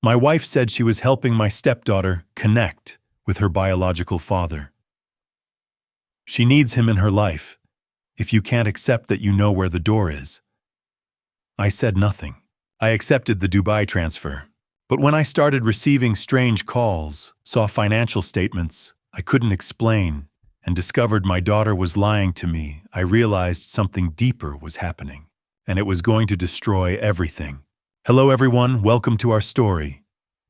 My wife said she was helping my stepdaughter connect with her biological father. She needs him in her life, if you can't accept that you know where the door is. I said nothing. I accepted the Dubai transfer. But when I started receiving strange calls, saw financial statements I couldn't explain, and discovered my daughter was lying to me, I realized something deeper was happening, and it was going to destroy everything. Hello everyone, welcome to our story.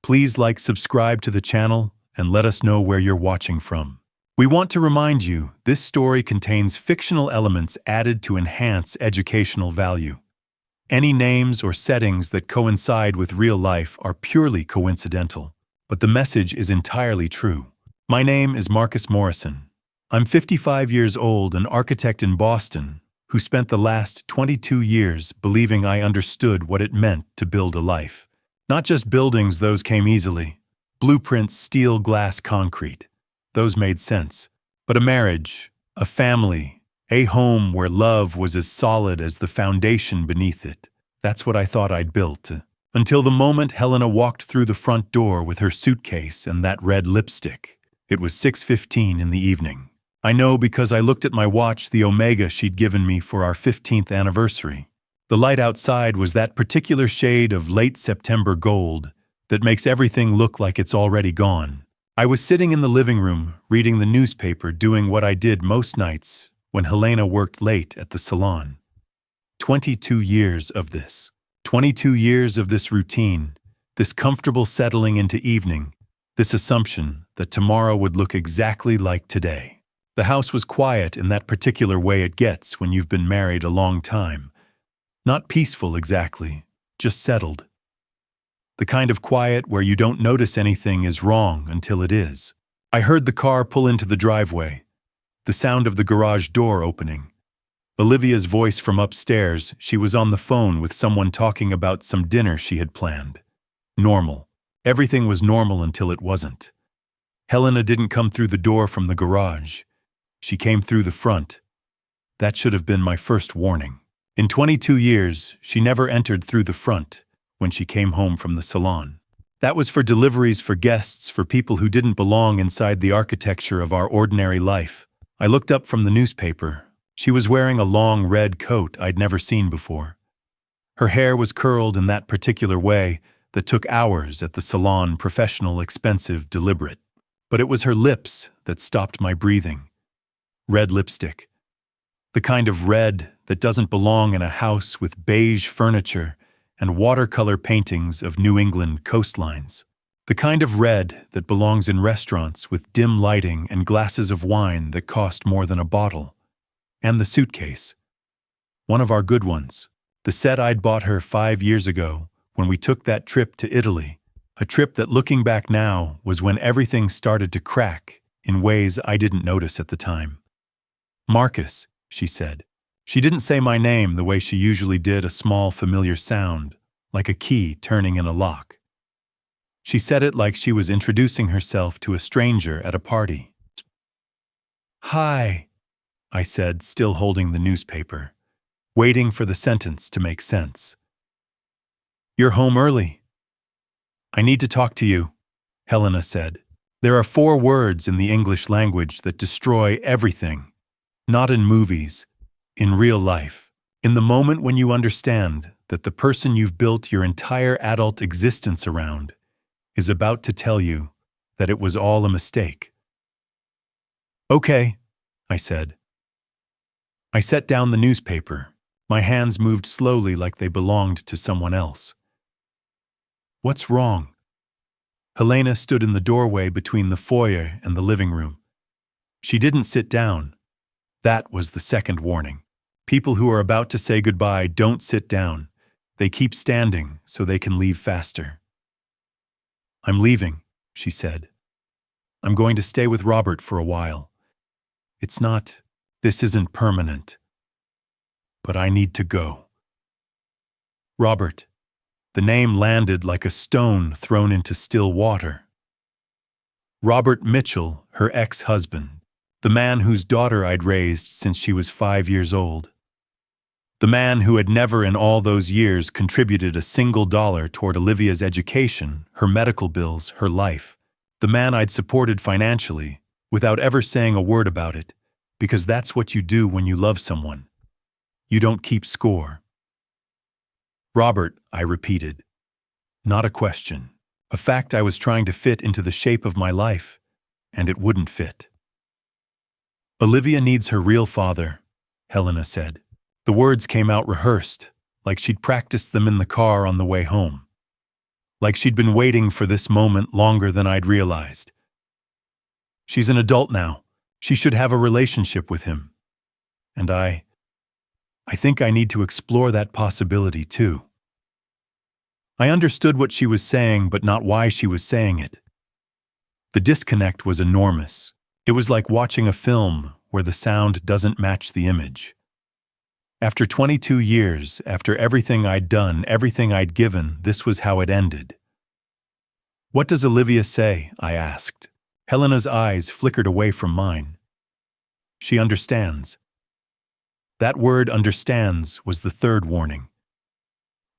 Please subscribe to the channel, and let us know where you're watching from. We want to remind you, this story contains fictional elements added to enhance educational value. Any names or settings that coincide with real life are purely coincidental, but the message is entirely true. My name is Marcus Morrison. I'm 55 years old, an architect in Boston, who spent the last 22 years believing I understood what it meant to build a life. Not just buildings, those came easily. Blueprints, steel, glass, concrete. Those made sense. But a marriage, a family, a home where love was as solid as the foundation beneath it. That's what I thought I'd built. Until the moment Helena walked through the front door with her suitcase and that red lipstick. It was 6:15 in the evening. I know because I looked at my watch, the Omega she'd given me for our 15th anniversary. The light outside was that particular shade of late September gold that makes everything look like it's already gone. I was sitting in the living room, reading the newspaper, doing what I did most nights when Helena worked late at the salon. 22 years of this. 22 years of this routine, this comfortable settling into evening, this assumption that tomorrow would look exactly like today. The house was quiet in that particular way it gets when you've been married a long time. Not peaceful exactly, just settled. The kind of quiet where you don't notice anything is wrong until it is. I heard the car pull into the driveway, the sound of the garage door opening. Olivia's voice from upstairs. She was on the phone with someone talking about some dinner she had planned. Normal. Everything was normal until it wasn't. Helena didn't come through the door from the garage. She came through the front. That should have been my first warning. In 22 years, she never entered through the front when she came home from the salon. That was for deliveries, for guests, for people who didn't belong inside the architecture of our ordinary life. I looked up from the newspaper. She was wearing a long red coat I'd never seen before. Her hair was curled in that particular way that took hours at the salon, professional, expensive, deliberate. But it was her lips that stopped my breathing. Red lipstick. The kind of red that doesn't belong in a house with beige furniture and watercolor paintings of New England coastlines. The kind of red that belongs in restaurants with dim lighting and glasses of wine that cost more than a bottle. And the suitcase. One of our good ones. The set I'd bought her 5 years ago when we took that trip to Italy. A trip that, looking back now, was when everything started to crack in ways I didn't notice at the time. Marcus, she said. She didn't say my name the way she usually did, a small familiar sound, like a key turning in a lock. She said it like she was introducing herself to a stranger at a party. Hi, I said, still holding the newspaper, waiting for the sentence to make sense. You're home early. I need to talk to you, Helena said. There are 4 words in the English language that destroy everything. Not in movies, in real life. In the moment when you understand that the person you've built your entire adult existence around is about to tell you that it was all a mistake. Okay, I said. I set down the newspaper. My hands moved slowly like they belonged to someone else. What's wrong? Helena stood in the doorway between the foyer and the living room. She didn't sit down. That was the second warning. People who are about to say goodbye don't sit down. They keep standing so they can leave faster. I'm leaving, she said. I'm going to stay with Robert for a while. This isn't permanent. But I need to go. Robert. The name landed like a stone thrown into still water. Robert Mitchell, her ex-husband, the man whose daughter I'd raised since she was 5 years old. The man who had never in all those years contributed a single dollar toward Olivia's education, her medical bills, her life. The man I'd supported financially, without ever saying a word about it, because that's what you do when you love someone. You don't keep score. Robert, I repeated. Not a question. A fact I was trying to fit into the shape of my life, and it wouldn't fit. Olivia needs her real father, Helena said. The words came out rehearsed, like she'd practiced them in the car on the way home. Like she'd been waiting for this moment longer than I'd realized. She's an adult now. She should have a relationship with him. And I think I need to explore that possibility too. I understood what she was saying, but not why she was saying it. The disconnect was enormous. It was like watching a film where the sound doesn't match the image. After 22 years, after everything I'd done, everything I'd given, this was how it ended. What does Olivia say? I asked. Helena's eyes flickered away from mine. She understands. That word understands was the third warning.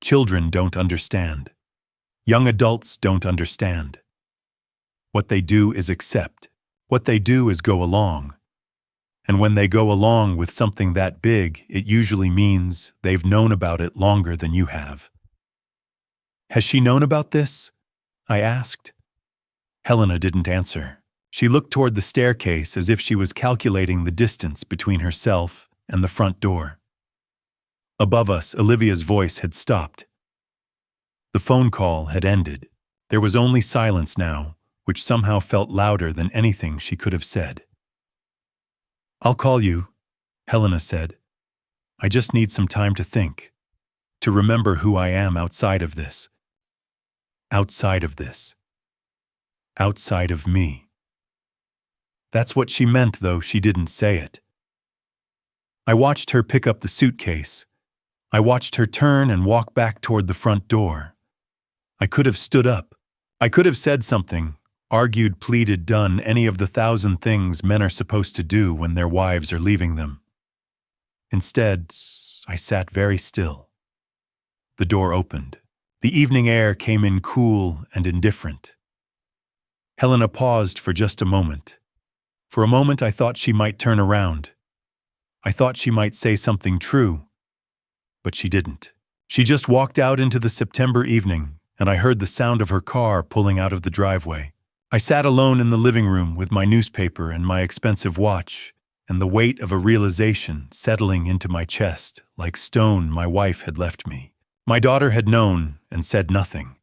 Children don't understand. Young adults don't understand. What they do is accept. What they do is go along. And when they go along with something that big, it usually means they've known about it longer than you have. Has she known about this? I asked. Helena didn't answer. She looked toward the staircase as if she was calculating the distance between herself and the front door. Above us, Olivia's voice had stopped. The phone call had ended. There was only silence now, which somehow felt louder than anything she could have said. I'll call you, Helena said. I just need some time to think, to remember who I am outside of this. Outside of this. Outside of me. That's what she meant, though she didn't say it. I watched her pick up the suitcase. I watched her turn and walk back toward the front door. I could have stood up. I could have said something, argued, pleaded, done any of the 1,000 things men are supposed to do when their wives are leaving them. Instead, I sat very still. The door opened. The evening air came in cool and indifferent. Helena paused for just a moment. For a moment I thought she might turn around. I thought she might say something true. But she didn't. She just walked out into the September evening, and I heard the sound of her car pulling out of the driveway. I sat alone in the living room with my newspaper and my expensive watch, and the weight of a realization settling into my chest like stone my wife had left me. My daughter had known and said nothing.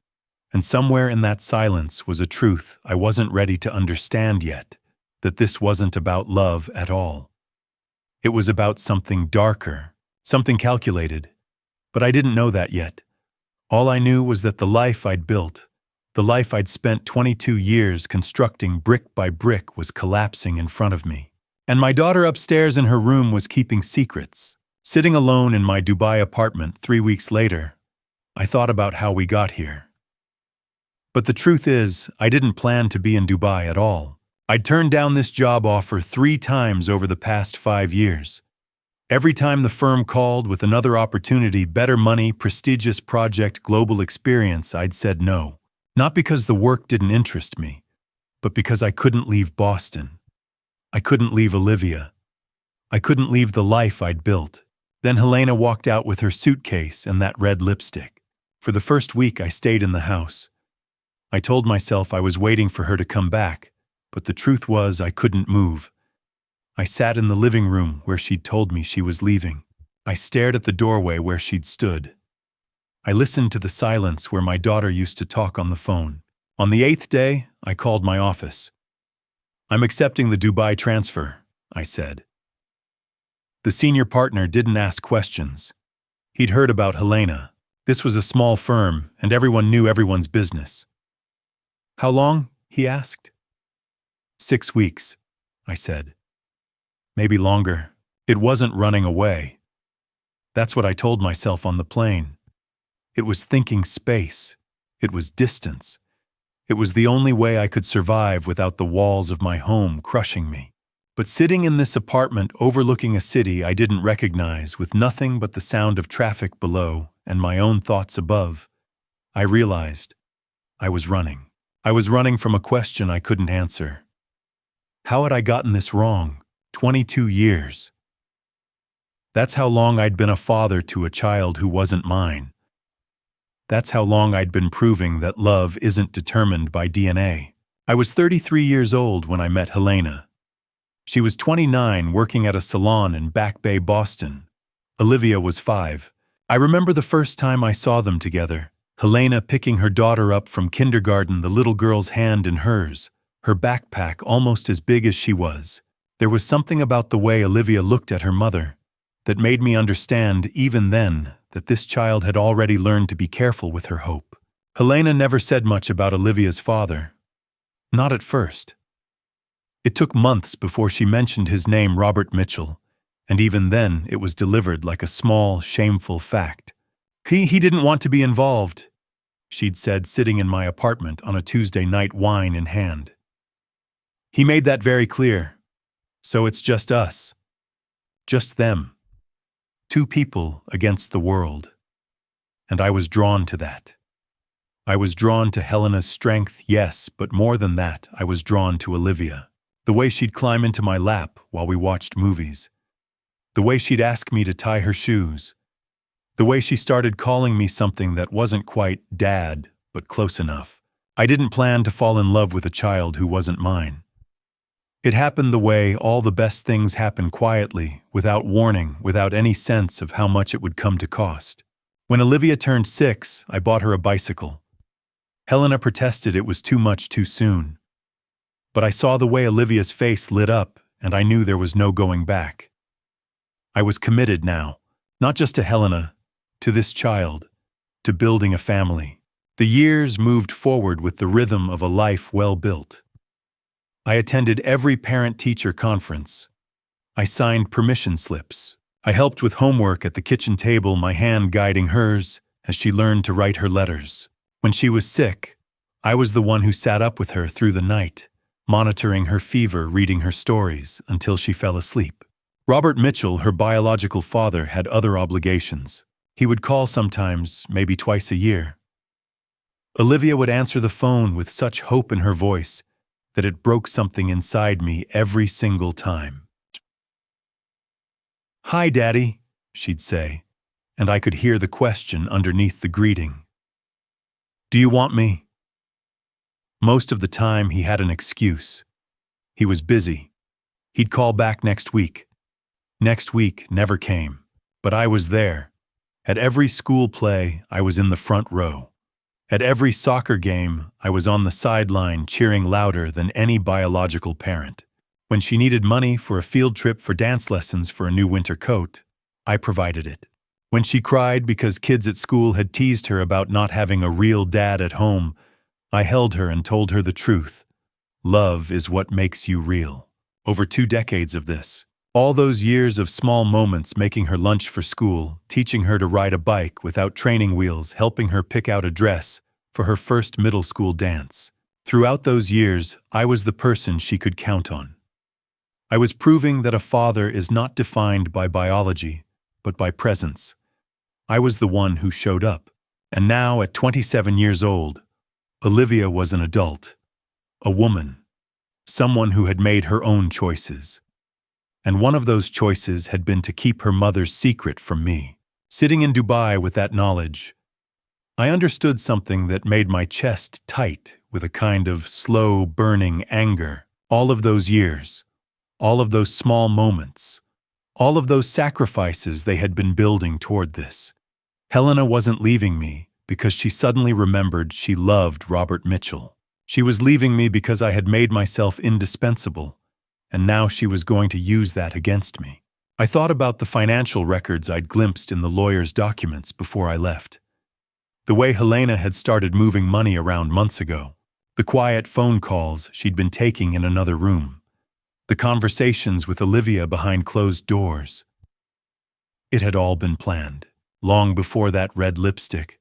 And somewhere in that silence was a truth I wasn't ready to understand yet, that this wasn't about love at all. It was about something darker, something calculated, but I didn't know that yet. All I knew was that the life I'd built, the life I'd spent 22 years constructing brick by brick, was collapsing in front of me. And my daughter upstairs in her room was keeping secrets. Sitting alone in my Dubai apartment 3 weeks later, I thought about how we got here. But the truth is, I didn't plan to be in Dubai at all. I'd turned down this job offer 3 times over the past 5 years. Every time the firm called with another opportunity, better money, prestigious project, global experience, I'd said no. Not because the work didn't interest me, but because I couldn't leave Boston. I couldn't leave Olivia. I couldn't leave the life I'd built. Then Helena walked out with her suitcase and that red lipstick. For the first week, I stayed in the house. I told myself I was waiting for her to come back, but the truth was I couldn't move. I sat in the living room where she'd told me she was leaving. I stared at the doorway where she'd stood. I listened to the silence where my daughter used to talk on the phone. On the 8th day, I called my office. I'm accepting the Dubai transfer, I said. The senior partner didn't ask questions. He'd heard about Helena. This was a small firm, and everyone knew everyone's business. How long? He asked. 6 weeks, I said. Maybe longer. It wasn't running away. That's what I told myself on the plane. It was thinking space. It was distance. It was the only way I could survive without the walls of my home crushing me. But sitting in this apartment overlooking a city I didn't recognize, with nothing but the sound of traffic below and my own thoughts above, I realized I was running. I was running from a question I couldn't answer. How had I gotten this wrong? 22 years. That's how long I'd been a father to a child who wasn't mine. That's how long I'd been proving that love isn't determined by DNA. I was 33 years old when I met Helena. She was 29, working at a salon in Back Bay, Boston. Olivia was 5. I remember the first time I saw them together. Helena picking her daughter up from kindergarten, the little girl's hand in hers, her backpack almost as big as she was. There was something about the way Olivia looked at her mother that made me understand, even then, that this child had already learned to be careful with her hope. Helena never said much about Olivia's father. Not at first. It took months before she mentioned his name, Robert Mitchell, and even then it was delivered like a small, shameful fact. He didn't want to be involved, she'd said, sitting in my apartment on a Tuesday night, wine in hand. He made that very clear. So it's just us. Just them. 2 people against the world. And I was drawn to that. I was drawn to Helena's strength, yes, but more than that, I was drawn to Olivia. The way she'd climb into my lap while we watched movies. The way she'd ask me to tie her shoes. The way she started calling me something that wasn't quite dad, but close enough. I didn't plan to fall in love with a child who wasn't mine. It happened the way all the best things happen, quietly, without warning, without any sense of how much it would come to cost. When Olivia turned 6, I bought her a bicycle. Helena protested it was too much too soon. But I saw the way Olivia's face lit up, and I knew there was no going back. I was committed now, not just to Helena, to this child, to building a family. The years moved forward with the rhythm of a life well built. I attended every parent-teacher conference. I signed permission slips. I helped with homework at the kitchen table, my hand guiding hers as she learned to write her letters. When she was sick, I was the one who sat up with her through the night, monitoring her fever, reading her stories until she fell asleep. Robert Mitchell, her biological father, had other obligations. He would call sometimes, maybe twice a year. Olivia would answer the phone with such hope in her voice that it broke something inside me every single time. "Hi, Daddy," she'd say, and I could hear the question underneath the greeting. "Do you want me?" Most of the time he had an excuse. He was busy. He'd call back next week. Next week never came, but I was there. At every school play, I was in the front row. At every soccer game, I was on the sideline cheering louder than any biological parent. When she needed money for a field trip, for dance lessons, for a new winter coat, I provided it. When she cried because kids at school had teased her about not having a real dad at home, I held her and told her the truth. Love is what makes you real. Over 2 decades of this. All those years of small moments, making her lunch for school, teaching her to ride a bike without training wheels, helping her pick out a dress for her first middle school dance. Throughout those years, I was the person she could count on. I was proving that a father is not defined by biology, but by presence. I was the one who showed up. And now, at 27 years old, Olivia was an adult, a woman, someone who had made her own choices. And one of those choices had been to keep her mother's secret from me. Sitting in Dubai with that knowledge, I understood something that made my chest tight with a kind of slow, burning anger. All of those years, all of those small moments, all of those sacrifices they had been building toward this. Helena wasn't leaving me because she suddenly remembered she loved Robert Mitchell. She was leaving me because I had made myself indispensable, and now she was going to use that against me. I thought about the financial records I'd glimpsed in the lawyer's documents before I left. The way Helena had started moving money around months ago. The quiet phone calls she'd been taking in another room. The conversations with Olivia behind closed doors. It had all been planned. Long before that red lipstick,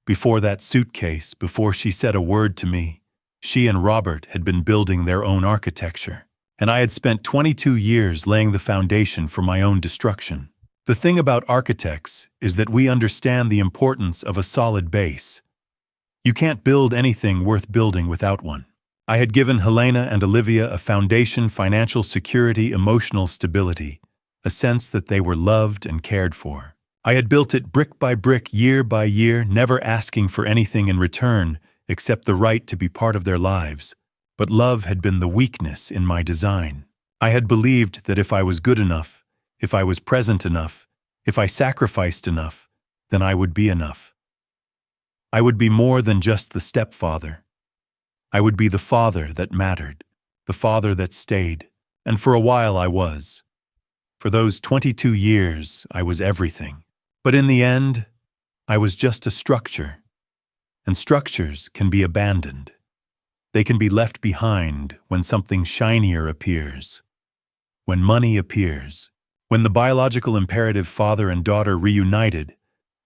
before that suitcase, before she said a word to me, she and Robert had been building their own architecture. and I had spent 22 years laying the foundation for my own destruction. The thing about architects is that we understand the importance of a solid base. You can't build anything worth building without one. I had given Helena and Olivia a foundation, financial security, emotional stability, a sense that they were loved and cared for. I had built it brick by brick, year by year, never asking for anything in return except the right to be part of their lives. But love had been the weakness in my design. I had believed that if I was good enough, if I was present enough, if I sacrificed enough, then I would be enough. I would be more than just the stepfather. I would be the father that mattered, the father that stayed, and for a while I was. For those 22 years, I was everything. But in the end, I was just a structure. And structures can be abandoned. They can be left behind when something shinier appears. When money appears. When the biological imperative father and daughter reunited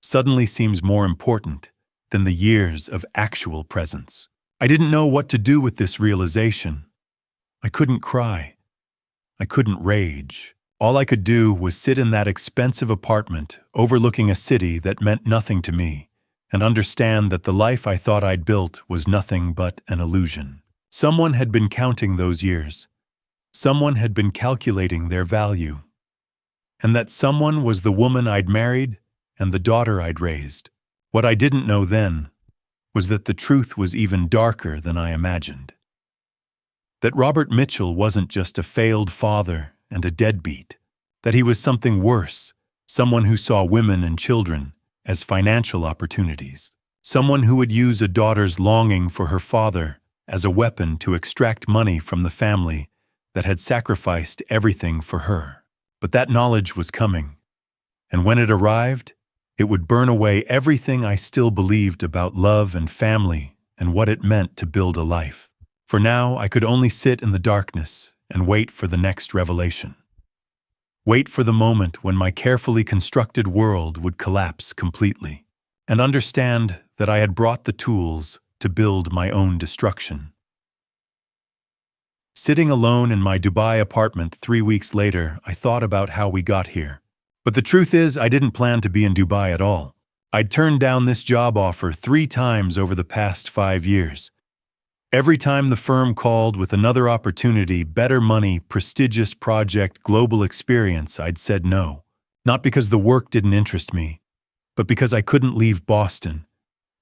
suddenly seems more important than the years of actual presence. I didn't know what to do with this realization. I couldn't cry. I couldn't rage. All I could do was sit in that expensive apartment overlooking a city that meant nothing to me and understand that the life I thought I'd built was nothing but an illusion. Someone had been counting those years. Someone had been calculating their value. And that someone was the woman I'd married and the daughter I'd raised. What I didn't know then was that the truth was even darker than I imagined. That Robert Mitchell wasn't just a failed father and a deadbeat, that he was something worse, someone who saw women and children as financial opportunities, someone who would use a daughter's longing for her father as a weapon to extract money from the family that had sacrificed everything for her. But that knowledge was coming, and when it arrived, it would burn away everything I still believed about love and family and what it meant to build a life. For now, I could only sit in the darkness and wait for the next revelation. Wait for the moment when my carefully constructed world would collapse completely, and understand that I had brought the tools to build my own destruction. Sitting alone in my Dubai apartment 3 weeks later, I thought about how we got here. But the truth is, I didn't plan to be in Dubai at all. I'd turned down this job offer 3 times over the past 5 years. Every time the firm called with another opportunity, better money, prestigious project, global experience, I'd said no. Not because the work didn't interest me, but because I couldn't leave Boston.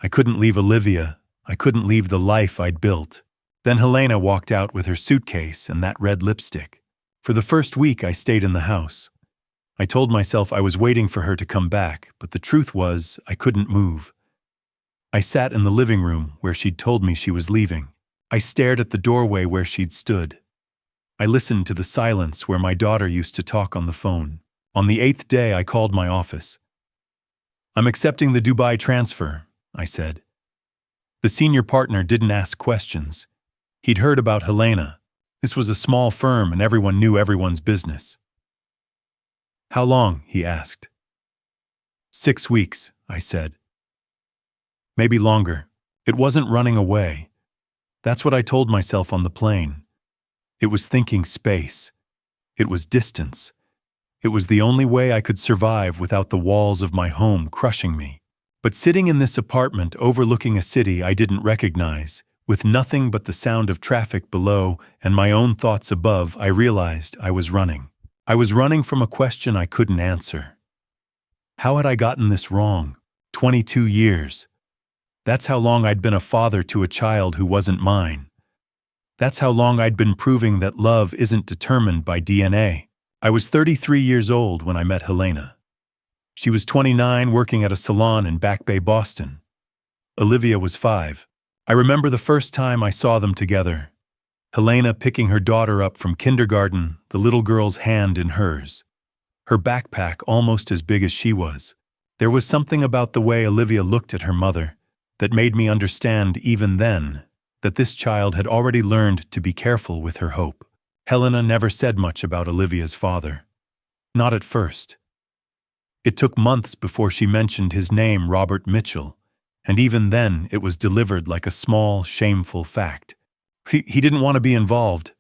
I couldn't leave Olivia. I couldn't leave the life I'd built. Then Helena walked out with her suitcase and that red lipstick. For the first week, I stayed in the house. I told myself I was waiting for her to come back, but the truth was I couldn't move. I sat in the living room where she'd told me she was leaving. I stared at the doorway where she'd stood. I listened to the silence where my daughter used to talk on the phone. On the 8th day, I called my office. "I'm accepting the Dubai transfer," I said. The senior partner didn't ask questions. He'd heard about Helena. This was a small firm and everyone knew everyone's business. "How long?" he asked. 6 weeks, I said. Maybe longer. It wasn't running away. That's what I told myself on the plane. It was thinking space. It was distance. It was the only way I could survive without the walls of my home crushing me. But sitting in this apartment overlooking a city I didn't recognize, with nothing but the sound of traffic below and my own thoughts above, I realized I was running. I was running from a question I couldn't answer. How had I gotten this wrong? 22 years. That's how long I'd been a father to a child who wasn't mine. That's how long I'd been proving that love isn't determined by DNA. I was 33 years old when I met Helena. She was 29, working at a salon in Back Bay, Boston. Olivia was 5. I remember the first time I saw them together. Helena picking her daughter up from kindergarten, the little girl's hand in hers. Her backpack almost as big as she was. There was something about the way Olivia looked at her mother that made me understand even then that this child had already learned to be careful with her hope. Helena never said much about Olivia's father. Not at first. It took months before she mentioned his name, Robert Mitchell, and even then it was delivered like a small, shameful fact. He didn't want to be involved.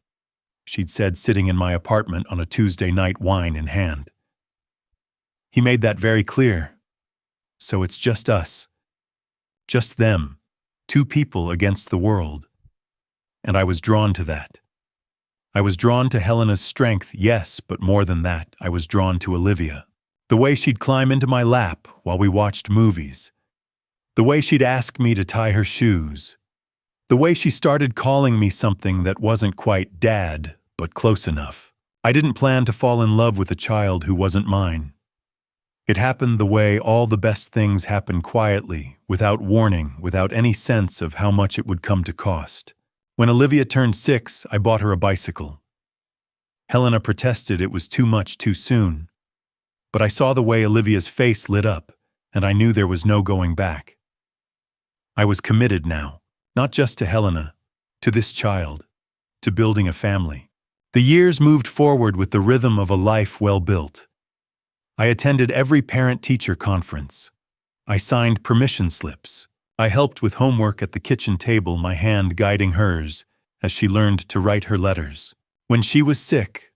she'd said sitting in my apartment on a Tuesday night, wine in hand. He made that very clear. So it's just us. Just them. Two people against the world. And I was drawn to that. I was drawn to Helena's strength, yes, but more than that, I was drawn to Olivia. The way she'd climb into my lap while we watched movies. The way she'd ask me to tie her shoes. The way she started calling me something that wasn't quite dad, but close enough. I didn't plan to fall in love with a child who wasn't mine. It happened the way all the best things happen, quietly, without warning, without any sense of how much it would come to cost. When Olivia turned 6, I bought her a bicycle. Helena protested it was too much too soon. But I saw the way Olivia's face lit up, and I knew there was no going back. I was committed now, not just to Helena, to this child, to building a family. The years moved forward with the rhythm of a life well built. I attended every parent-teacher conference. I signed permission slips. I helped with homework at the kitchen table, my hand guiding hers as she learned to write her letters. When she was sick,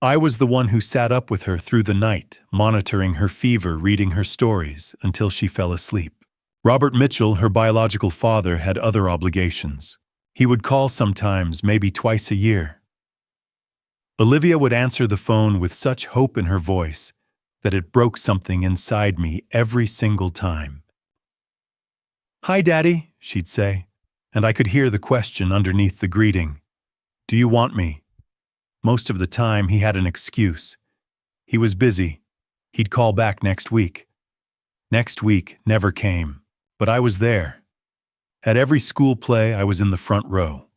I was the one who sat up with her through the night, monitoring her fever, reading her stories until she fell asleep. Robert Mitchell, her biological father, had other obligations. He would call sometimes, maybe twice a year. Olivia would answer the phone with such hope in her voice that it broke something inside me every single time. "Hi, Daddy," she'd say, and I could hear the question underneath the greeting. "Do you want me?" Most of the time, he had an excuse. He was busy. He'd call back next week. Next week never came, but I was there. At every school play, I was in the front row.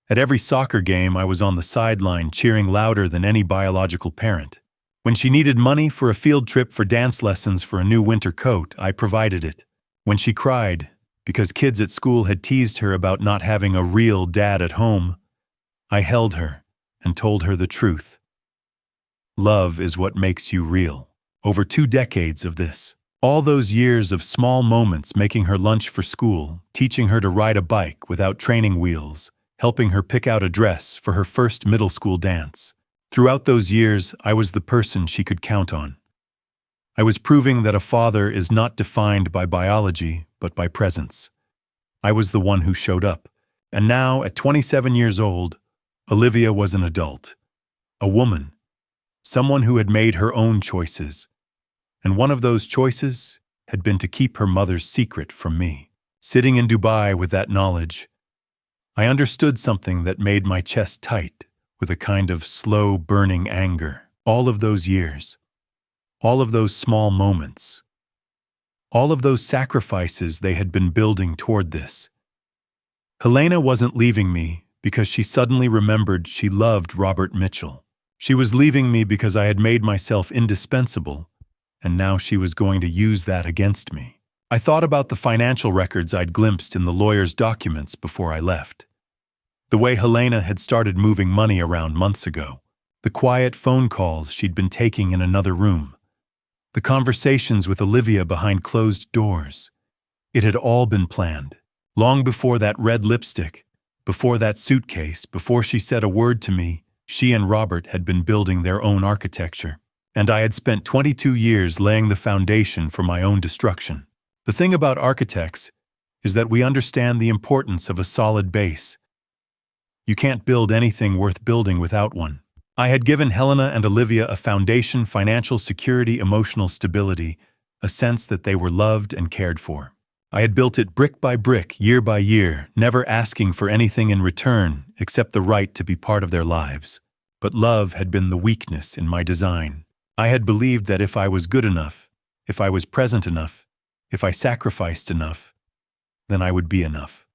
At every soccer game, I was on the sideline cheering louder than any biological parent. When she needed money for a field trip, for dance lessons, for a new winter coat, I provided it. When she cried, because kids at school had teased her about not having a real dad at home, I held her and told her the truth. Love is what makes you real. Over 2 decades of this. All those years of small moments, making her lunch for school, teaching her to ride a bike without training wheels, helping her pick out a dress for her first middle school dance. Throughout those years, I was the person she could count on. I was proving that a father is not defined by biology, but by presence. I was the one who showed up. And now, at 27 years old, Olivia was an adult. A woman. Someone who had made her own choices. And one of those choices had been to keep her mother's secret from me. Sitting in Dubai with that knowledge, I understood something that made my chest tight with a kind of slow, burning anger. All of those years, all of those small moments, all of those sacrifices they had been building toward this. Helena wasn't leaving me because she suddenly remembered she loved Robert Mitchell. She was leaving me because I had made myself indispensable, and now she was going to use that against me. I thought about the financial records I'd glimpsed in the lawyer's documents before I left. The way Helena had started moving money around months ago. The quiet phone calls she'd been taking in another room. The conversations with Olivia behind closed doors. It had all been planned. Long before that red lipstick, before that suitcase, before she said a word to me, she and Robert had been building their own architecture. And I had spent 22 years laying the foundation for my own destruction. The thing about architects is that we understand the importance of a solid base. You can't build anything worth building without one. I had given Helena and Olivia a foundation, financial security, emotional stability, a sense that they were loved and cared for. I had built it brick by brick, year by year, never asking for anything in return except the right to be part of their lives. But love had been the weakness in my design. I had believed that if I was good enough, if I was present enough, if I sacrificed enough, then I would be enough.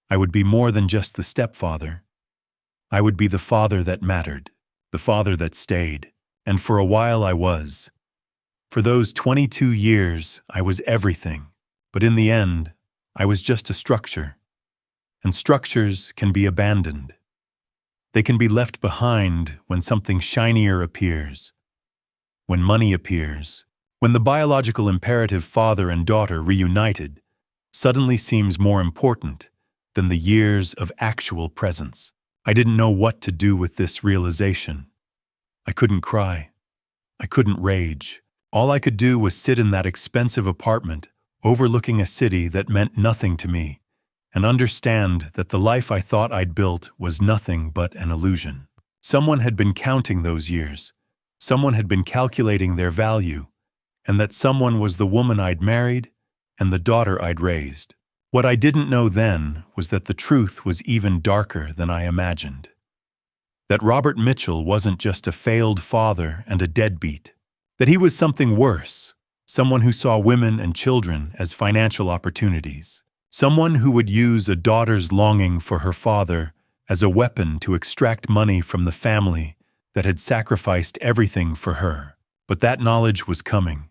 I would be more than just the stepfather. I would be the father that mattered, the father that stayed. And for a while I was. For those 22 years, I was everything. But in the end, I was just a structure. And structures can be abandoned. They can be left behind when something shinier appears. When money appears. When the biological imperative father and daughter reunited suddenly seems more important than the years of actual presence. I didn't know what to do with this realization. I couldn't cry. I couldn't rage. All I could do was sit in that expensive apartment, overlooking a city that meant nothing to me, and understand that the life I thought I'd built was nothing but an illusion. Someone had been counting those years. Someone had been calculating their value, and that someone was the woman I'd married and the daughter I'd raised. What I didn't know then was that the truth was even darker than I imagined. That Robert Mitchell wasn't just a failed father and a deadbeat. That he was something worse, someone who saw women and children as financial opportunities. Someone who would use a daughter's longing for her father as a weapon to extract money from the family that had sacrificed everything for her. But that knowledge was coming,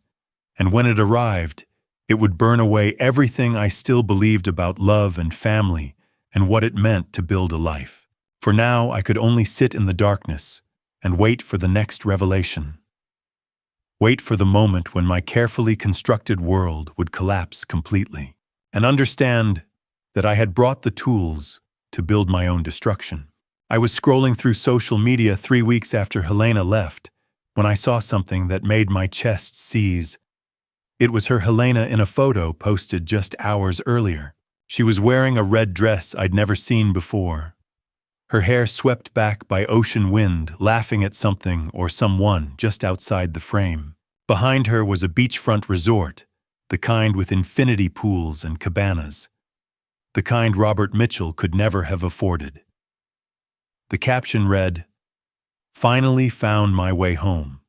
and when it arrived, it would burn away everything I still believed about love and family and what it meant to build a life. For now, I could only sit in the darkness and wait for the next revelation. Wait for the moment when my carefully constructed world would collapse completely, and understand that I had brought the tools to build my own destruction. I was scrolling through social media 3 weeks after Helena left when I saw something that made my chest seize. It was her Helena in a photo posted just hours earlier. She was wearing a red dress I'd never seen before. Her hair swept back by ocean wind, laughing at something or someone just outside the frame. Behind her was a beachfront resort, the kind with infinity pools and cabanas. The kind Robert Mitchell could never have afforded. The caption read, "Finally found my way home."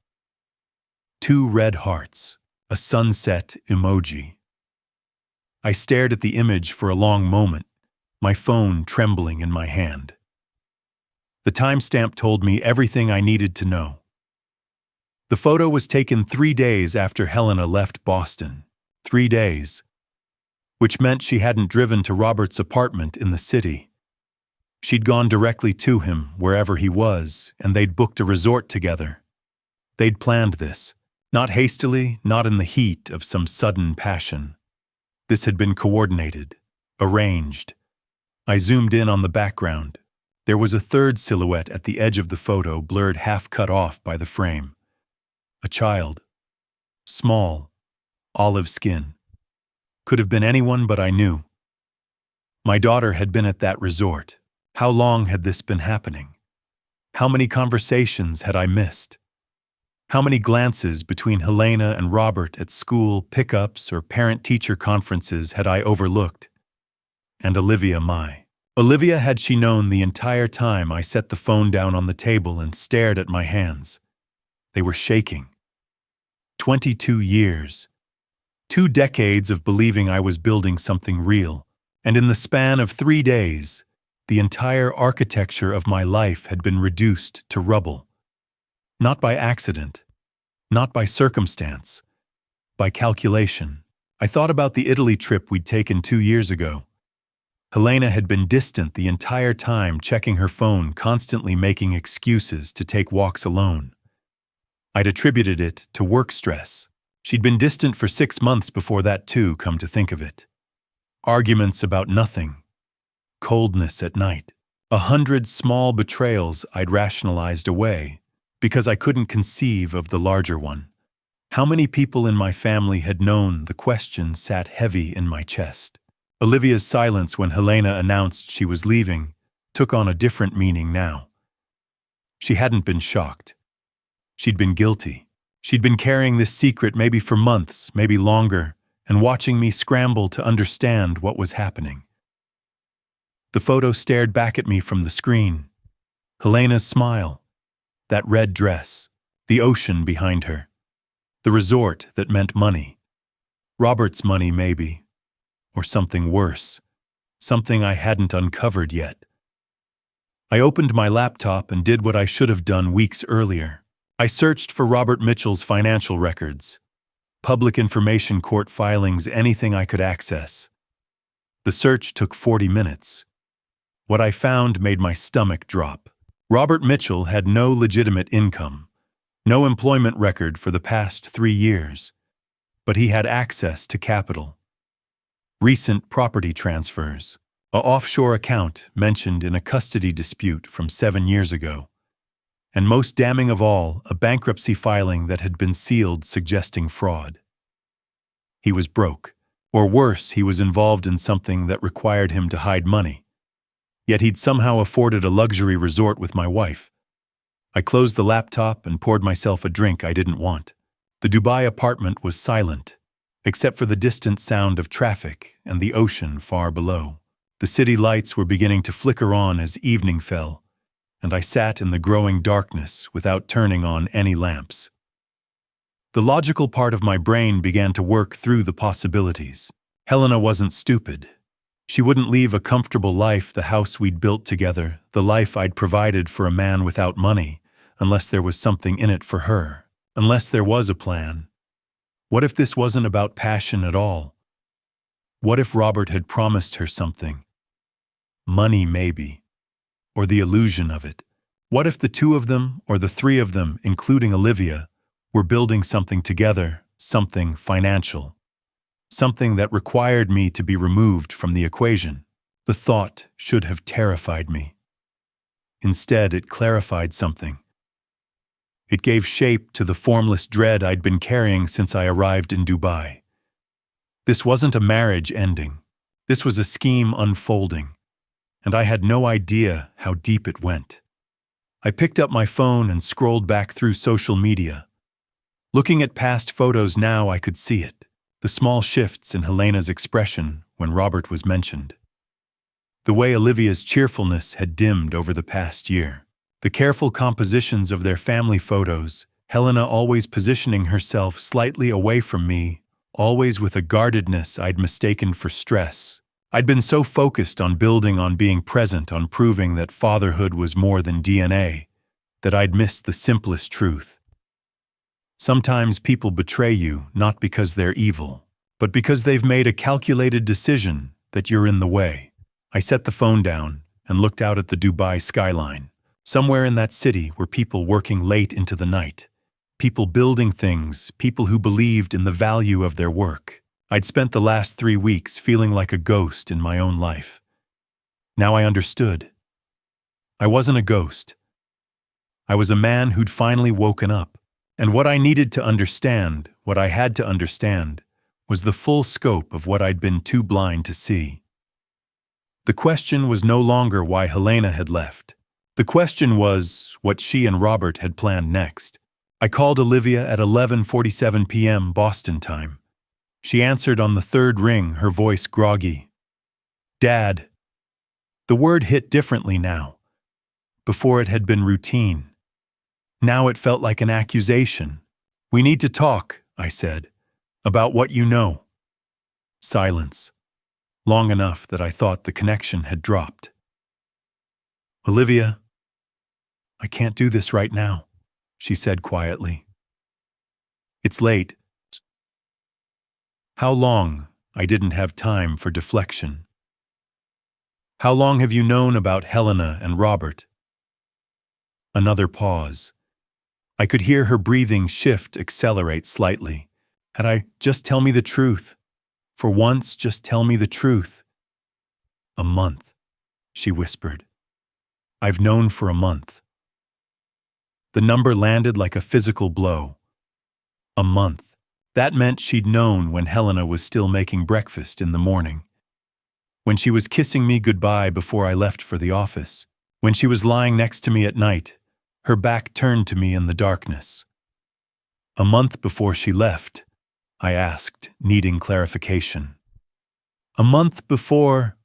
2 red hearts. A sunset emoji. I stared at the image for a long moment, my phone trembling in my hand. The timestamp told me everything I needed to know. The photo was taken 3 days after Helena left Boston. 3 days. Which meant she hadn't driven to Robert's apartment in the city. She'd gone directly to him, wherever he was, and they'd booked a resort together. They'd planned this. Not hastily, not in the heat of some sudden passion. This had been coordinated, arranged. I zoomed in on the background. There was a third silhouette at the edge of the photo, blurred, half cut off by the frame. A child. Small. Olive skin. Could have been anyone, but I knew. My daughter had been at that resort. How long had this been happening? How many conversations had I missed? How many glances between Helena and Robert at school pickups or parent-teacher conferences had I overlooked? And Olivia, Olivia, had she known the entire time I set the phone down on the table and stared at my hands. They were shaking. 22 years. 2 decades of believing I was building something real, and in the span of 3 days, the entire architecture of my life had been reduced to rubble. Not by accident, not by circumstance, by calculation. I thought about the Italy trip we'd taken 2 years ago. Helena had been distant the entire time, checking her phone, constantly making excuses to take walks alone. I'd attributed it to work stress. She'd been distant for 6 months before that too, come to think of it. Arguments about nothing. Coldness at night. 100 small betrayals I'd rationalized away because I couldn't conceive of the larger one. How many people in my family had known? The question sat heavy in my chest. Olivia's silence when Helena announced she was leaving took on a different meaning now. She hadn't been shocked. She'd been guilty. She'd been carrying this secret maybe for months, maybe longer, and watching me scramble to understand what was happening. The photo stared back at me from the screen. Helena's smile, that red dress, the ocean behind her, the resort that meant money. Robert's money, maybe, or something worse, something I hadn't uncovered yet. I opened my laptop and did what I should have done weeks earlier. I searched for Robert Mitchell's financial records, public information, court filings, anything I could access. The search took 40 minutes. What I found made my stomach drop. Robert Mitchell had no legitimate income, no employment record for the past 3 years, but he had access to capital. Recent property transfers, a offshore account mentioned in a custody dispute from 7 years ago. And most damning of all, a bankruptcy filing that had been sealed suggesting fraud. He was broke. Or worse, he was involved in something that required him to hide money. Yet he'd somehow afforded a luxury resort with my wife. I closed the laptop and poured myself a drink I didn't want. The Dubai apartment was silent, except for the distant sound of traffic and the ocean far below. The city lights were beginning to flicker on as evening fell, and I sat in the growing darkness without turning on any lamps. The logical part of my brain began to work through the possibilities. Helena wasn't stupid. She wouldn't leave a comfortable life, the house we'd built together, the life I'd provided for a man without money, unless there was something in it for her, unless there was a plan. What if this wasn't about passion at all? What if Robert had promised her something? Money, maybe. Or the illusion of it. What if the two of them, or the three of them, including Olivia, were building something together, something financial? Something that required me to be removed from the equation. The thought should have terrified me. Instead, it clarified something. It gave shape to the formless dread I'd been carrying since I arrived in Dubai. This wasn't a marriage ending. This was a scheme unfolding, and I had no idea how deep it went. I picked up my phone and scrolled back through social media. Looking at past photos now, I could see it. The small shifts in Helena's expression when Robert was mentioned. The way Olivia's cheerfulness had dimmed over the past year. The careful compositions of their family photos, Helena always positioning herself slightly away from me, always with a guardedness I'd mistaken for stress. I'd been so focused on building on being present, on proving that fatherhood was more than DNA, that I'd missed the simplest truth. Sometimes people betray you not because they're evil, but because they've made a calculated decision that you're in the way. I set the phone down and looked out at the Dubai skyline. Somewhere in that city were people working late into the night, people building things, people who believed in the value of their work. I'd spent the last 3 weeks feeling like a ghost in my own life. Now I understood. I wasn't a ghost. I was a man who'd finally woken up. And what I needed to understand, what I had to understand, was the full scope of what I'd been too blind to see. The question was no longer why Helena had left. The question was what she and Robert had planned next. I called Olivia at 11:47 p.m. Boston time. She answered on the third ring, her voice groggy. "Dad." The word hit differently now. Before it had been routine. Now it felt like an accusation. "We need to talk," I said, "about what you know." Silence. Long enough that I thought the connection had dropped. "Olivia, I can't do this right now," she said quietly. "It's late." "How long?" I didn't have time for deflection. "How long have you known about Helena and Robert?" Another pause. I could hear her breathing shift, accelerate slightly. Had I just tell me the truth? For once, just tell me the truth. "A month," she whispered. "I've known for a month." The number landed like a physical blow. A month. That meant she'd known when Helena was still making breakfast in the morning. When she was kissing me goodbye before I left for the office. When she was lying next to me at night, her back turned to me in the darkness. A month before she left, I asked, needing clarification. "A month before?"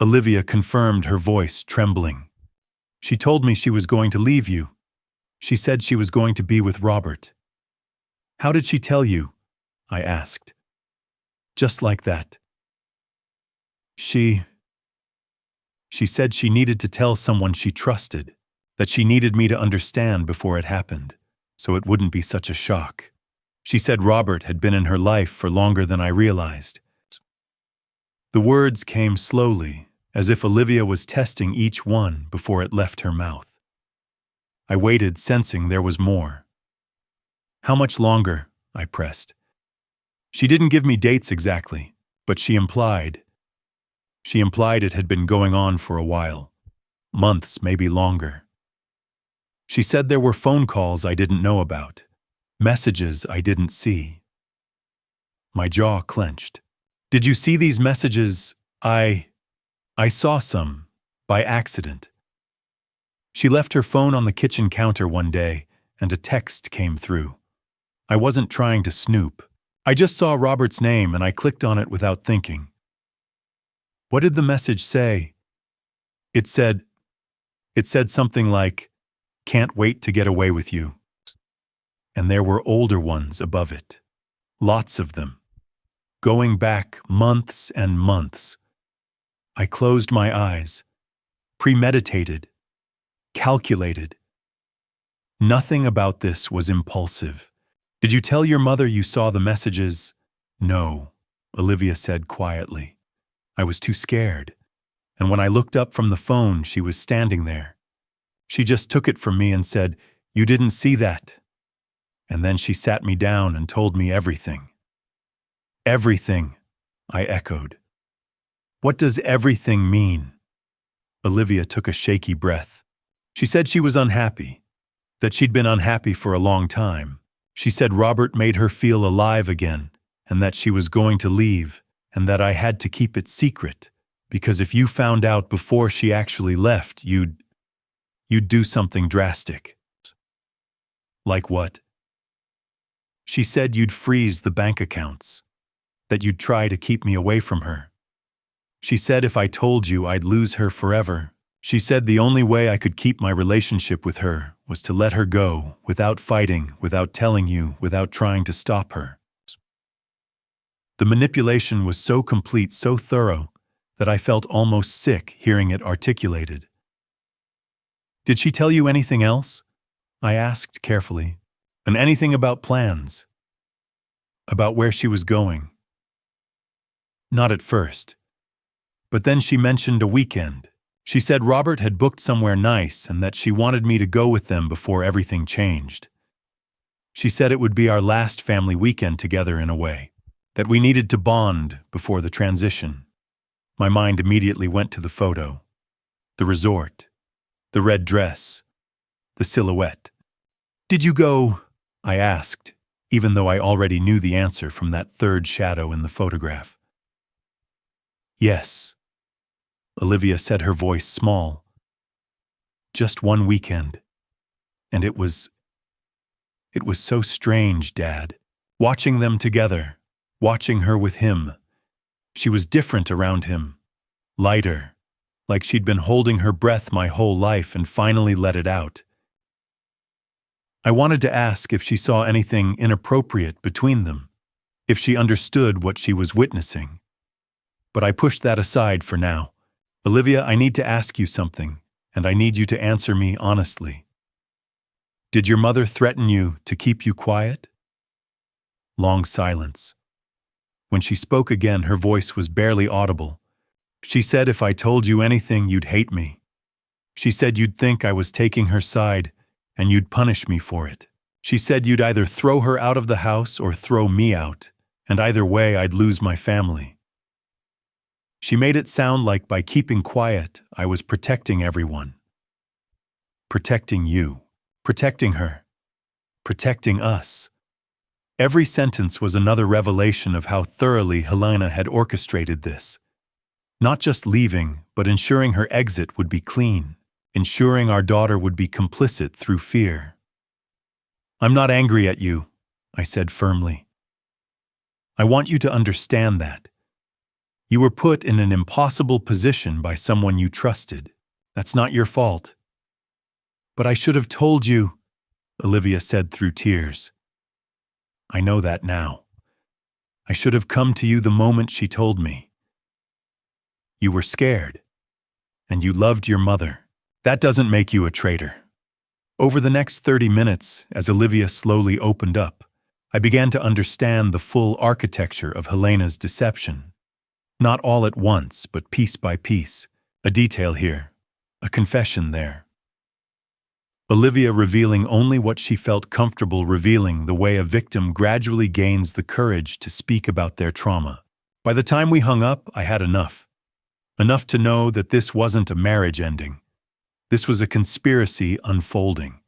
Olivia confirmed, her voice trembling. "She told me she was going to leave you. She said she was going to be with Robert." "How did she tell you?" I asked. Just like that. She said she needed to tell someone she trusted, that she needed me to understand before it happened, so it wouldn't be such a shock. She said Robert had been in her life for longer than I realized. The words came slowly, as if Olivia was testing each one before it left her mouth. I waited, sensing there was more. "How much longer?" I pressed. She didn't give me dates exactly, but she implied. She implied it had been going on for a while. Months, maybe longer. She said there were phone calls I didn't know about, messages I didn't see. My jaw clenched. Did you see these messages? I saw some, by accident. She left her phone on the kitchen counter one day, and a text came through. I wasn't trying to snoop. I just saw Robert's name and I clicked on it without thinking. What did the message say? It said something like, "Can't wait to get away with you." And there were older ones above it. Lots of them. Going back months and months. I closed my eyes. Premeditated. Calculated. Nothing about this was impulsive. Did you tell your mother you saw the messages? No, Olivia said quietly. I was too scared. And when I looked up from the phone, she was standing there. She just took it from me and said, "You didn't see that." And then she sat me down and told me everything. Everything, I echoed. What does everything mean? Olivia took a shaky breath. She said she was unhappy, that she'd been unhappy for a long time. She said Robert made her feel alive again, and that she was going to leave, and that I had to keep it secret, because if you found out before she actually left, you'd do something drastic. Like what? She said you'd freeze the bank accounts, that you'd try to keep me away from her. She said if I told you, I'd lose her forever. She said the only way I could keep my relationship with her was to let her go, without fighting, without telling you, without trying to stop her. The manipulation was so complete, so thorough, that I felt almost sick hearing it articulated. Did she tell you anything else? I asked carefully. And anything about plans? About where she was going? Not at first. But then she mentioned a weekend. She said Robert had booked somewhere nice and that she wanted me to go with them before everything changed. She said it would be our last family weekend together in a way, that we needed to bond before the transition. My mind immediately went to the photo, the resort, the red dress, the silhouette. Did you go? I asked, even though I already knew the answer from that third shadow in the photograph. Yes. Olivia said, her voice small. Just one weekend. And it was so strange, Dad. Watching them together, watching her with him. She was different around him. Lighter, like she'd been holding her breath my whole life and finally let it out. I wanted to ask if she saw anything inappropriate between them, if she understood what she was witnessing. But I pushed that aside for now. Olivia, I need to ask you something, and I need you to answer me honestly. Did your mother threaten you to keep you quiet? Long silence. When she spoke again, her voice was barely audible. She said if I told you anything, you'd hate me. She said you'd think I was taking her side, and you'd punish me for it. She said you'd either throw her out of the house or throw me out, and either way I'd lose my family. She made it sound like by keeping quiet, I was protecting everyone. Protecting you. Protecting her. Protecting us. Every sentence was another revelation of how thoroughly Helena had orchestrated this. Not just leaving, but ensuring her exit would be clean. Ensuring our daughter would be complicit through fear. I'm not angry at you, I said firmly. I want you to understand that. You were put in an impossible position by someone you trusted. That's not your fault. But I should have told you, Olivia said through tears. I know that now. I should have come to you the moment she told me. You were scared, and you loved your mother. That doesn't make you a traitor. Over the next 30 minutes, as Olivia slowly opened up, I began to understand the full architecture of Helena's deception. Not all at once, but piece by piece. A detail here, a confession there. Olivia revealing only what she felt comfortable revealing, the way a victim gradually gains the courage to speak about their trauma. By the time we hung up, I had enough. Enough to know that this wasn't a marriage ending. This was a conspiracy unfolding.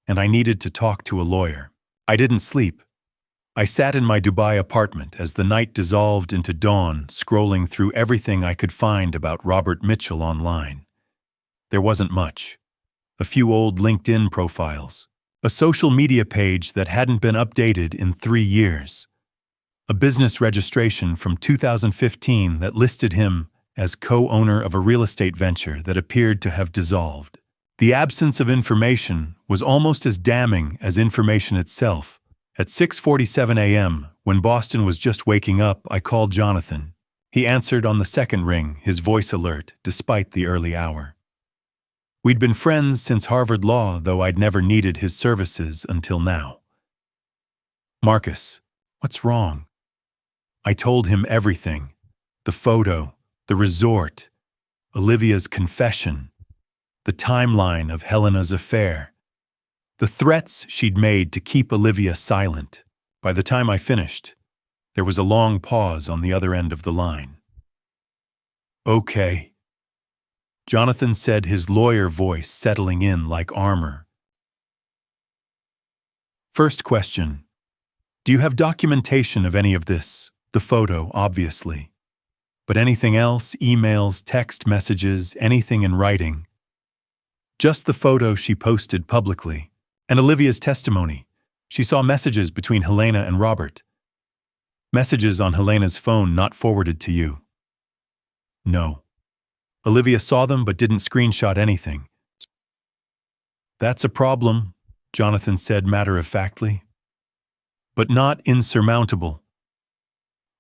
And I needed to talk to a lawyer. I didn't sleep. I sat in my Dubai apartment as the night dissolved into dawn, scrolling through everything I could find about Robert Mitchell online. There wasn't much. A few old LinkedIn profiles. A social media page that hadn't been updated in 3 years. A business registration from 2015 that listed him as co-owner of a real estate venture that appeared to have dissolved. The absence of information was almost as damning as information itself. At 6:47 a.m., when Boston was just waking up, I called Jonathan. He answered on the second ring, his voice alert, despite the early hour. We'd been friends since Harvard Law, though I'd never needed his services until now. "Marcus, what's wrong?" I told him everything. The photo, the resort, Olivia's confession, the timeline of Helena's affair, the threats she'd made to keep Olivia silent. By the time I finished, there was a long pause on the other end of the line. "Okay," Jonathan said, his lawyer voice settling in like armor. "First question. Do you have documentation of any of this? The photo, obviously. But anything else, emails, text messages, anything in writing?" "Just the photo she posted publicly. And Olivia's testimony. She saw messages between Helena and Robert. Messages on Helena's phone not forwarded to you." "No. Olivia saw them but didn't screenshot anything." "That's a problem," Jonathan said matter-of-factly. "But not insurmountable.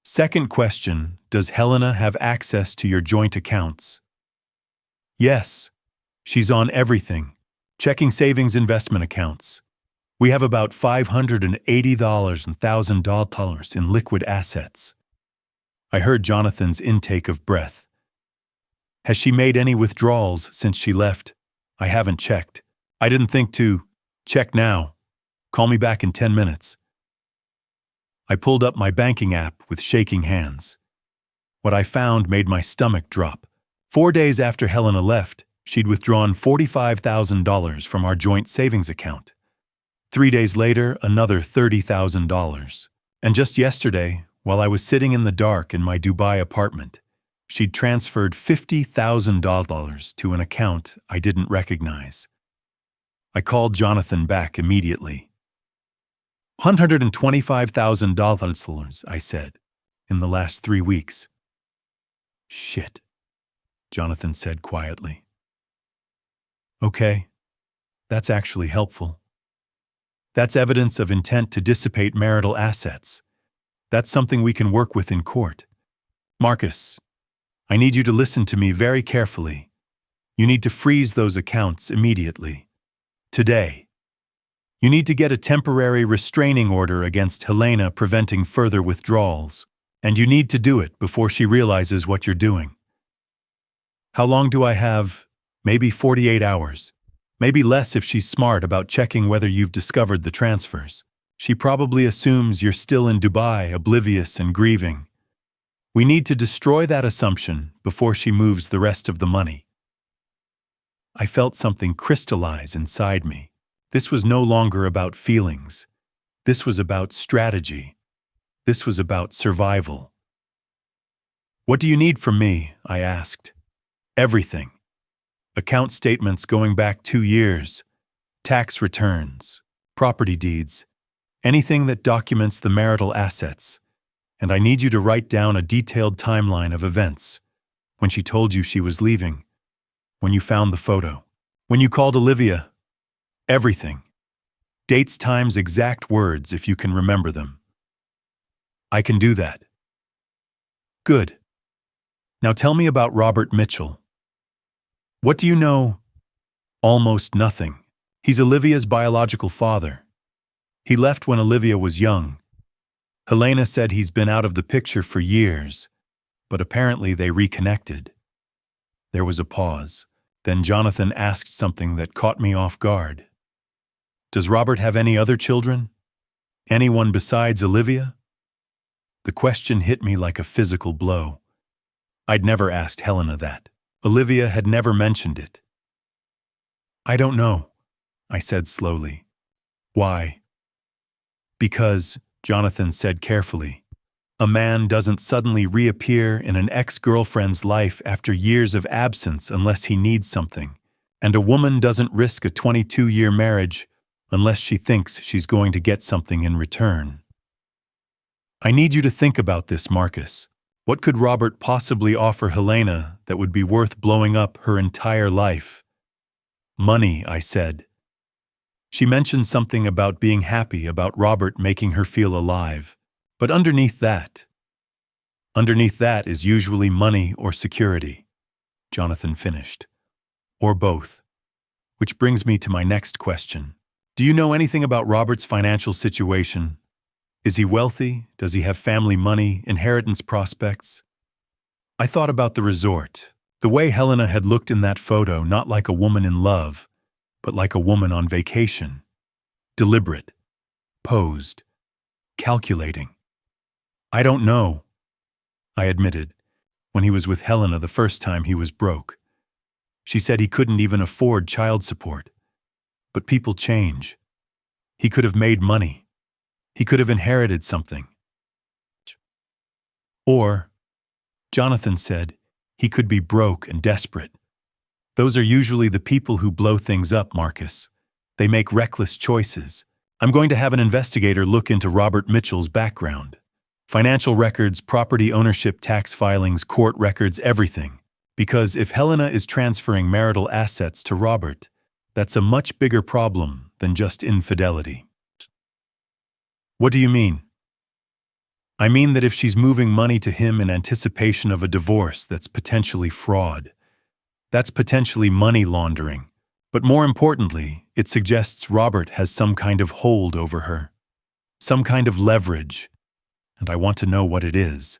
Second question, does Helena have access to your joint accounts?" "Yes. She's on everything. Checking savings investment accounts. We have about $580,000 in liquid assets." I heard Jonathan's intake of breath. "Has she made any withdrawals since she left?" "I haven't checked. I didn't think to. Check now. Call me back in 10 minutes. I pulled up my banking app with shaking hands. What I found made my stomach drop. 4 days after Helena left, she'd withdrawn $45,000 from our joint savings account. 3 days later, another $30,000. And just yesterday, while I was sitting in the dark in my Dubai apartment, she'd transferred $50,000 to an account I didn't recognize. I called Jonathan back immediately. $125,000, I said, in the last 3 weeks. "Shit," Jonathan said quietly. "Okay, that's actually helpful. That's evidence of intent to dissipate marital assets. That's something we can work with in court. Marcus, I need you to listen to me very carefully. You need to freeze those accounts immediately. Today. You need to get a temporary restraining order against Helena preventing further withdrawals, and you need to do it before she realizes what you're doing. How long do I have? Maybe 48 hours. Maybe less if she's smart about checking whether you've discovered the transfers. She probably assumes you're still in Dubai, oblivious and grieving. We need to destroy that assumption before she moves the rest of the money." I felt something crystallize inside me. This was no longer about feelings. This was about strategy. This was about survival. "What do you need from me?" I asked. "Everything. Account statements going back 2 years, tax returns, property deeds, anything that documents the marital assets. And I need you to write down a detailed timeline of events. When she told you she was leaving, when you found the photo, when you called Olivia. Everything. Dates, times, exact words if you can remember them." "I can do that." "Good. Now tell me about Robert Mitchell. What do you know?" "Almost nothing. He's Olivia's biological father. He left when Olivia was young. Helena said he's been out of the picture for years, but apparently they reconnected." There was a pause. Then Jonathan asked something that caught me off guard. "Does Robert have any other children? Anyone besides Olivia?" The question hit me like a physical blow. I'd never asked Helena that. Olivia had never mentioned it. I don't know, I said slowly. Why? Because, Jonathan said carefully, a man doesn't suddenly reappear in an ex-girlfriend's life after years of absence unless he needs something, and a woman doesn't risk a 22-year marriage unless she thinks she's going to get something in return. I need you to think about this, Marcus. What could Robert possibly offer Helena that would be worth blowing up her entire life? Money, I said. She mentioned something about being happy about Robert making her feel alive. But underneath that is usually money or security, Jonathan finished. Or both. Which brings me to my next question. Do you know anything about Robert's financial situation? Is he wealthy? Does he have family money, inheritance prospects? I thought about the resort, the way Helena had looked in that photo, not like a woman in love, but like a woman on vacation. Deliberate, posed, calculating. I don't know, I admitted. When he was with Helena the first time, he was broke. She said he couldn't even afford child support. But people change. He could have made money. He could have inherited something. Or, Jonathan said, he could be broke and desperate. Those are usually the people who blow things up, Marcus. They make reckless choices. I'm going to have an investigator look into Robert Mitchell's background. Financial records, property ownership, tax filings, court records, everything. Because if Helena is transferring marital assets to Robert, that's a much bigger problem than just infidelity. What do you mean? I mean that if she's moving money to him in anticipation of a divorce, that's potentially fraud. That's potentially money laundering. But more importantly, it suggests Robert has some kind of hold over her. Some kind of leverage. And I want to know what it is.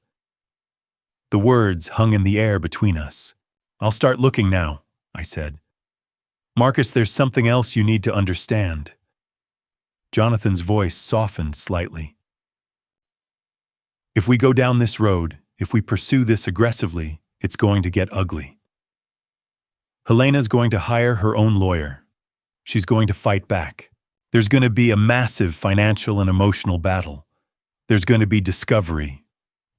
The words hung in the air between us. I'll start looking now, I said. Marcus, there's something else you need to understand. Jonathan's voice softened slightly. If we go down this road, if we pursue this aggressively, it's going to get ugly. Helena's going to hire her own lawyer. She's going to fight back. There's going to be a massive financial and emotional battle. There's going to be discovery,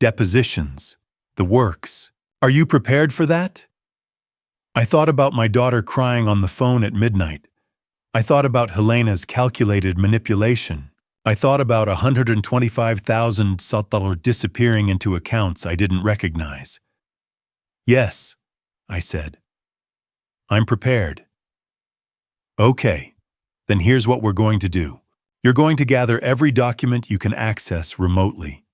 depositions, the works. Are you prepared for that? I thought about my daughter crying on the phone at midnight. I thought about Helena's calculated manipulation. I thought about $125,000 disappearing into accounts I didn't recognize. Yes, I said. I'm prepared. Okay, then here's what we're going to do. You're going to gather every document you can access remotely.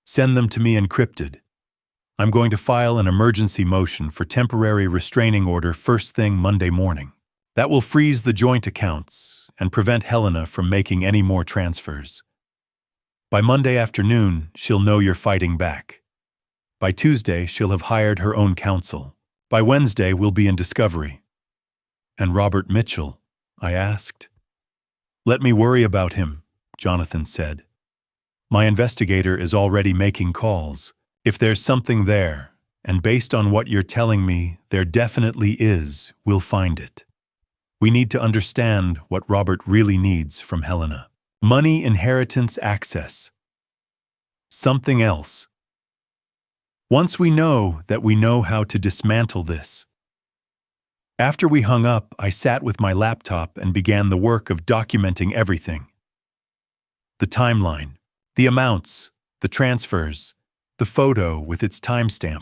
Send them to me encrypted. I'm going to file an emergency motion for temporary restraining order first thing Monday morning. That will freeze the joint accounts and prevent Helena from making any more transfers. By Monday afternoon, she'll know you're fighting back. By Tuesday, she'll have hired her own counsel. By Wednesday, we'll be in discovery. And Robert Mitchell? I asked. Let me worry about him, Jonathan said. My investigator is already making calls. If there's something there, and based on what you're telling me, there definitely is, we'll find it. We need to understand what Robert really needs from Helena. Money, inheritance, access. Something else. Once we know that we know how to dismantle this. After we hung up, I sat with my laptop and began the work of documenting everything. The timeline, the amounts, the transfers, the photo with its timestamp.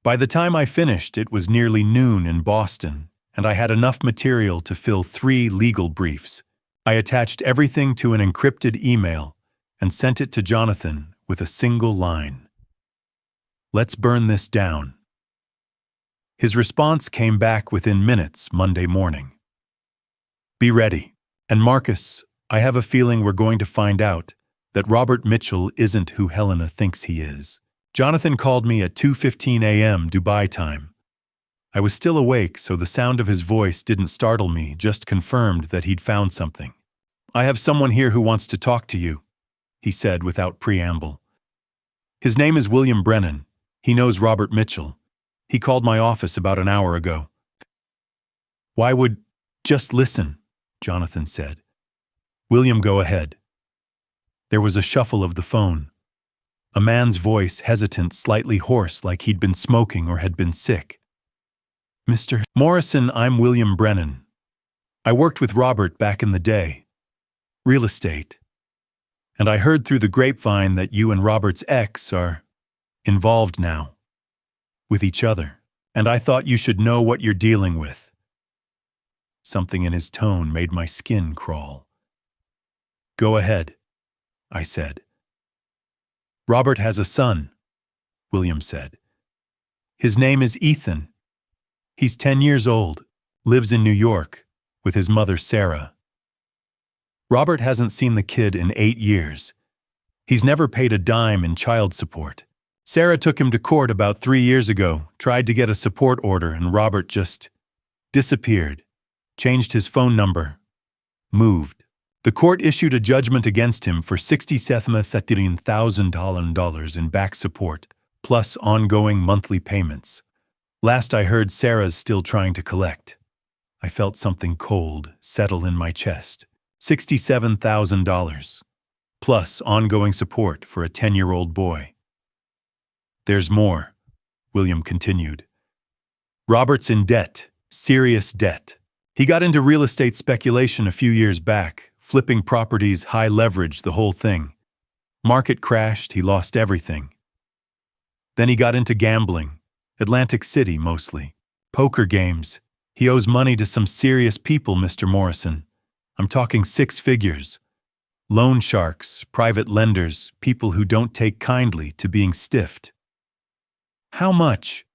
By the time I finished, it was nearly noon in Boston, and I had enough material to fill 3 legal briefs. I attached everything to an encrypted email and sent it to Jonathan with a single line. Let's burn this down. His response came back within minutes Monday morning. Be ready. And Marcus, I have a feeling we're going to find out that Robert Mitchell isn't who Helena thinks he is. Jonathan called me at 2:15 a.m. Dubai time. I was still awake, so the sound of his voice didn't startle me, just confirmed that he'd found something. I have someone here who wants to talk to you, he said without preamble. His name is William Brennan. He knows Robert Mitchell. He called my office about an hour ago. Why would... Just listen, Jonathan said. William, go ahead. There was a shuffle of the phone. A man's voice, hesitant, slightly hoarse, like he'd been smoking or had been sick. Mr. Morrison, I'm William Brennan. I worked with Robert back in the day. Real estate. And I heard through the grapevine that you and Robert's ex are involved now. With each other. And I thought you should know what you're dealing with. Something in his tone made my skin crawl. Go ahead, I said. Robert has a son, William said. His name is Ethan. He's 10 years old, lives in New York, with his mother Sarah. Robert hasn't seen the kid in 8 years. He's never paid a dime in child support. Sarah took him to court about 3 years ago, tried to get a support order, and Robert just disappeared, changed his phone number, moved. The court issued a judgment against him for $67,000 in back support, plus ongoing monthly payments. Last I heard, Sarah's still trying to collect. I felt something cold settle in my chest. $67,000, plus ongoing support for a 10-year-old boy. There's more, William continued. Robert's in debt, serious debt. He got into real estate speculation a few years back, flipping properties, high leverage, the whole thing. Market crashed, he lost everything. Then he got into gambling, Atlantic City mostly. Poker games. He owes money to some serious people, Mr. Morrison. I'm talking 6 figures. Loan sharks, private lenders, people who don't take kindly to being stiffed. How much?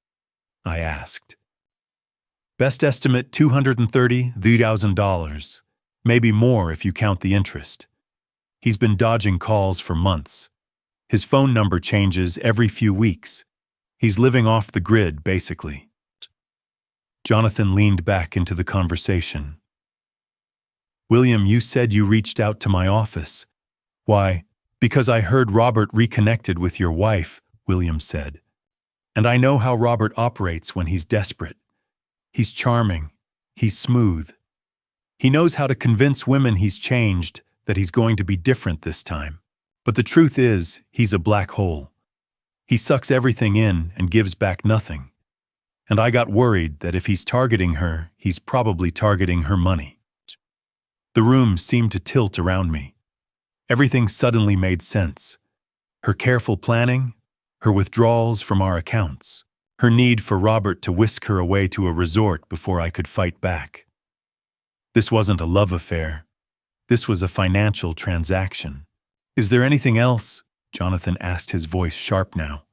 I asked. Best estimate $230,000, maybe more if you count the interest. He's been dodging calls for months. His phone number changes every few weeks. He's living off the grid, basically. Jonathan leaned back into the conversation. William, you said you reached out to my office. Why? Because I heard Robert reconnected with your wife, William said. And I know how Robert operates when he's desperate. He's charming. He's smooth. He knows how to convince women he's changed, that he's going to be different this time. But the truth is, he's a black hole. He sucks everything in and gives back nothing. And I got worried that if he's targeting her, he's probably targeting her money. The room seemed to tilt around me. Everything suddenly made sense. Her careful planning, her withdrawals from our accounts, her need for Robert to whisk her away to a resort before I could fight back. This wasn't a love affair. This was a financial transaction. Is there anything else? Jonathan asked, his voice sharp now.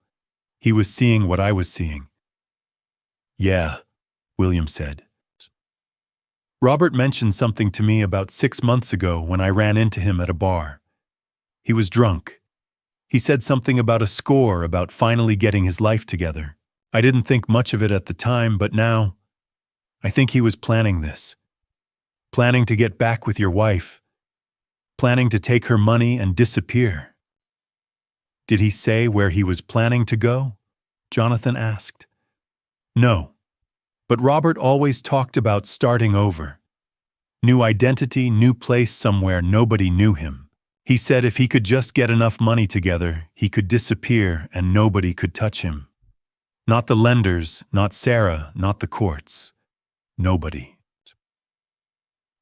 He was seeing what I was seeing. Yeah, William said. Robert mentioned something to me about 6 months ago when I ran into him at a bar. He was drunk. He said something about a score, about finally getting his life together. I didn't think much of it at the time, but now, I think he was planning this. Planning to get back with your wife. Planning to take her money and disappear. Did he say where he was planning to go? Jonathan asked. No. But Robert always talked about starting over. New identity, new place somewhere nobody knew him. He said if he could just get enough money together, he could disappear and nobody could touch him. Not the lenders, not Sarah, not the courts. Nobody.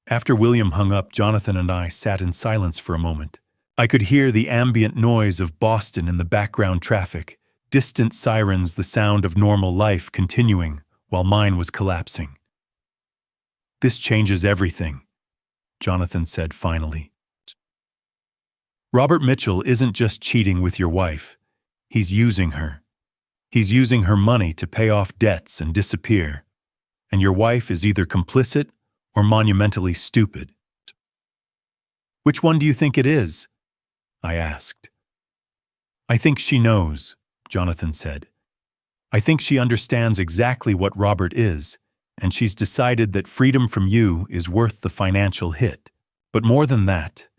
After William hung up, Jonathan and I sat in silence for a moment. I could hear the ambient noise of Boston in the background traffic, distant sirens, the sound of normal life continuing while mine was collapsing. This changes everything, Jonathan said finally. Robert Mitchell isn't just cheating with your wife. He's using her. He's using her money to pay off debts and disappear. And your wife is either complicit or monumentally stupid. Which one do you think it is? I asked. I think she knows, Jonathan said. I think she understands exactly what Robert is, and she's decided that freedom from you is worth the financial hit. But more than that,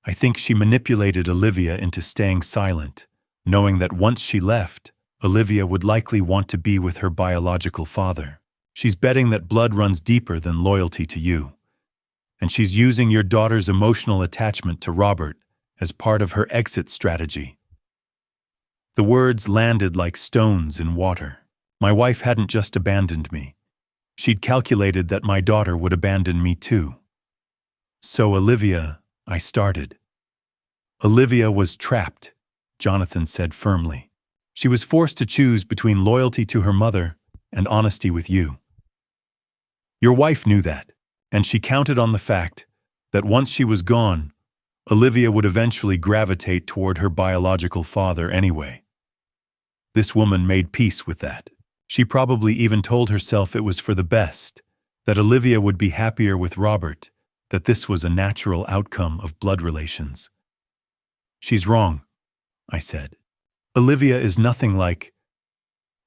I think she manipulated Olivia into staying silent, knowing that once she left, Olivia would likely want to be with her biological father. She's betting that blood runs deeper than loyalty to you. And she's using your daughter's emotional attachment to Robert as part of her exit strategy. The words landed like stones in water. My wife hadn't just abandoned me. She'd calculated that my daughter would abandon me too. So Olivia, I started. Olivia was trapped, Jonathan said firmly. She was forced to choose between loyalty to her mother and honesty with you. Your wife knew that, and she counted on the fact that once she was gone, Olivia would eventually gravitate toward her biological father anyway. This woman made peace with that. She probably even told herself it was for the best, that Olivia would be happier with Robert, that this was a natural outcome of blood relations. She's wrong, I said. Olivia is nothing like—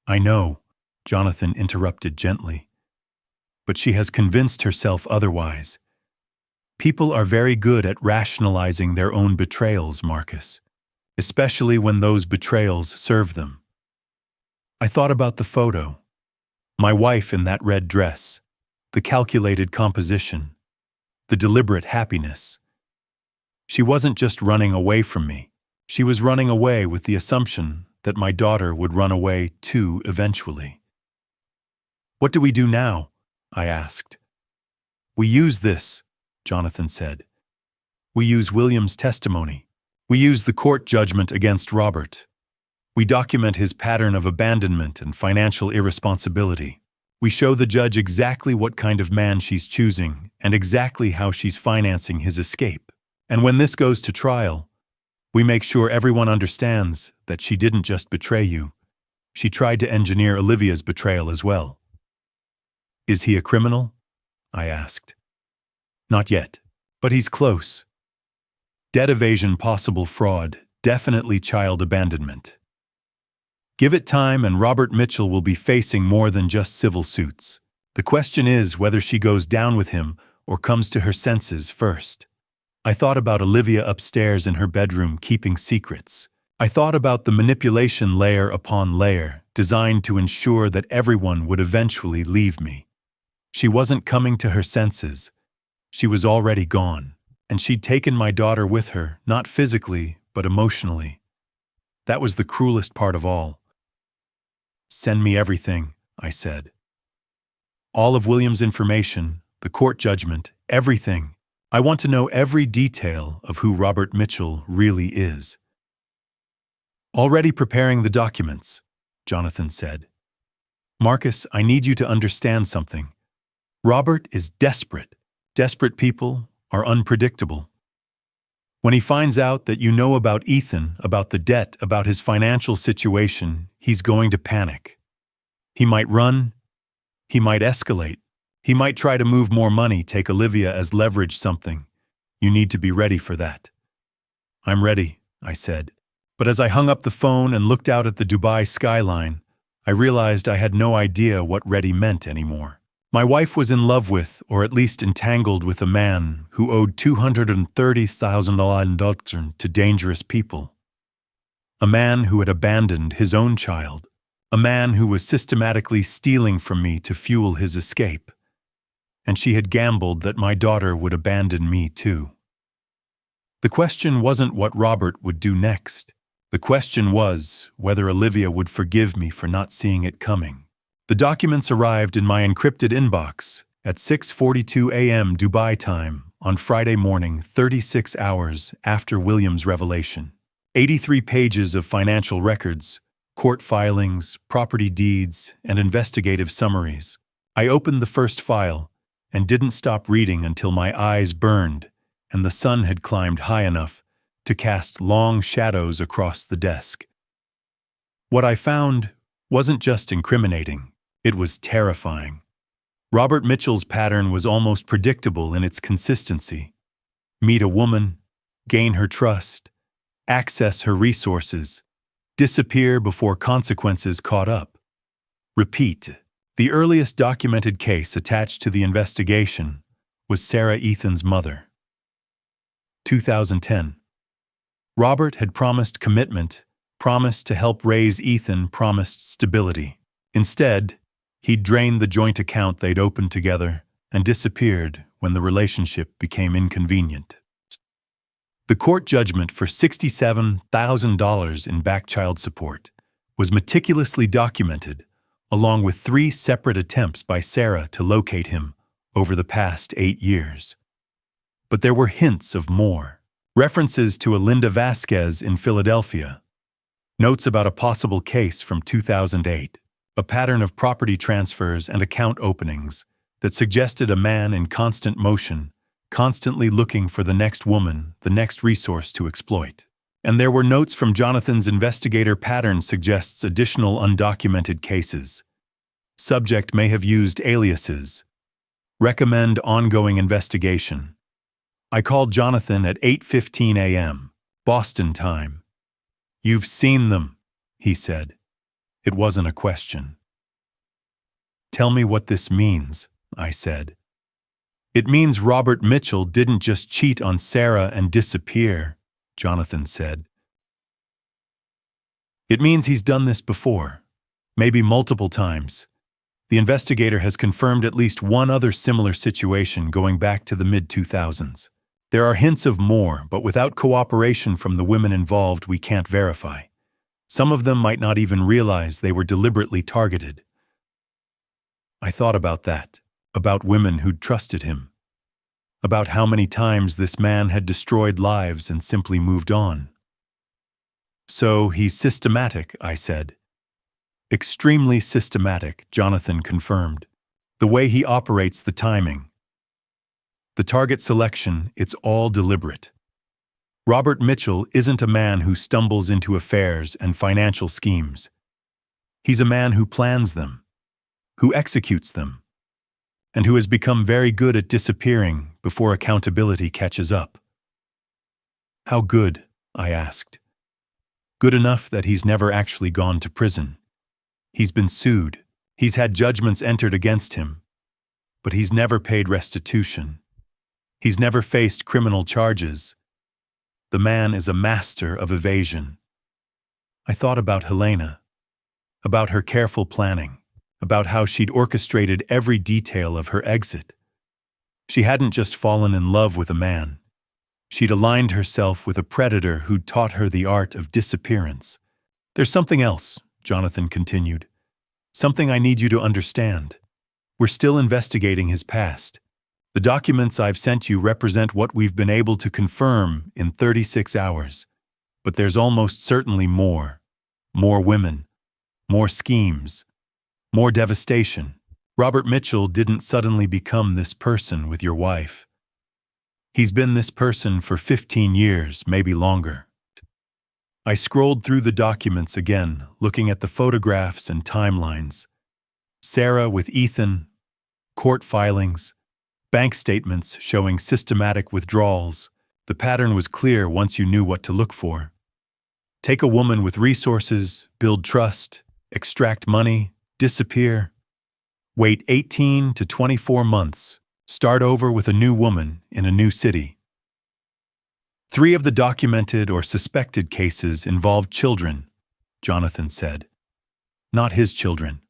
I know, Jonathan interrupted gently. But she has convinced herself otherwise. People are very good at rationalizing their own betrayals, Marcus, especially when those betrayals serve them. I thought about the photo. My wife in that red dress, the calculated composition, the deliberate happiness. She wasn't just running away from me. She was running away with the assumption that my daughter would run away too eventually. What do we do now? I asked. We use this, Jonathan said. We use William's testimony. We use the court judgment against Robert. We document his pattern of abandonment and financial irresponsibility. We show the judge exactly what kind of man she's choosing and exactly how she's financing his escape. And when this goes to trial, we make sure everyone understands that she didn't just betray you. She tried to engineer Olivia's betrayal as well. Is he a criminal? I asked. Not yet, but he's close. Debt evasion, possible fraud, definitely child abandonment. Give it time and Robert Mitchell will be facing more than just civil suits. The question is whether she goes down with him or comes to her senses first. I thought about Olivia upstairs in her bedroom keeping secrets. I thought about the manipulation layer upon layer designed to ensure that everyone would eventually leave me. She wasn't coming to her senses. She was already gone, and she'd taken my daughter with her, not physically, but emotionally. That was the cruelest part of all. Send me everything, I said. All of William's information, the court judgment, everything. I want to know every detail of who Robert Mitchell really is. Already preparing the documents, Jonathan said. Marcus, I need you to understand something. Robert is desperate. Desperate people are unpredictable. When he finds out that you know about Ethan, about the debt, about his financial situation, he's going to panic. He might run. He might escalate. He might try to move more money, take Olivia as leverage something. You need to be ready for that. I'm ready, I said. But as I hung up the phone and looked out at the Dubai skyline, I realized I had no idea what ready meant anymore. My wife was in love with, or at least entangled with, a man who owed $230,000 to dangerous people. A man who had abandoned his own child. A man who was systematically stealing from me to fuel his escape. And she had gambled that my daughter would abandon me too. The question wasn't what Robert would do next. The question was whether Olivia would forgive me for not seeing it coming. The documents arrived in my encrypted inbox at 6:42 a.m. Dubai time on Friday morning, 36 hours after William's revelation. 83 pages of financial records, court filings, property deeds, and investigative summaries. I opened the first file and didn't stop reading until my eyes burned and the sun had climbed high enough to cast long shadows across the desk. What I found wasn't just incriminating. It was terrifying. Robert Mitchell's pattern was almost predictable in its consistency. Meet a woman, gain her trust, access her resources, disappear before consequences caught up. Repeat. The earliest documented case attached to the investigation was Sarah Ethan's mother. 2010. Robert had promised commitment promised to help raise Ethan, promised stability. Instead, he drained the joint account they'd opened together and disappeared when the relationship became inconvenient. The court judgment for $67,000 in back child support was meticulously documented, along with 3 separate attempts by Sarah to locate him over the past 8 years. But there were hints of more. References to a Linda Vasquez in Philadelphia, notes about a possible case from 2008, a pattern of property transfers and account openings that suggested a man in constant motion, constantly looking for the next woman, the next resource to exploit. And there were notes from Jonathan's investigator pattern suggests additional undocumented cases. Subject may have used aliases. Recommend ongoing investigation. I called Jonathan at 8:15 a.m., Boston time. "You've seen them," he said. It wasn't a question. "Tell me what this means," I said. "It means Robert Mitchell didn't just cheat on Sarah and disappear," Jonathan said. "It means he's done this before, maybe multiple times. The investigator has confirmed at least one other similar situation going back to the mid-2000s. There are hints of more, but without cooperation from the women involved, we can't verify. Some of them might not even realize they were deliberately targeted." I thought about that, about women who'd trusted him, about how many times this man had destroyed lives and simply moved on. "So he's systematic," I said. "Extremely systematic," Jonathan confirmed. "The way he operates, the timing, the target selection, it's all deliberate. Robert Mitchell isn't a man who stumbles into affairs and financial schemes. He's a man who plans them, who executes them, and who has become very good at disappearing before accountability catches up." "How good?" I asked. "Good enough that he's never actually gone to prison. He's been sued. He's had judgments entered against him. But he's never paid restitution. He's never faced criminal charges. The man is a master of evasion." I thought about Helena, about her careful planning, about how she'd orchestrated every detail of her exit. She hadn't just fallen in love with a man. She'd aligned herself with a predator who'd taught her the art of disappearance. "There's something else," Jonathan continued. "Something I need you to understand. We're still investigating his past. The documents I've sent you represent what we've been able to confirm in 36 hours. But there's almost certainly more. More women. More schemes. More devastation. Robert Mitchell didn't suddenly become this person with your wife. He's been this person for 15 years, maybe longer." I scrolled through the documents again, looking at the photographs and timelines. Sarah with Ethan, court filings, bank statements showing systematic withdrawals. The pattern was clear once you knew what to look for. Take a woman with resources, build trust, extract money, disappear. Wait 18 to 24 months. Start over with a new woman in a new city. 3 of the documented or suspected cases involved children, Jonathan said. Not his children.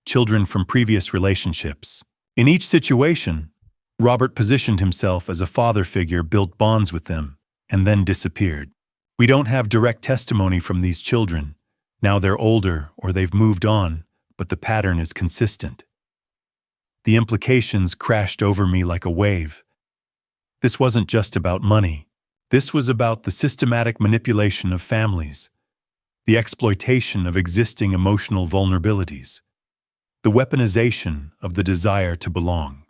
Children from previous relationships. In each situation, Robert positioned himself as a father figure, built bonds with them, and then disappeared. We don't have direct testimony from these children. Now they're older or they've moved on, but the pattern is consistent. The implications crashed over me like a wave. This wasn't just about money. This was about the systematic manipulation of families, the exploitation of existing emotional vulnerabilities, the weaponization of the desire to belong.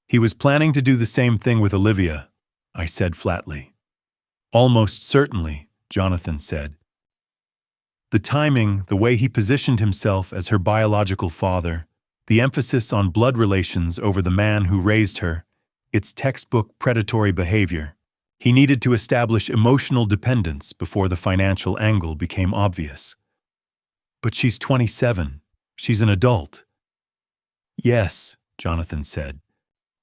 He was planning to do the same thing with Olivia, I said flatly. Almost certainly, Jonathan said. The timing, the way he positioned himself as her biological father, the emphasis on blood relations over the man who raised her, it's textbook predatory behavior. He needed to establish emotional dependence before the financial angle became obvious. But she's 27. She's an adult. Yes, Jonathan said.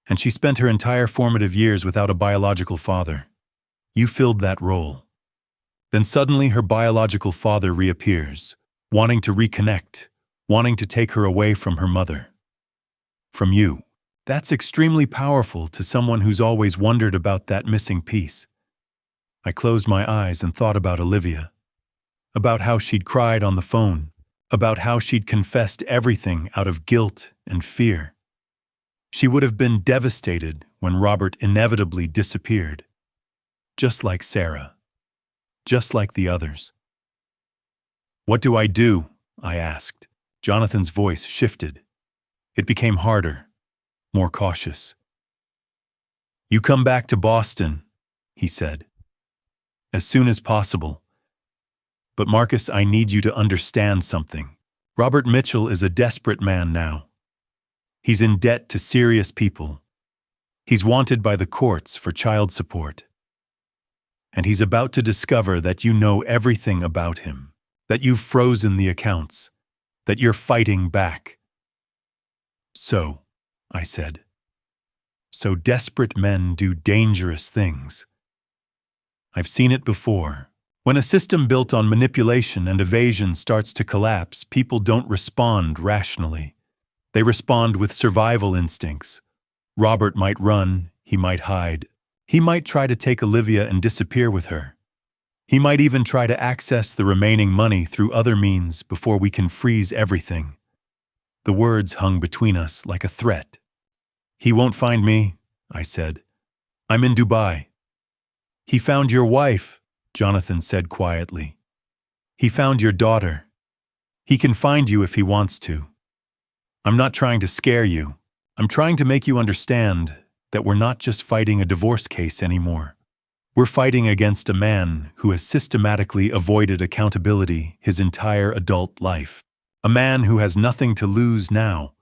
And she spent her entire formative years without a biological father. You filled that role. Then suddenly her biological father reappears, wanting to reconnect, wanting to take her away from her mother. From you. That's extremely powerful to someone who's always wondered about that missing piece. I closed my eyes and thought about Olivia, about how she'd cried on the phone, about how she'd confessed everything out of guilt and fear. She would have been devastated when Robert inevitably disappeared, just like Sarah, just like the others. "What do I do?" I asked. Jonathan's voice shifted. It became harder, more cautious. "You come back to Boston," he said. "As soon as possible. But Marcus, I need you to understand something. Robert Mitchell is a desperate man now. He's in debt to serious people. He's wanted by the courts for child support. And he's about to discover that you know everything about him, that you've frozen the accounts, that you're fighting back." "So," I said, "so desperate men do dangerous things. I've seen it before. When a system built on manipulation and evasion starts to collapse, people don't respond rationally. They respond with survival instincts. Robert might run, he might hide. He might try to take Olivia and disappear with her. He might even try to access the remaining money through other means before we can freeze everything." The words hung between us like a threat. "He won't find me," I said. "I'm in Dubai." "He found your wife," Jonathan said quietly. "He found your daughter. He can find you if he wants to. I'm not trying to scare you. I'm trying to make you understand that we're not just fighting a divorce case anymore. We're fighting against a man who has systematically avoided accountability his entire adult life. A man who has nothing to lose now."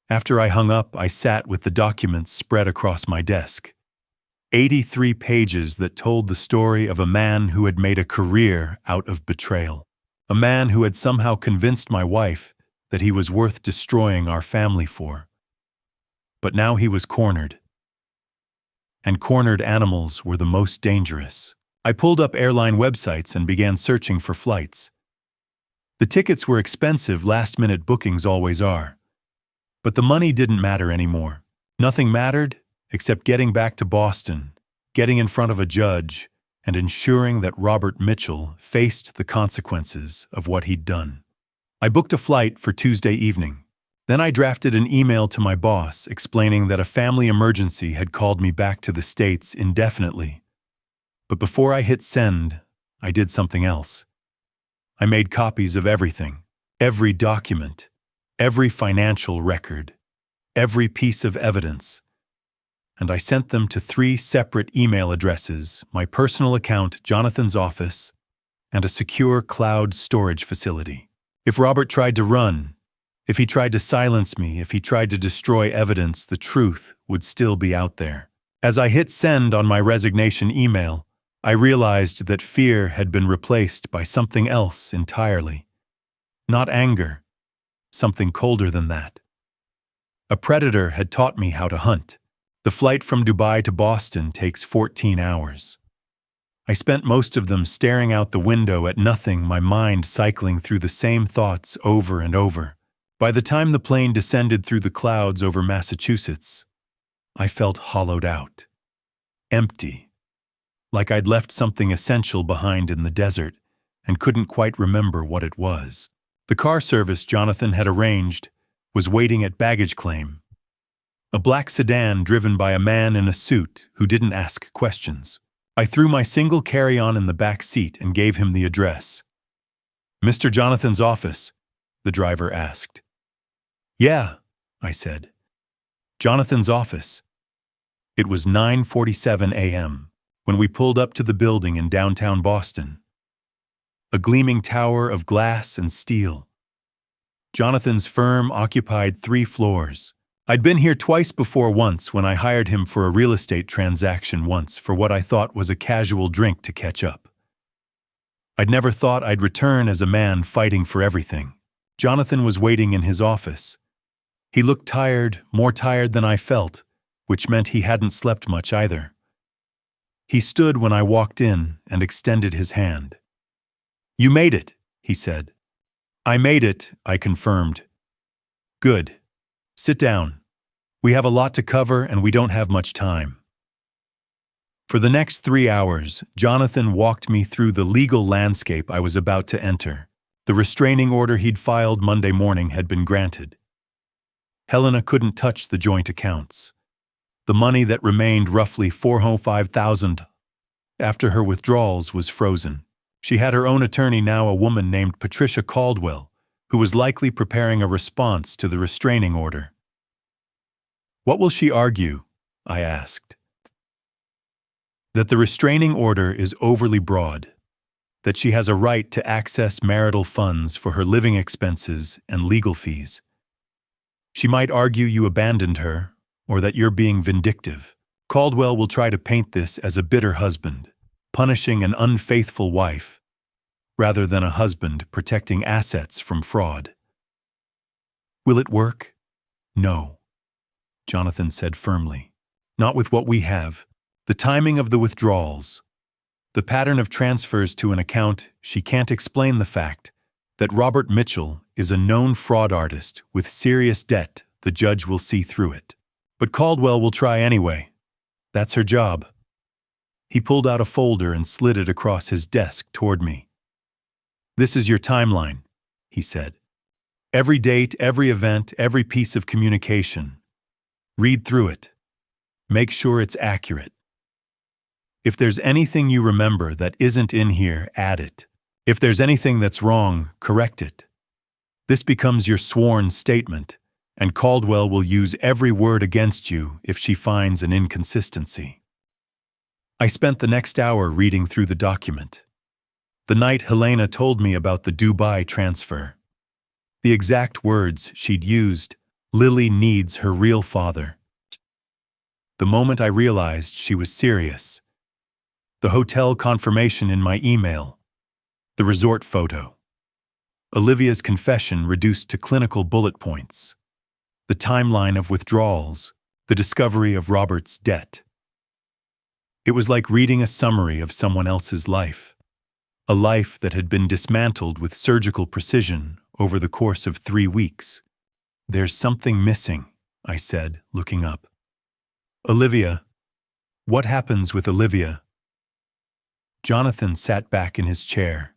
After I hung up, I sat with the documents spread across my desk. 83 pages that told the story of a man who had made a career out of betrayal. A man who had somehow convinced my wife that he was worth destroying our family for. But now he was cornered. And cornered animals were the most dangerous. I pulled up airline websites and began searching for flights. The tickets were expensive, last-minute bookings always are. But the money didn't matter anymore. Nothing mattered except getting back to Boston, getting in front of a judge, and ensuring that Robert Mitchell faced the consequences of what he'd done. I booked a flight for Tuesday evening. Then I drafted an email to my boss explaining that a family emergency had called me back to the States indefinitely. But before I hit send, I did something else. I made copies of everything, every document, every financial record, every piece of evidence, and I sent them to 3 separate email addresses: my personal account, Jonathan's office, and a secure cloud storage facility. If Robert tried to run, if he tried to silence me, if he tried to destroy evidence, the truth would still be out there. As I hit send on my resignation email, I realized that fear had been replaced by something else entirely. Not anger, something colder than that. A predator had taught me how to hunt. The flight from Dubai to Boston takes 14 hours. I spent most of them staring out the window at nothing, my mind cycling through the same thoughts over and over. By the time the plane descended through the clouds over Massachusetts, I felt hollowed out, empty, like I'd left something essential behind in the desert and couldn't quite remember what it was. The car service Jonathan had arranged was waiting at baggage claim. A black sedan driven by a man in a suit who didn't ask questions. I threw my single carry-on in the back seat and gave him the address. "Mr. Jonathan's office?" the driver asked. "Yeah," I said. "Jonathan's office." It was 9:47 a.m. when we pulled up to the building in downtown Boston. A gleaming tower of glass and steel. Jonathan's firm occupied 3 floors. I'd been here twice before, once when I hired him for a real estate transaction, once for what I thought was a casual drink to catch up. I'd never thought I'd return as a man fighting for everything. Jonathan was waiting in his office. He looked tired, more tired than I felt, which meant he hadn't slept much either. He stood when I walked in and extended his hand. "You made it," he said. "I made it," I confirmed. "Good. Sit down. We have a lot to cover and we don't have much time." For the next 3 hours, Jonathan walked me through the legal landscape I was about to enter. The restraining order he'd filed Monday morning had been granted. Helena couldn't touch the joint accounts. The money that remained, roughly $405,000 after her withdrawals, was frozen. She had her own attorney now, a woman named Patricia Caldwell, who was likely preparing a response to the restraining order. "What will she argue?" I asked. "That the restraining order is overly broad, that she has a right to access marital funds for her living expenses and legal fees. She might argue you abandoned her, or that you're being vindictive. Caldwell will try to paint this as a bitter husband, punishing an unfaithful wife, rather than a husband protecting assets from fraud." "Will it work?" "No," Jonathan said firmly. "Not with what we have. The timing of the withdrawals, the pattern of transfers to an account, she can't explain the fact that Robert Mitchell is a known fraud artist with serious debt. The judge will see through it. But Caldwell will try anyway. That's her job." He pulled out a folder and slid it across his desk toward me. "This is your timeline," he said. "Every date, every event, every piece of communication. Read through it. Make sure it's accurate. If there's anything you remember that isn't in here, add it. If there's anything that's wrong, correct it. This becomes your sworn statement, and Caldwell will use every word against you if she finds an inconsistency." I spent the next hour reading through the document. The night Helena told me about the Dubai transfer. The exact words she'd used, "Lily needs her real father." The moment I realized she was serious. The hotel confirmation in my email. The resort photo. Olivia's confession reduced to clinical bullet points. The timeline of withdrawals. The discovery of Robert's debt. It was like reading a summary of someone else's life. A life that had been dismantled with surgical precision over the course of 3 weeks. "There's something missing," I said, looking up. "Olivia. What happens with Olivia?" Jonathan sat back in his chair.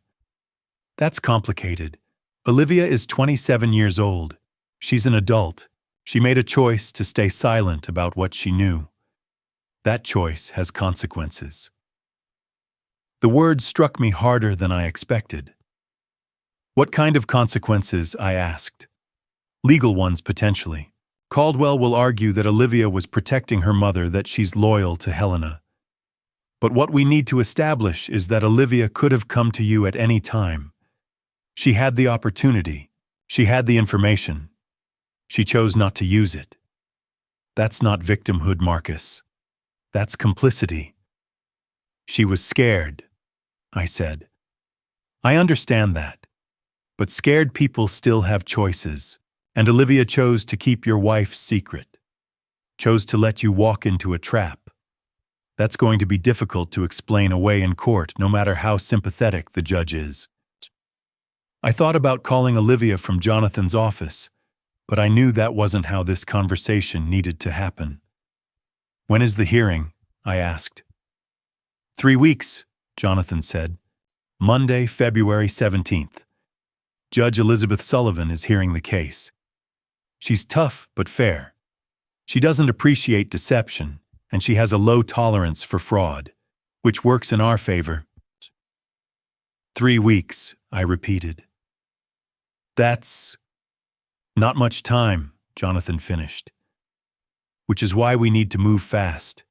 "That's complicated. Olivia is 27 years old. She's an adult. She made a choice to stay silent about what she knew. That choice has consequences." The words struck me harder than I expected. "What kind of consequences?" I asked. "Legal ones, potentially. Caldwell will argue that Olivia was protecting her mother, that she's loyal to Helena. But what we need to establish is that Olivia could have come to you at any time. She had the opportunity. She had the information. She chose not to use it. That's not victimhood, Marcus. That's complicity." "She was scared," I said. "I understand that. But scared people still have choices, and Olivia chose to keep your wife's secret. Chose to let you walk into a trap. That's going to be difficult to explain away in court, no matter how sympathetic the judge is." I thought about calling Olivia from Jonathan's office, but I knew that wasn't how this conversation needed to happen. "When is the hearing?" I asked. 3 weeks, Jonathan said. "Monday, February 17th. Judge Elizabeth Sullivan is hearing the case. She's tough but fair. She doesn't appreciate deception, and she has a low tolerance for fraud, which works in our favor." 3 weeks, I repeated. "That's not much time," Jonathan finished. "Which is why we need to move fast.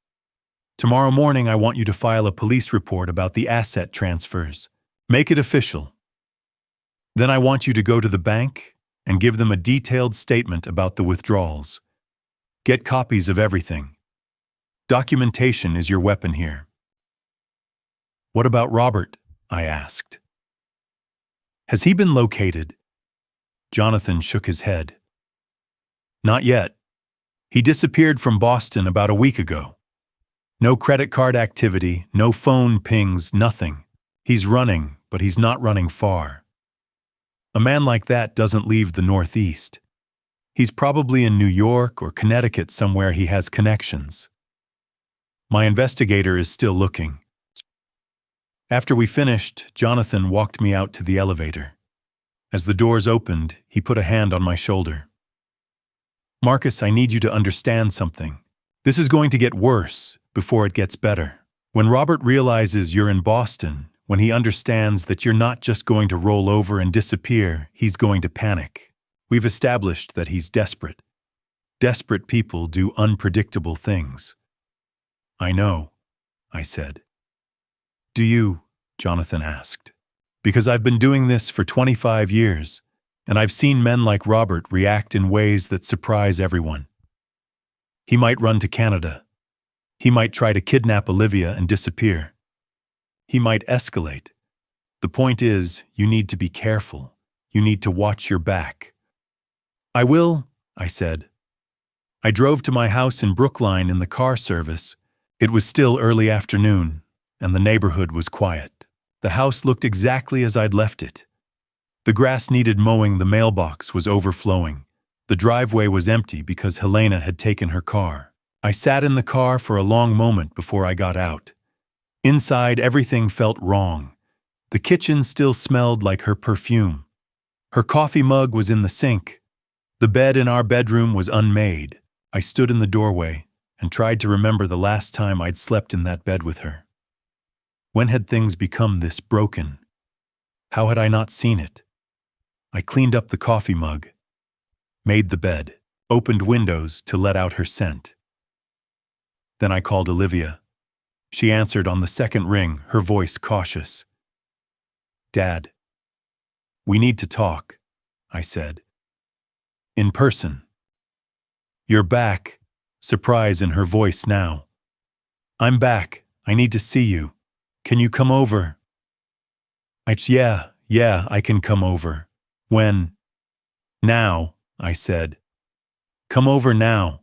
Tomorrow morning I want you to file a police report about the asset transfers. Make it official. Then I want you to go to the bank and give them a detailed statement about the withdrawals. Get copies of everything. Documentation is your weapon here." "What about Robert?" I asked. "Has he been located?" Jonathan shook his head. "Not yet. He disappeared from Boston about a week ago. No credit card activity, no phone pings, nothing. He's running, but he's not running far. A man like that doesn't leave the Northeast. He's probably in New York or Connecticut somewhere he has connections. My investigator is still looking. After we finished, Jonathan walked me out to the elevator. As the doors opened, he put a hand on my shoulder. Marcus, I need you to understand something. This is going to get worse before it gets better. When Robert realizes you're in Boston, when he understands that you're not just going to roll over and disappear, he's going to panic. We've established that he's desperate. Desperate people do unpredictable things. I know, I said. Do you? Jonathan asked. Because I've been doing this for 25 years, and I've seen men like Robert react in ways that surprise everyone. He might run to Canada. He might try to kidnap Olivia and disappear. He might escalate. The point is, you need to be careful. You need to watch your back. I will, I said. I drove to my house in Brookline in the car service. It was still early afternoon, and the neighborhood was quiet. The house looked exactly as I'd left it. The grass needed mowing, the mailbox was overflowing. The driveway was empty because Helena had taken her car. I sat in the car for a long moment before I got out. Inside, everything felt wrong. The kitchen still smelled like her perfume. Her coffee mug was in the sink. The bed in our bedroom was unmade. I stood in the doorway and tried to remember the last time I'd slept in that bed with her. When had things become this broken? How had I not seen it? I cleaned up the coffee mug, made the bed, opened windows to let out her scent. Then I called Olivia. She answered on the second ring, her voice cautious. Dad, we need to talk, I said. In person. You're back, surprise in her voice now. I'm back, I need to see you. Can you come over? Yeah, I can come over. When? Now, I said. Come over now.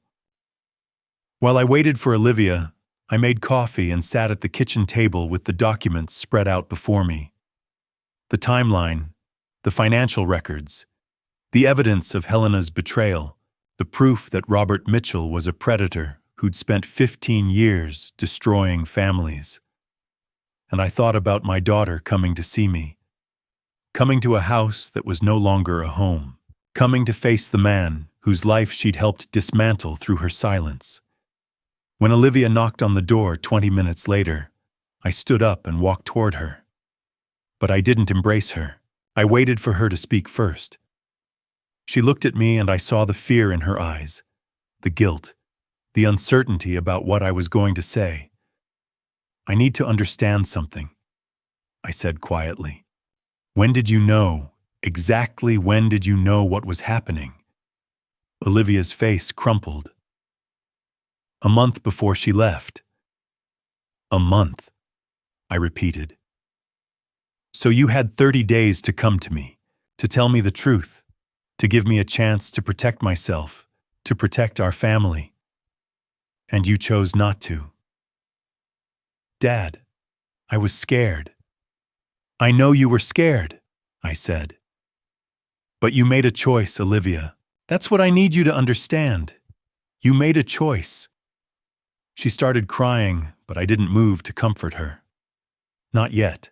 While I waited for Olivia, I made coffee and sat at the kitchen table with the documents spread out before me. The timeline, the financial records, the evidence of Helena's betrayal, the proof that Robert Mitchell was a predator who'd spent 15 years destroying families. And I thought about my daughter coming to see me, coming to a house that was no longer a home, coming to face the man whose life she'd helped dismantle through her silence. When Olivia knocked on the door 20 minutes later, I stood up and walked toward her. But I didn't embrace her. I waited for her to speak first. She looked at me and I saw the fear in her eyes, the guilt, the uncertainty about what I was going to say. I need to understand something, I said quietly. When did you know? Exactly when did you know what was happening? Olivia's face crumpled. A month before she left. A month, I repeated. So you had 30 days to come to me, to tell me the truth, to give me a chance to protect myself, to protect our family. And you chose not to. Dad, I was scared. I know you were scared, I said. But you made a choice, Olivia. That's what I need you to understand. You made a choice. She started crying, but I didn't move to comfort her. Not yet.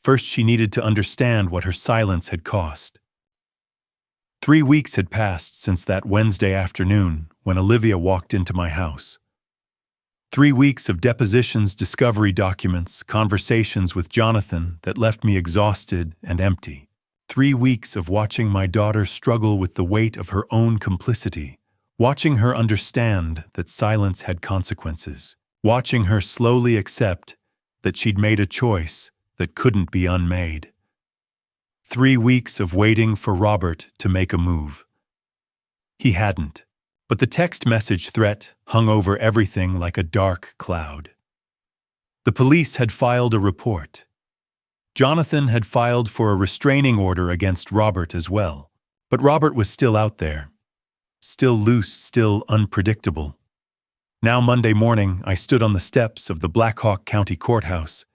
First, she needed to understand what her silence had cost. 3 weeks had passed since that Wednesday afternoon when Olivia walked into my house. 3 weeks of depositions, discovery documents, conversations with Jonathan that left me exhausted and empty. 3 weeks of watching my daughter struggle with the weight of her own complicity, watching her understand that silence had consequences, watching her slowly accept that she'd made a choice that couldn't be unmade. 3 weeks of waiting for Robert to make a move. He hadn't, but the text message threat hung over everything like a dark cloud. The police had filed a report. Jonathan had filed for a restraining order against Robert as well, but Robert was still out there. Still loose, still unpredictable. Now Monday morning, I stood on the steps of the Black Hawk County Courthouse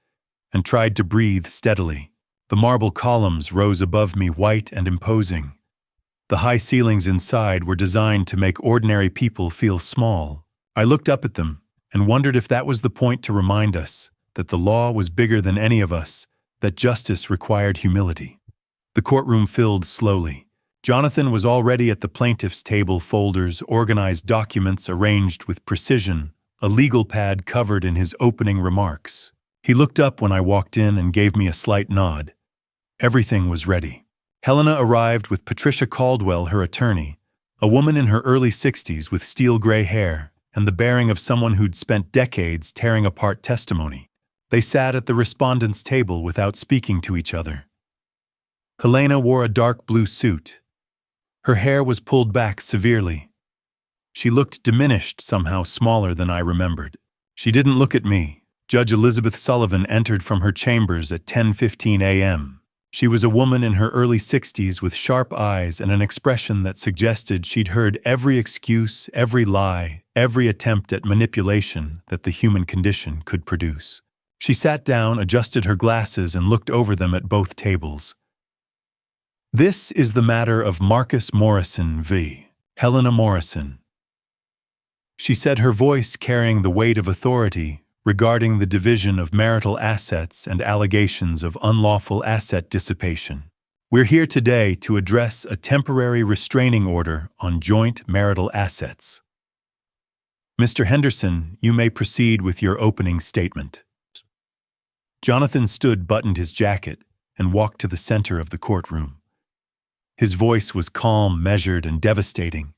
and tried to breathe steadily. The marble columns rose above me, white and imposing. The high ceilings inside were designed to make ordinary people feel small. I looked up at them and wondered if that was the point, to remind us that the law was bigger than any of us, that justice required humility. The courtroom filled slowly. Jonathan was already at the plaintiff's table, folders, organized documents arranged with precision, a legal pad covered in his opening remarks. He looked up when I walked in and gave me a slight nod. Everything was ready. Helena arrived with Patricia Caldwell, her attorney, a woman in her early 60s with steel-gray hair and the bearing of someone who'd spent decades tearing apart testimony. They sat at the respondent's table without speaking to each other. Helena wore a dark blue suit. Her hair was pulled back severely. She looked diminished, somehow smaller than I remembered. She didn't look at me. Judge Elizabeth Sullivan entered from her chambers at 10:15 a.m. She was a woman in her early 60s with sharp eyes and an expression that suggested she'd heard every excuse, every lie, every attempt at manipulation that the human condition could produce. She sat down, adjusted her glasses, and looked over them at both tables. This is the matter of Marcus Morrison v. Helena Morrison, she said, her voice carrying the weight of authority, regarding the division of marital assets and allegations of unlawful asset dissipation. We're here today to address a temporary restraining order on joint marital assets. Mr. Henderson, you may proceed with your opening statement. Jonathan stood, buttoned his jacket, and walked to the center of the courtroom. His voice was calm, measured, and devastating.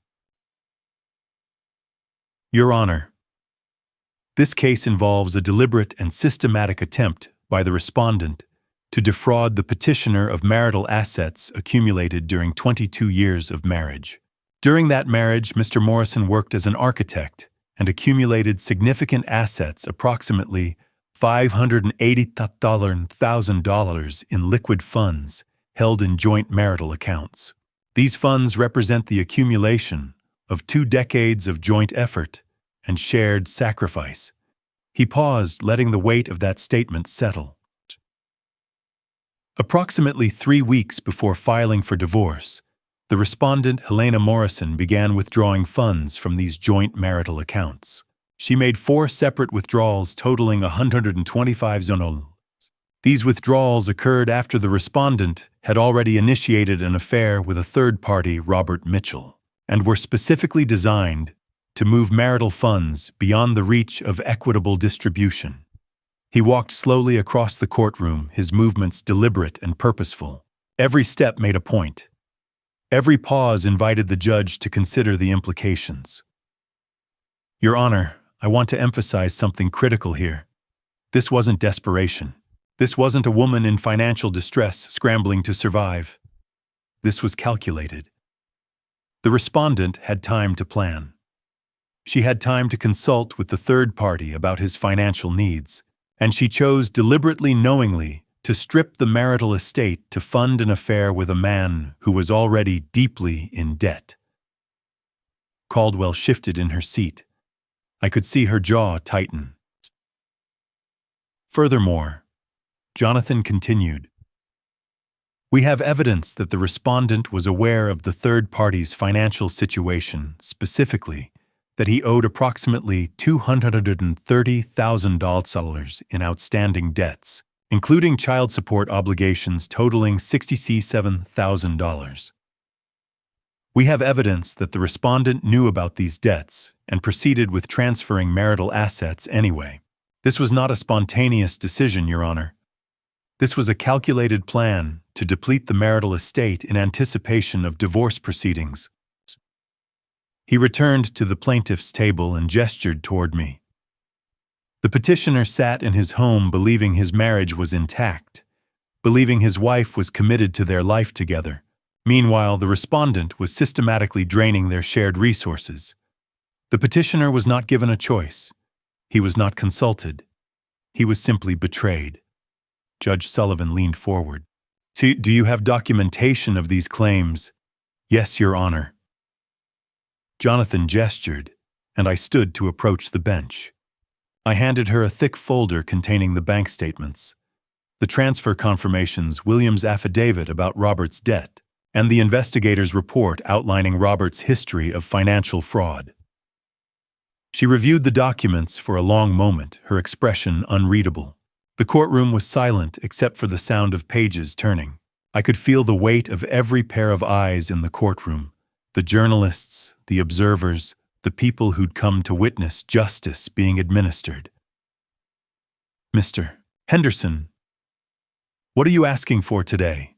Your Honor, this case involves a deliberate and systematic attempt by the respondent to defraud the petitioner of marital assets accumulated during 22 years of marriage. During that marriage, Mr. Morrison worked as an architect and accumulated significant assets, approximately $580,000 in liquid funds held in joint marital accounts. These funds represent the accumulation of 2 decades of joint effort and shared sacrifice. He paused, letting the weight of that statement settle. Approximately 3 weeks before filing for divorce, the respondent, Helena Morrison, began withdrawing funds from these joint marital accounts. She made 4 separate withdrawals totaling $125,000. These withdrawals occurred after the respondent had already initiated an affair with a third party, Robert Mitchell, and were specifically designed to move marital funds beyond the reach of equitable distribution. He walked slowly across the courtroom, his movements deliberate and purposeful. Every step made a point. Every pause invited the judge to consider the implications. Your Honor, I want to emphasize something critical here. This wasn't desperation. This wasn't a woman in financial distress scrambling to survive. This was calculated. The respondent had time to plan. She had time to consult with the third party about his financial needs, and she chose deliberately, knowingly, to strip the marital estate to fund an affair with a man who was already deeply in debt. Caldwell shifted in her seat. I could see her jaw tighten. Furthermore, Jonathan continued, we have evidence that the respondent was aware of the third party's financial situation, specifically that he owed approximately $230,000 in outstanding debts, including child support obligations totaling $67,000. We have evidence that the respondent knew about these debts and proceeded with transferring marital assets anyway. This was not a spontaneous decision, Your Honor. This was a calculated plan to deplete the marital estate in anticipation of divorce proceedings. He returned to the plaintiff's table and gestured toward me. The petitioner sat in his home believing his marriage was intact, believing his wife was committed to their life together. Meanwhile, the respondent was systematically draining their shared resources. The petitioner was not given a choice. He was not consulted. He was simply betrayed. Judge Sullivan leaned forward. Do you have documentation of these claims? Yes, Your Honor. Jonathan gestured. and I stood to approach the bench. I handed her a thick folder containing the bank statements, the transfer confirmations, William's affidavit about Robert's debt, and the investigator's report outlining Robert's history of financial fraud. She reviewed the documents for a long moment, her expression unreadable. The courtroom was silent except for the sound of pages turning. I could feel the weight of every pair of eyes in the courtroom, the journalists, the observers, the people who'd come to witness justice being administered. "Mr. Henderson, what are you asking for today?"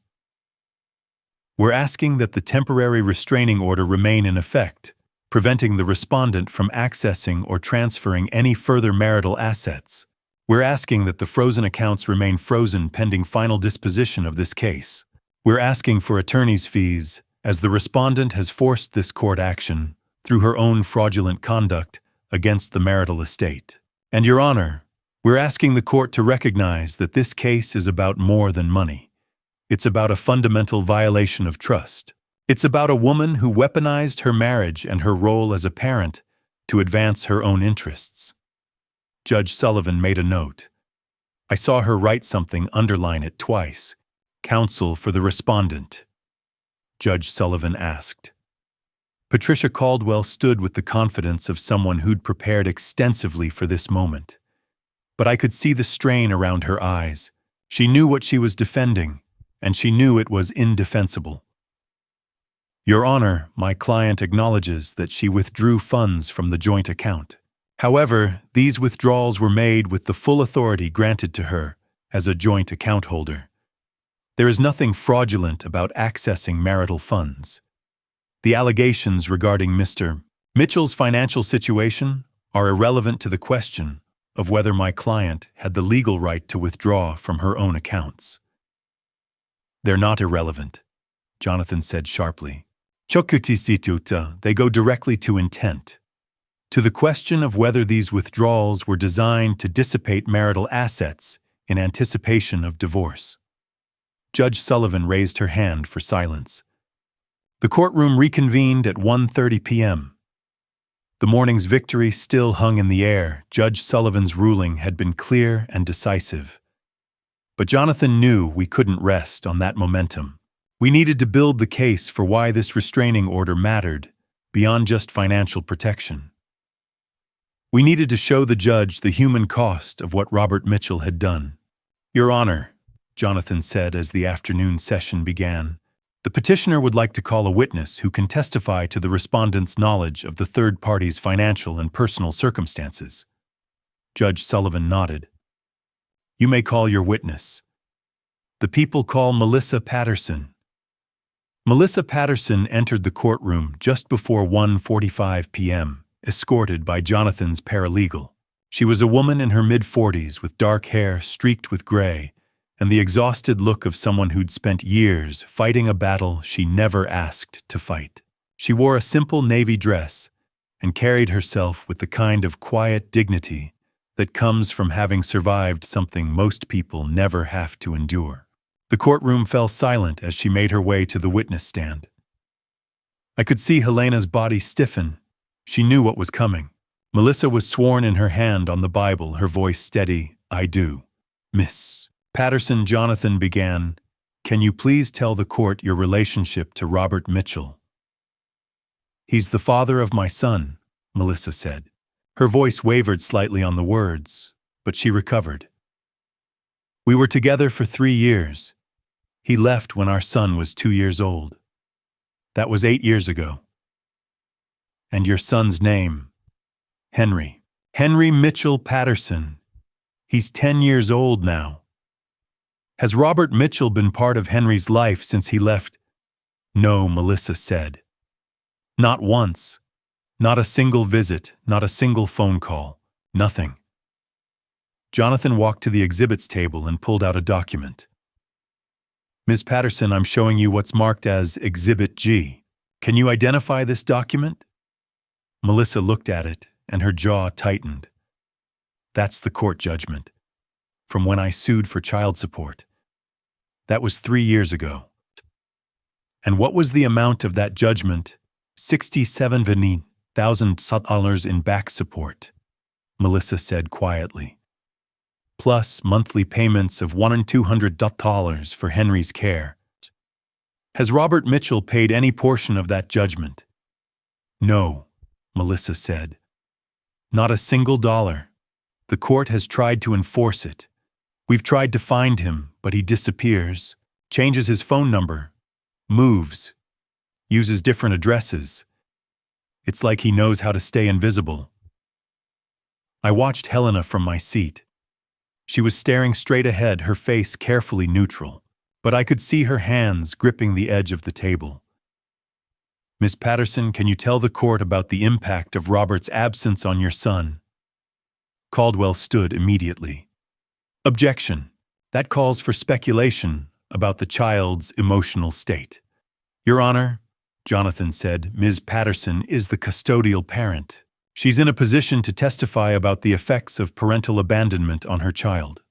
"We're asking that the temporary restraining order remain in effect, preventing the respondent from accessing or transferring any further marital assets. We're asking that the frozen accounts remain frozen pending final disposition of this case. We're asking for attorney's fees, as the respondent has forced this court action, through her own fraudulent conduct, against the marital estate. And Your Honor, we're asking the court to recognize that this case is about more than money. It's about a fundamental violation of trust. It's about a woman who weaponized her marriage and her role as a parent to advance her own interests." Judge Sullivan made a note. I saw her write something, underline it twice. "Counsel for the respondent." Judge Sullivan asked. Patricia Caldwell stood with the confidence of someone who'd prepared extensively for this moment. But I could see the strain around her eyes. She knew what she was defending, and she knew it was indefensible. "Your Honor, my client acknowledges that she withdrew funds from the joint account. However, these withdrawals were made with the full authority granted to her as a joint account holder. There is nothing fraudulent about accessing marital funds. The allegations regarding Mr. Mitchell's financial situation are irrelevant to the question of whether my client had the legal right to withdraw from her own accounts." "They're not irrelevant," Jonathan said sharply. "Chokutisituta, they go directly to intent. To the question of whether these withdrawals were designed to dissipate marital assets in anticipation of divorce." Judge Sullivan raised her hand for silence. The courtroom reconvened at 1:30 p.m. The morning's victory still hung in the air. Judge Sullivan's ruling had been clear and decisive. But Jonathan knew we couldn't rest on that momentum. We needed to build the case for why this restraining order mattered, beyond just financial protection. We needed to show the judge the human cost of what Robert Mitchell had done. "Your Honor," Jonathan said as the afternoon session began, "the petitioner would like to call a witness who can testify to the respondent's knowledge of the third party's financial and personal circumstances." Judge Sullivan nodded. "You may call your witness." The people call Melissa Patterson. Melissa Patterson entered the courtroom just before 1:45 p.m., escorted by Jonathan's paralegal. She was a woman in her mid-40s with dark hair streaked with gray and the exhausted look of someone who'd spent years fighting a battle she never asked to fight. She wore a simple navy dress and carried herself with the kind of quiet dignity that comes from having survived something most people never have to endure. The courtroom fell silent as she made her way to the witness stand. I could see Helena's body stiffen. She knew what was coming. Melissa was sworn in her hand on the Bible, her voice steady. "I do. Miss Patterson," Jonathan began, "can you please tell the court your relationship to Robert Mitchell?" "He's the father of my son," Melissa said. Her voice wavered slightly on the words, but she recovered. "We were together for 3 years. He left when our son was 2 years old. That was 8 years ago. And your son's name?" "Henry. Henry Mitchell Patterson. He's 10 years old now." "Has Robert Mitchell been part of Henry's life since he left?" "No," Melissa said. "Not once. Not a single visit, not a single phone call. Nothing." Jonathan walked to the exhibits table and pulled out a document. "Ms. Patterson, I'm showing you what's marked as Exhibit G. Can you identify this document?" Melissa looked at it, and her jaw tightened. "That's the court judgment. From when I sued for child support. That was 3 years ago." "And what was the amount of that judgment?" 67 Venin. $1,000 in back support, Melissa said quietly, plus monthly payments of $1,200 for Henry's care. Has Robert Mitchell paid any portion of that judgment? No, Melissa said. Not a single dollar. The court has tried to enforce it. We've tried to find him, but he disappears, changes his phone number, moves, uses different addresses. It's like he knows how to stay invisible. I watched Helena from my seat. She was staring straight ahead, her face carefully neutral, but I could see her hands gripping the edge of the table. Miss Patterson, can you tell the court about the impact of Robert's absence on your son? Caldwell stood immediately. Objection. That calls for speculation about the child's emotional state. Your Honor, Jonathan said, Ms. Patterson is the custodial parent. She's in a position to testify about the effects of parental abandonment on her child.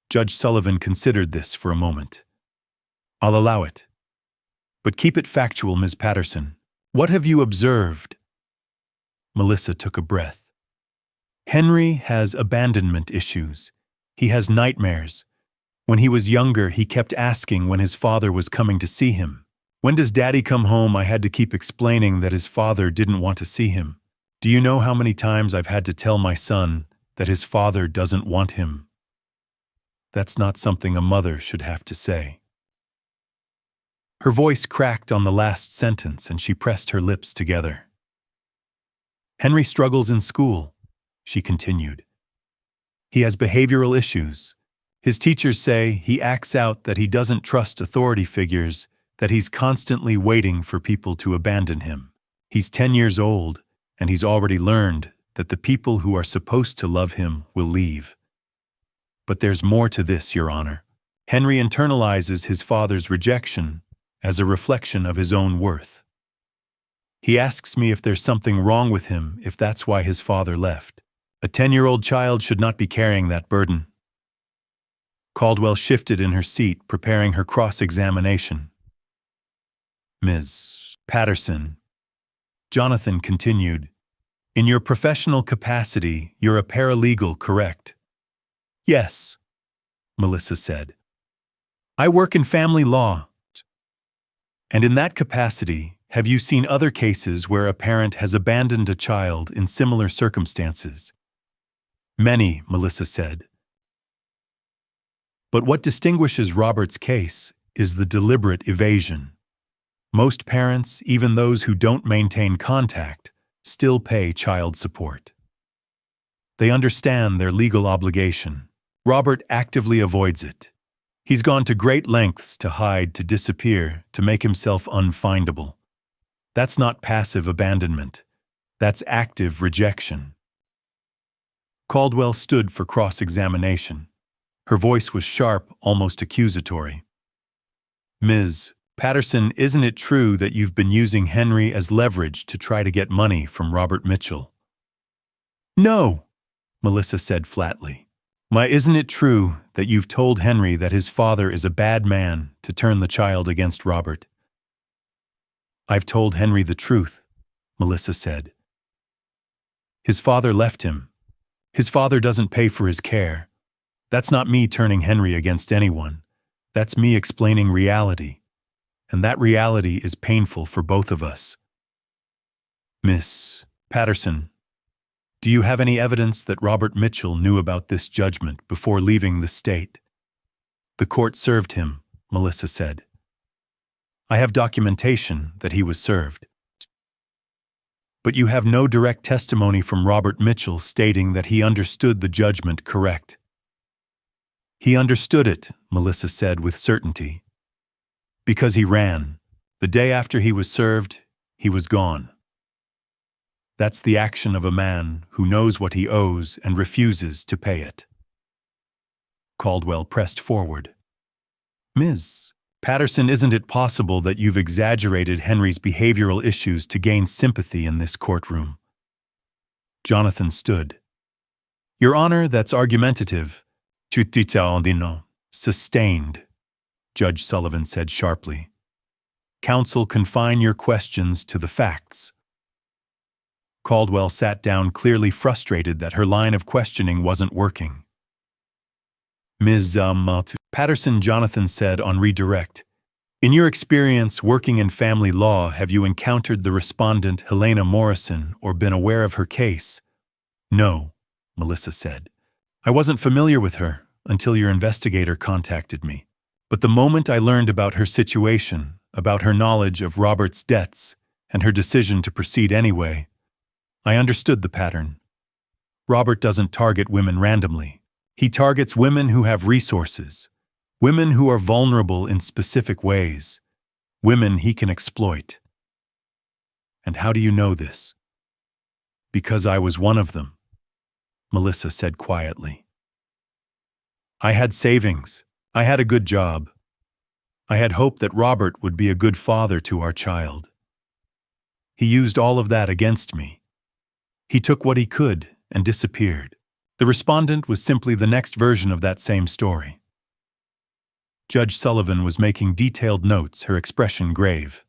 Judge Sullivan considered this for a moment. I'll allow it. But keep it factual, Ms. Patterson. What have you observed? Melissa took a breath. Henry has abandonment issues. He has nightmares. When he was younger, he kept asking when his father was coming to see him. When does Daddy come home? I had to keep explaining that his father didn't want to see him. Do you know how many times I've had to tell my son that his father doesn't want him? That's not something a mother should have to say. Her voice cracked on the last sentence and she pressed her lips together. Henry struggles in school, she continued. He has behavioral issues. His teachers say he acts out, that he doesn't trust authority figures, that he's constantly waiting for people to abandon him. He's 10 years old, and he's already learned that the people who are supposed to love him will leave. But there's more to this, Your Honor. Henry internalizes his father's rejection as a reflection of his own worth. He asks me if there's something wrong with him, if that's why his father left. A 10-year-old child should not be carrying that burden. Caldwell shifted in her seat, preparing her cross-examination. Ms. Patterson, Jonathan continued, in your professional capacity, you're a paralegal, correct? Yes, Melissa said. I work in family law. And in that capacity, have you seen other cases where a parent has abandoned a child in similar circumstances? Many, Melissa said. But what distinguishes Robert's case is the deliberate evasion. Most parents, even those who don't maintain contact, still pay child support. They understand their legal obligation. Robert actively avoids it. He's gone to great lengths to hide, to disappear, to make himself unfindable. That's not passive abandonment. That's active rejection. Caldwell stood for cross-examination. Her voice was sharp, almost accusatory. Ms. Patterson, isn't it true that you've been using Henry as leverage to try to get money from Robert Mitchell? No, Melissa said flatly. Isn't it true that you've told Henry that his father is a bad man to turn the child against Robert? I've told Henry the truth, Melissa said. His father left him. His father doesn't pay for his care. That's not me turning Henry against anyone. That's me explaining reality. And that reality is painful for both of us. Miss Patterson, do you have any evidence that Robert Mitchell knew about this judgment before leaving the state? The court served him, Melissa said. I have documentation that he was served. But you have no direct testimony from Robert Mitchell stating that he understood the judgment correct. He understood it, Melissa said with certainty. Because he ran. The day after he was served, he was gone. That's the action of a man who knows what he owes and refuses to pay it. Caldwell pressed forward. Ms. Patterson, isn't it possible that you've exaggerated Henry's behavioral issues to gain sympathy in this courtroom? Jonathan stood. Your Honor, that's argumentative. Sustained, Judge Sullivan said sharply. Counsel, confine your questions to the facts. Caldwell sat down, clearly frustrated that her line of questioning wasn't working. Ms. Patterson, Jonathan said on redirect, in your experience working in family law, have you encountered the respondent, Helena Morrison, or been aware of her case? No, Melissa said. I wasn't familiar with her until your investigator contacted me. But the moment I learned about her situation, about her knowledge of Robert's debts, and her decision to proceed anyway, I understood the pattern. Robert doesn't target women randomly. He targets women who have resources, women who are vulnerable in specific ways, women he can exploit. And how do you know this? Because I was one of them, Melissa said quietly. I had savings. I had a good job. I had hoped that Robert would be a good father to our child. He used all of that against me. He took what he could and disappeared. The respondent was simply the next version of that same story. Judge Sullivan was making detailed notes, her expression grave.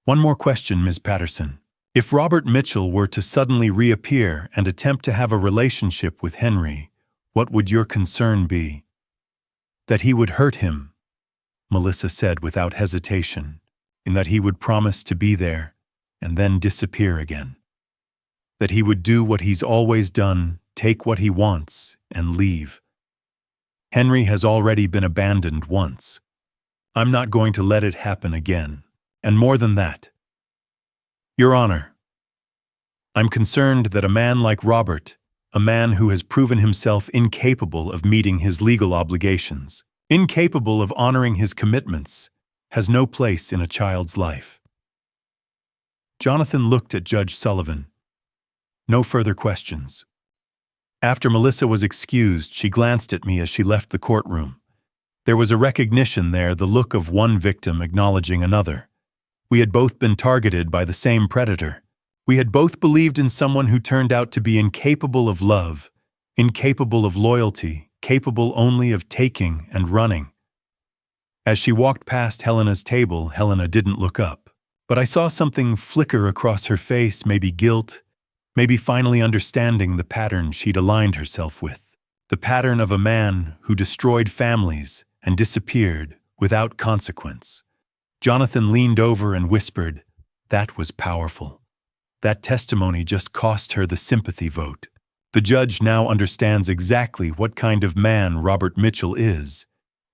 One more question, Ms. Patterson. If Robert Mitchell were to suddenly reappear and attempt to have a relationship with Henry, what would your concern be? That he would hurt him, Melissa said without hesitation, in that he would promise to be there and then disappear again. That he would do what he's always done, take what he wants, and leave. Henry has already been abandoned once. I'm not going to let it happen again. And more than that, Your Honor, I'm concerned that a man like Robert, a man who has proven himself incapable of meeting his legal obligations, incapable of honoring his commitments, has no place in a child's life. Jonathan looked at Judge Sullivan. No further questions. After Melissa was excused, she glanced at me as she left the courtroom. There was a recognition there, the look of one victim acknowledging another. We had both been targeted by the same predator. We had both believed in someone who turned out to be incapable of love, incapable of loyalty, capable only of taking and running. As she walked past Helena's table, Helena didn't look up. But I saw something flicker across her face, maybe guilt, maybe finally understanding the pattern she'd aligned herself with. The pattern of a man who destroyed families and disappeared without consequence. Jonathan leaned over and whispered, "That was powerful. That testimony just cost her the sympathy vote. The judge now understands exactly what kind of man Robert Mitchell is,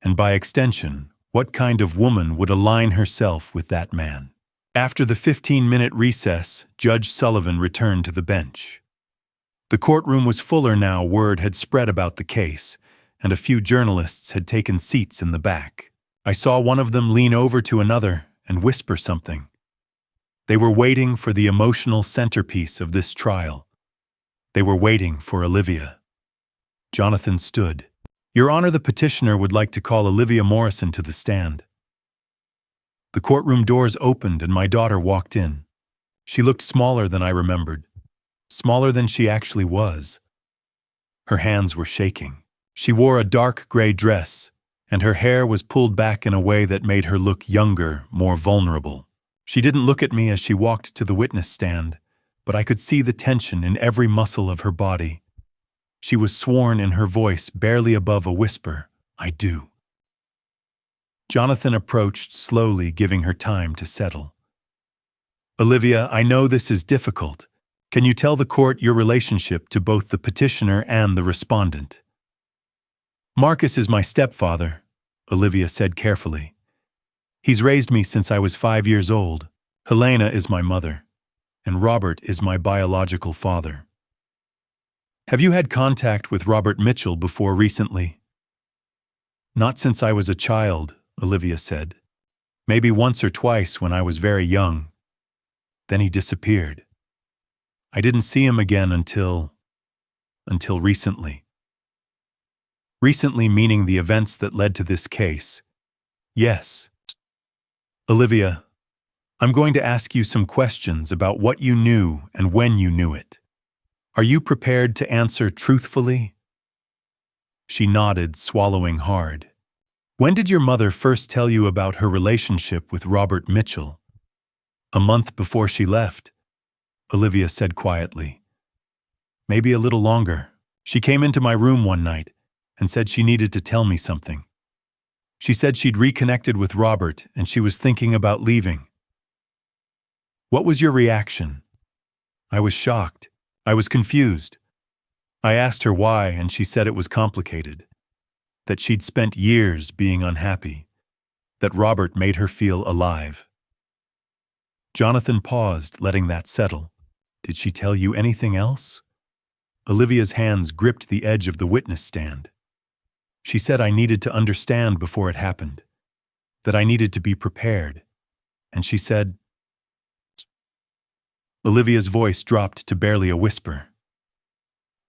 and by extension, what kind of woman would align herself with that man." After the 15-minute recess, Judge Sullivan returned to the bench. The courtroom was fuller now. Word had spread about the case, and a few journalists had taken seats in the back. I saw one of them lean over to another and whisper something. They were waiting for the emotional centerpiece of this trial. They were waiting for Olivia. Jonathan stood. "Your Honor, the petitioner would like to call Olivia Morrison to the stand." The courtroom doors opened and my daughter walked in. She looked smaller than I remembered, smaller than she actually was. Her hands were shaking. She wore a dark gray dress, and her hair was pulled back in a way that made her look younger, more vulnerable. She didn't look at me as she walked to the witness stand, but I could see the tension in every muscle of her body. She was sworn in her voice, barely above a whisper, "I do." Jonathan approached slowly, giving her time to settle. "Olivia, I know this is difficult. Can you tell the court your relationship to both the petitioner and the respondent?" "Marcus is my stepfather," Olivia said carefully. "He's raised me since I was 5 years old. Helena is my mother, and Robert is my biological father." "Have you had contact with Robert Mitchell before recently?" "Not since I was a child," Olivia said. "Maybe once or twice when I was very young. Then he disappeared. I didn't see him again until recently." "Recently meaning the events that led to this case?" "Yes." "Olivia, I'm going to ask you some questions about what you knew and when you knew it. Are you prepared to answer truthfully?" She nodded, swallowing hard. "When did your mother first tell you about her relationship with Robert Mitchell?" "A month before she left," Olivia said quietly. Maybe a little longer. She came into my room one night and said she needed to tell me something. She said she'd reconnected with Robert and she was thinking about leaving. What was your reaction? I was shocked. I was confused. I asked her why, and she said it was complicated. That she'd spent years being unhappy. That Robert made her feel alive. Jonathan paused, letting that settle. Did she tell you anything else? Olivia's hands gripped the edge of the witness stand. She said I needed to understand before it happened. That I needed to be prepared. And she said... Olivia's voice dropped to barely a whisper.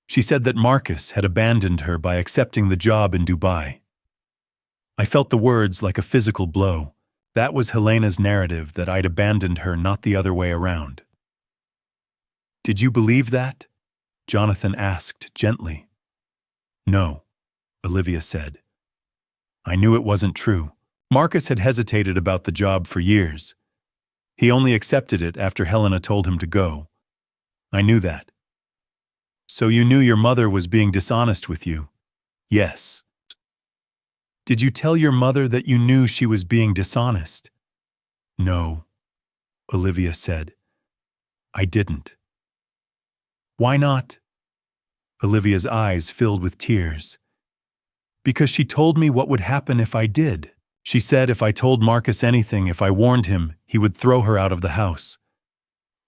She said that Marcus had abandoned her by accepting the job in Dubai. I felt the words like a physical blow. That was Helena's narrative, that I'd abandoned her, not the other way around. Did you believe that? Jonathan asked gently. No, Olivia said. I knew it wasn't true. Marcus had hesitated about the job for years. He only accepted it after Helena told him to go. I knew that. So you knew your mother was being dishonest with you? Yes. Did you tell your mother that you knew she was being dishonest? No, Olivia said. I didn't. Why not? Olivia's eyes filled with tears. Because she told me what would happen if I did. She said if I told Marcus anything, if I warned him, he would throw her out of the house.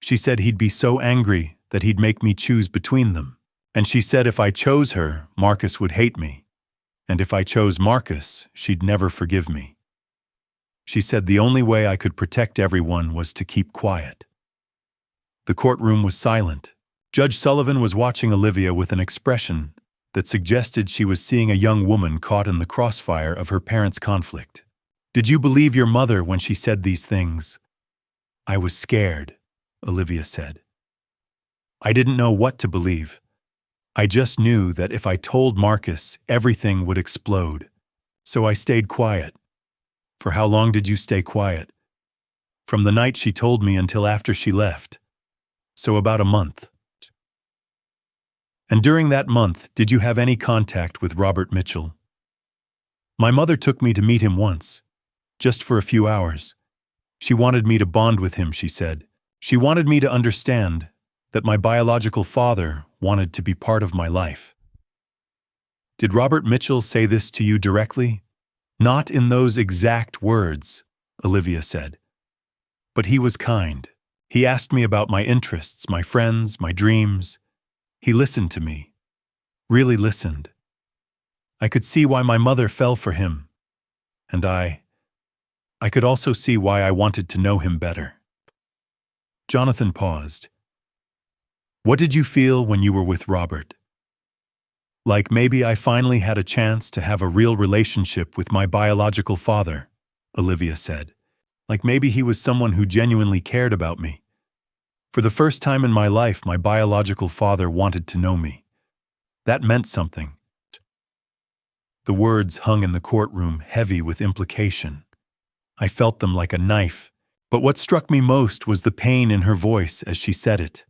She said he'd be so angry that he'd make me choose between them. And she said if I chose her, Marcus would hate me. And if I chose Marcus, she'd never forgive me. She said the only way I could protect everyone was to keep quiet. The courtroom was silent. Judge Sullivan was watching Olivia with an expression that suggested she was seeing a young woman caught in the crossfire of her parents' conflict. Did you believe your mother when she said these things? I was scared, Olivia said. I didn't know what to believe. I just knew that if I told Marcus, everything would explode. So I stayed quiet. For how long did you stay quiet? From the night she told me until after she left. So about a month. And during that month, did you have any contact with Robert Mitchell? My mother took me to meet him once, just for a few hours. She wanted me to bond with him, she said. She wanted me to understand that my biological father wanted to be part of my life. Did Robert Mitchell say this to you directly? Not in those exact words, Olivia said. But he was kind. He asked me about my interests, my friends, my dreams. He listened to me. Really listened. I could see why my mother fell for him. And I could also see why I wanted to know him better. Jonathan paused. What did you feel when you were with Robert? Like maybe I finally had a chance to have a real relationship with my biological father, Olivia said. Like maybe he was someone who genuinely cared about me. For the first time in my life, my biological father wanted to know me. That meant something. The words hung in the courtroom, heavy with implication. I felt them like a knife, but what struck me most was the pain in her voice as she said it.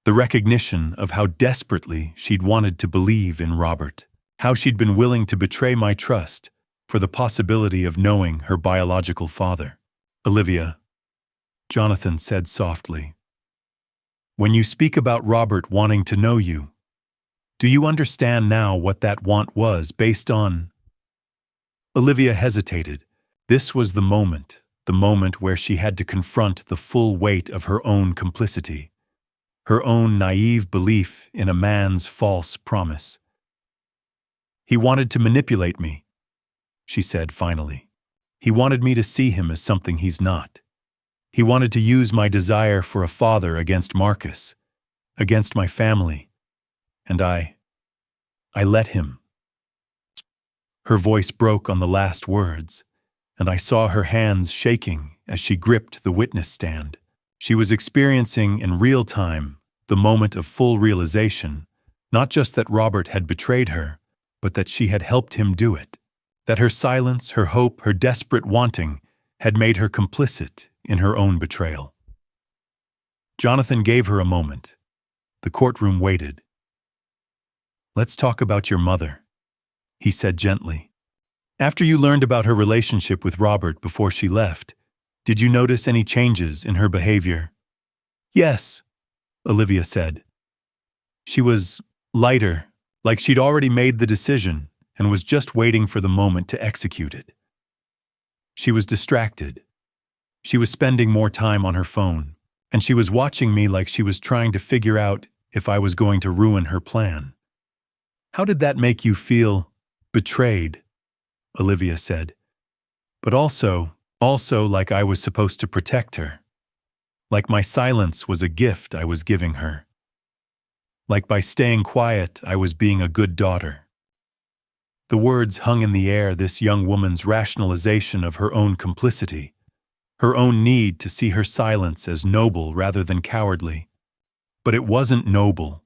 The recognition of how desperately she'd wanted to believe in Robert, how she'd been willing to betray my trust for the possibility of knowing her biological father. Olivia, Jonathan said softly, when you speak about Robert wanting to know you, do you understand now what that want was based on? Olivia hesitated. This was the moment where she had to confront the full weight of her own complicity, her own naive belief in a man's false promise. He wanted to manipulate me, she said finally. He wanted me to see him as something he's not. He wanted to use my desire for a father against Marcus, against my family, and I let him. Her voice broke on the last words, and I saw her hands shaking as she gripped the witness stand. She was experiencing in real time the moment of full realization, not just that Robert had betrayed her, but that she had helped him do it, that her silence, her hope, her desperate wanting had made her complicit in her own betrayal. Jonathan gave her a moment. The courtroom waited. "Let's talk about your mother," he said gently. "After you learned about her relationship with Robert before she left, did you notice any changes in her behavior?" "Yes," Olivia said. "She was lighter, like she'd already made the decision and was just waiting for the moment to execute it. She was distracted. She was spending more time on her phone, and she was watching me like she was trying to figure out if I was going to ruin her plan." "How did that make you feel?" "Betrayed," Olivia said. "But also like I was supposed to protect her. Like my silence was a gift I was giving her. Like by staying quiet, I was being a good daughter." The words hung in the air, this young woman's rationalization of her own complicity, her own need to see her silence as noble rather than cowardly. "But it wasn't noble,"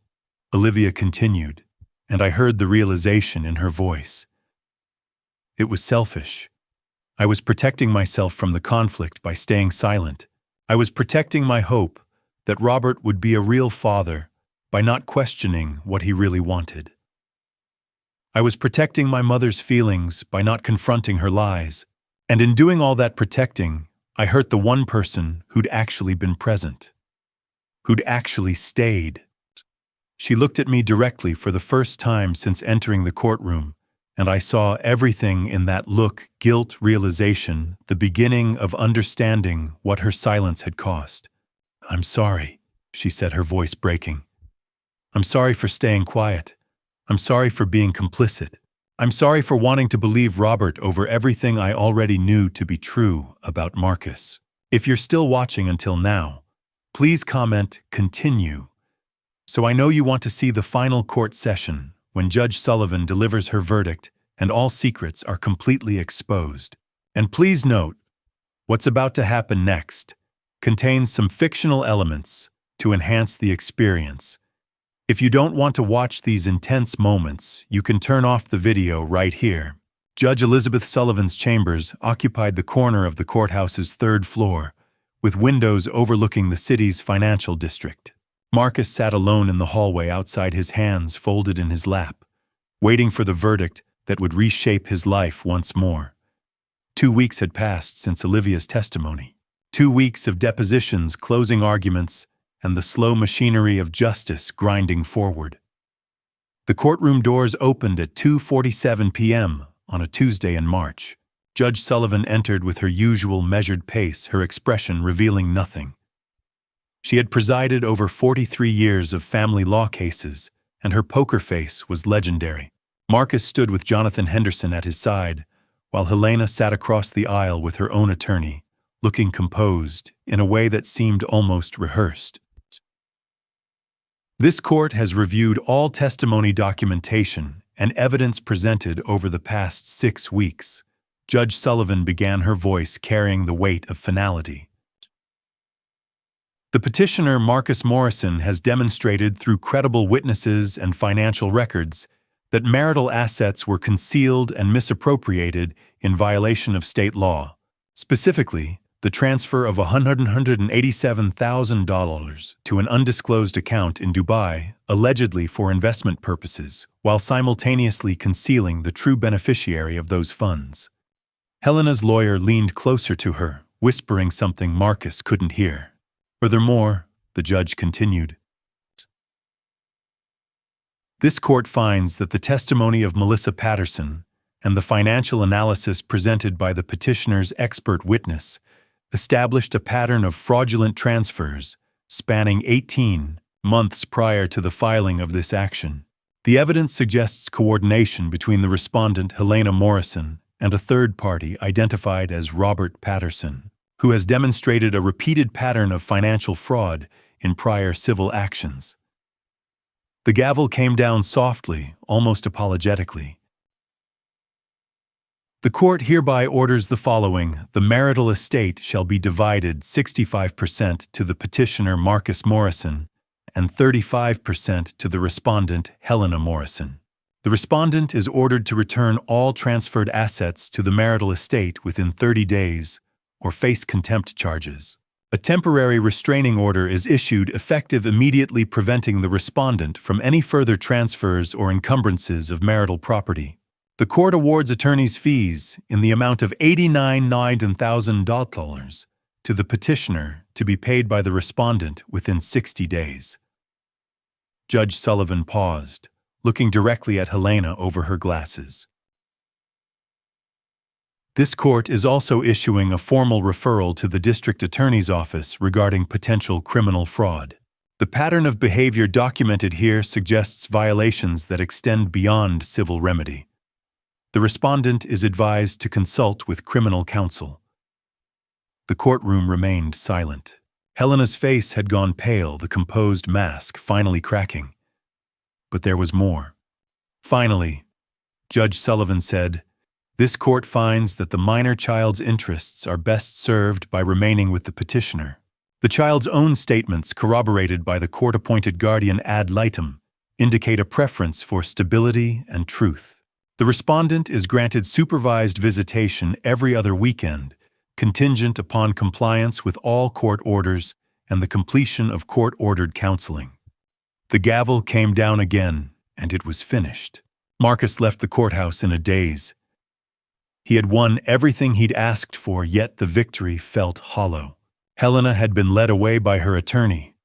Olivia continued, and I heard the realization in her voice. "It was selfish. I was protecting myself from the conflict by staying silent. I was protecting my hope that Robert would be a real father by not questioning what he really wanted. I was protecting my mother's feelings by not confronting her lies, and in doing all that protecting, I hurt the one person who'd actually been present, who'd actually stayed." She looked at me directly for the first time since entering the courtroom, and I saw everything in that look: guilt, realization, the beginning of understanding what her silence had cost. "I'm sorry," she said, her voice breaking. "I'm sorry for staying quiet. I'm sorry for being complicit. I'm sorry for wanting to believe Robert over everything I already knew to be true about Marcus. If you're still watching until now, please comment 'Continue' so I know you want to see the final court session when Judge Sullivan delivers her verdict and all secrets are completely exposed. And please note, what's about to happen next contains some fictional elements to enhance the experience. If you don't want to watch these intense moments, you can turn off the video right here." Judge Elizabeth Sullivan's chambers occupied the corner of the courthouse's third floor, with windows overlooking the city's financial district. Marcus sat alone in the hallway outside, his hands folded in his lap, waiting for the verdict that would reshape his life once more. 2 weeks had passed since Olivia's testimony. 2 weeks of depositions, closing arguments, and the slow machinery of justice grinding forward. The courtroom doors opened at 2:47 p.m. on a Tuesday in March. Judge Sullivan entered with her usual measured pace, her expression revealing nothing. She had presided over 43 years of family law cases, and her poker face was legendary. Marcus stood with Jonathan Henderson at his side, while Helena sat across the aisle with her own attorney, looking composed in a way that seemed almost rehearsed. "This court has reviewed all testimony documentation and evidence presented over the past 6 weeks. Judge Sullivan began, her voice carrying the weight of finality. "The petitioner, Marcus Morrison, has demonstrated through credible witnesses and financial records that marital assets were concealed and misappropriated in violation of state law, specifically the transfer of $187,000 to an undisclosed account in Dubai, allegedly for investment purposes, while simultaneously concealing the true beneficiary of those funds." Helena's lawyer leaned closer to her, whispering something Marcus couldn't hear. "Furthermore," the judge continued, "this court finds that the testimony of Melissa Patterson and the financial analysis presented by the petitioner's expert witness established a pattern of fraudulent transfers spanning 18 months prior to the filing of this action. The evidence suggests coordination between the respondent, Helena Morrison, and a third party identified as Robert Patterson, who has demonstrated a repeated pattern of financial fraud in prior civil actions." The gavel came down softly, almost apologetically. "The court hereby orders the following: the marital estate shall be divided 65% to the petitioner Marcus Morrison and 35% to the respondent Helena Morrison. The respondent is ordered to return all transferred assets to the marital estate within 30 days or face contempt charges. A temporary restraining order is issued effective immediately, preventing the respondent from any further transfers or encumbrances of marital property. The court awards attorney's fees in the amount of $89,000 to the petitioner to be paid by the respondent within 60 days. Judge Sullivan paused, looking directly at Helena over her glasses. This court is also issuing a formal referral to the district attorney's office regarding potential criminal fraud. The pattern of behavior documented here suggests violations that extend beyond civil remedy. The respondent is advised to consult with criminal counsel. The courtroom remained silent. Helena's face had gone pale, the composed mask finally cracking. But there was more. Finally, Judge Sullivan said, "This court finds that the minor child's interests are best served by remaining with the petitioner." The child's own statements, corroborated by the court-appointed guardian ad litem, indicate a preference for stability and truth. The respondent is granted supervised visitation every other weekend, contingent upon compliance with all court orders and the completion of court-ordered counseling. The gavel came down again, and it was finished. Marcus left the courthouse in a daze. He had won everything he'd asked for, yet the victory felt hollow. Helena had been led away by her attorney.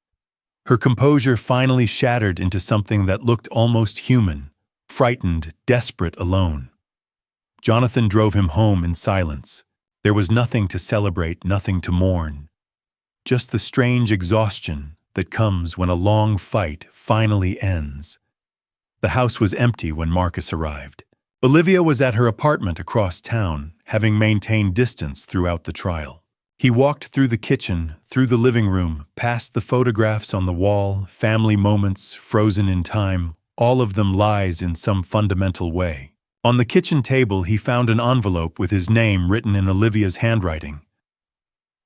Her composure finally shattered into something that looked almost human, frightened, desperate, alone. Jonathan drove him home in silence. There was nothing to celebrate, nothing to mourn. Just the strange exhaustion that comes when a long fight finally ends. The house was empty when Marcus arrived. Olivia was at her apartment across town, having maintained distance throughout the trial. He walked through the kitchen, through the living room, past the photographs on the wall, family moments frozen in time, all of them lies in some fundamental way. On the kitchen table, he found an envelope with his name written in Olivia's handwriting.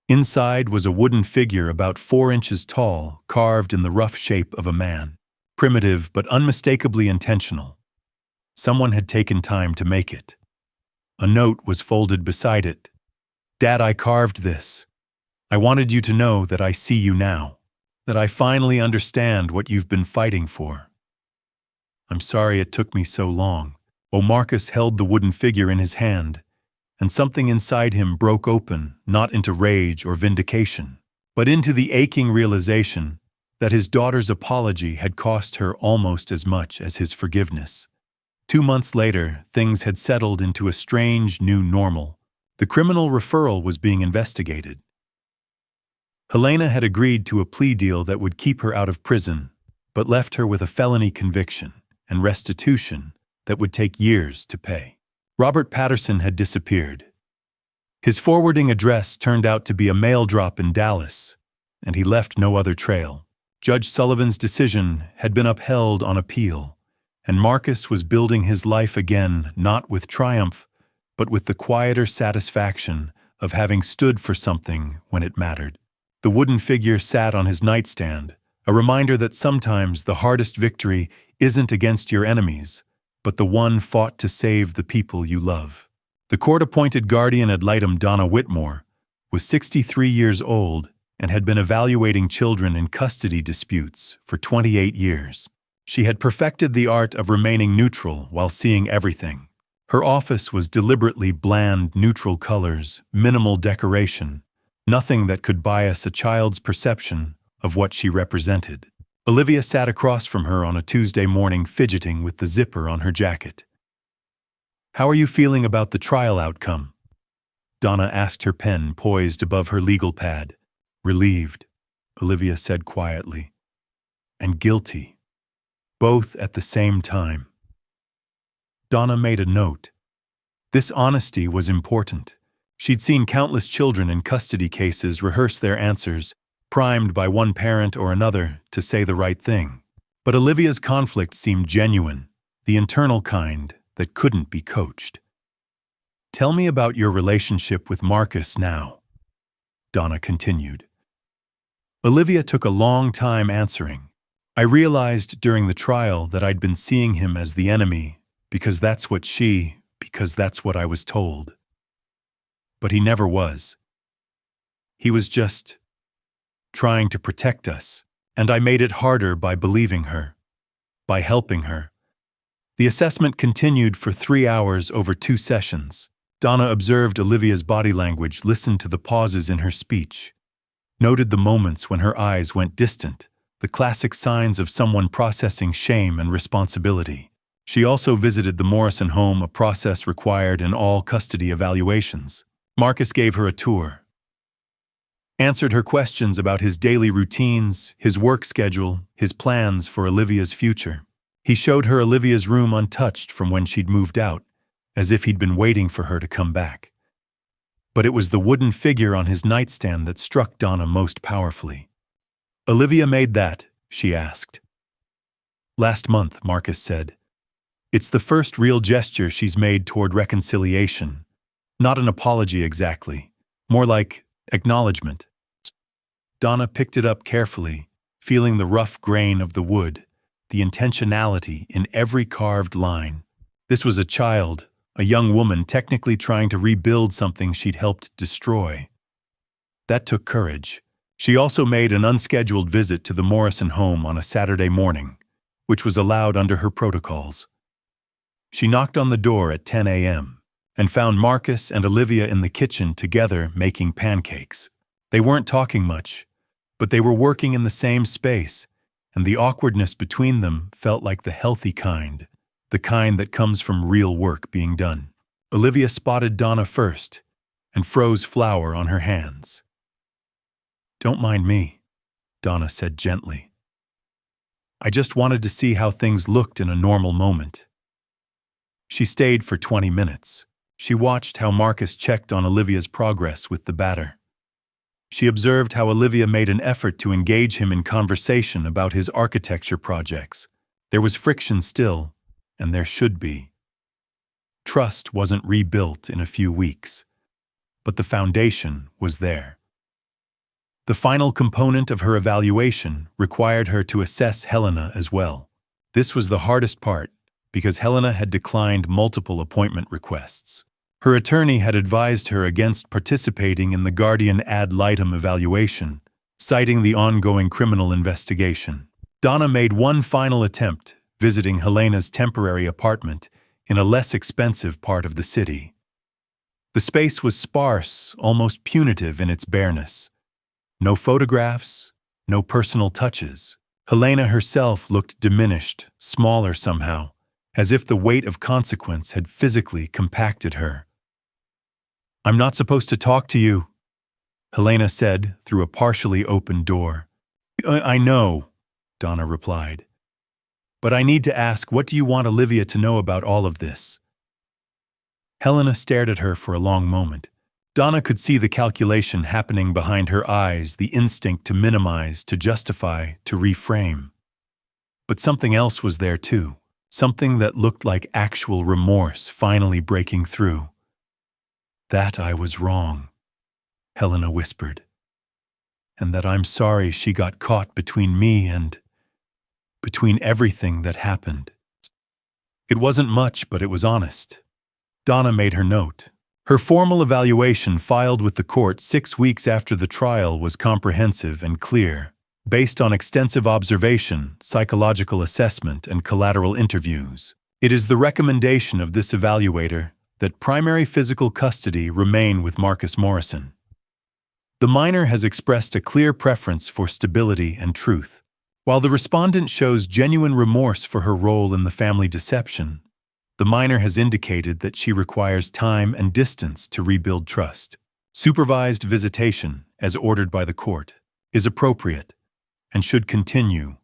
Inside was a wooden figure about 4 inches tall, carved in the rough shape of a man. Primitive but unmistakably intentional. Someone had taken time to make it. A note was folded beside it. "Dad, I carved this. I wanted you to know that I see you now, that I finally understand what you've been fighting for. I'm sorry it took me so long." Marcus held the wooden figure in his hand, and something inside him broke open, not into rage or vindication, but into the aching realization that his daughter's apology had cost her almost as much as his forgiveness. 2 months later, things had settled into a strange new normal. The criminal referral was being investigated. Helena had agreed to a plea deal that would keep her out of prison, but left her with a felony conviction and restitution that would take years to pay. Robert Patterson had disappeared. His forwarding address turned out to be a mail drop in Dallas, and he left no other trail. Judge Sullivan's decision had been upheld on appeal, and Marcus was building his life again, not with triumph, but with the quieter satisfaction of having stood for something when it mattered. The wooden figure sat on his nightstand, a reminder that sometimes the hardest victory isn't against your enemies, but the one fought to save the people you love. The court-appointed guardian ad litem, Donna Whitmore, was 63 years old and had been evaluating children in custody disputes for 28 years. She had perfected the art of remaining neutral while seeing everything. Her office was deliberately bland, neutral colors, minimal decoration, nothing that could bias a child's perception of what she represented. Olivia sat across from her on a Tuesday morning, fidgeting with the zipper on her jacket. "How are you feeling about the trial outcome?" Donna asked, her pen poised above her legal pad. "Relieved," Olivia said quietly. "And guilty. Both at the same time." Donna made a note. This honesty was important. She'd seen countless children in custody cases rehearse their answers, primed by one parent or another to say the right thing. But Olivia's conflict seemed genuine, the internal kind that couldn't be coached. "Tell me about your relationship with Marcus now," Donna continued. Olivia took a long time answering. "I realized during the trial that I'd been seeing him as the enemy because that's what I was told. But he never was. He was just trying to protect us, and I made it harder by believing her, by helping her. The assessment continued for 3 hours over 2 sessions. Donna observed Olivia's body language, listened to the pauses in her speech, noted the moments when her eyes went distant, the classic signs of someone processing shame and responsibility. She also visited the Morrison home, a process required in all custody evaluations. Marcus gave her a tour, answered her questions about his daily routines, his work schedule, his plans for Olivia's future. He showed her Olivia's room untouched from when she'd moved out, as if he'd been waiting for her to come back. But it was the wooden figure on his nightstand that struck Donna most powerfully. "Olivia made that?" she asked. "Last month," Marcus said. "It's the first real gesture she's made toward reconciliation. Not an apology exactly, more like acknowledgement." Donna picked it up carefully, feeling the rough grain of the wood, the intentionality in every carved line. This was a child, a young woman technically trying to rebuild something she'd helped destroy. That took courage. She also made an unscheduled visit to the Morrison home on a Saturday morning, which was allowed under her protocols. She knocked on the door at 10 a.m. and found Marcus and Olivia in the kitchen together making pancakes. They weren't talking much, but they were working in the same space, and the awkwardness between them felt like the healthy kind, the kind that comes from real work being done. Olivia spotted Donna first and froze flour on her hands. "Don't mind me," Donna said gently. "I just wanted to see how things looked in a normal moment." She stayed for 20 minutes. She watched how Marcus checked on Olivia's progress with the batter. She observed how Olivia made an effort to engage him in conversation about his architecture projects. There was friction still, and there should be. Trust wasn't rebuilt in a few weeks, but the foundation was there. The final component of her evaluation required her to assess Helena as well. This was the hardest part, because Helena had declined multiple appointment requests. Her attorney had advised her against participating in the guardian ad litem evaluation, citing the ongoing criminal investigation. Donna made one final attempt, visiting Helena's temporary apartment in a less expensive part of the city. The space was sparse, almost punitive in its bareness. No photographs, no personal touches. Helena herself looked diminished, smaller somehow, as if the weight of consequence had physically compacted her. "I'm not supposed to talk to you," Helena said through a partially open door. I know," Donna replied. "But I need to ask, what do you want Olivia to know about all of this?" Helena stared at her for a long moment. Donna could see the calculation happening behind her eyes, the instinct to minimize, to justify, to reframe. But something else was there too, something that looked like actual remorse finally breaking through. "That I was wrong," Helena whispered, "and that I'm sorry she got caught between me and between everything that happened." It wasn't much, but it was honest. Donna made her note. Her formal evaluation filed with the court 6 weeks after the trial was comprehensive and clear, based on extensive observation, psychological assessment, and collateral interviews. It is the recommendation of this evaluator that primary physical custody remain with Marcus Morrison. The minor has expressed a clear preference for stability and truth. While the respondent shows genuine remorse for her role in the family deception, the minor has indicated that she requires time and distance to rebuild trust. Supervised visitation, as ordered by the court, is appropriate and should continue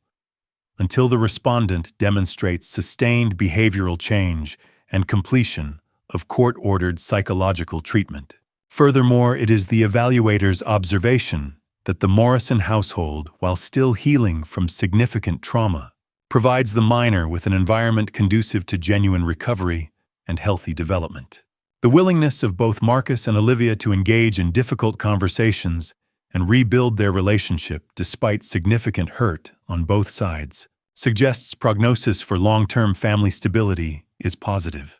until the respondent demonstrates sustained behavioral change and completion of court-ordered psychological treatment. Furthermore, it is the evaluator's observation that the Morrison household, while still healing from significant trauma, provides the minor with an environment conducive to genuine recovery and healthy development. The willingness of both Marcus and Olivia to engage in difficult conversations and rebuild their relationship despite significant hurt on both sides suggests prognosis for long-term family stability is positive.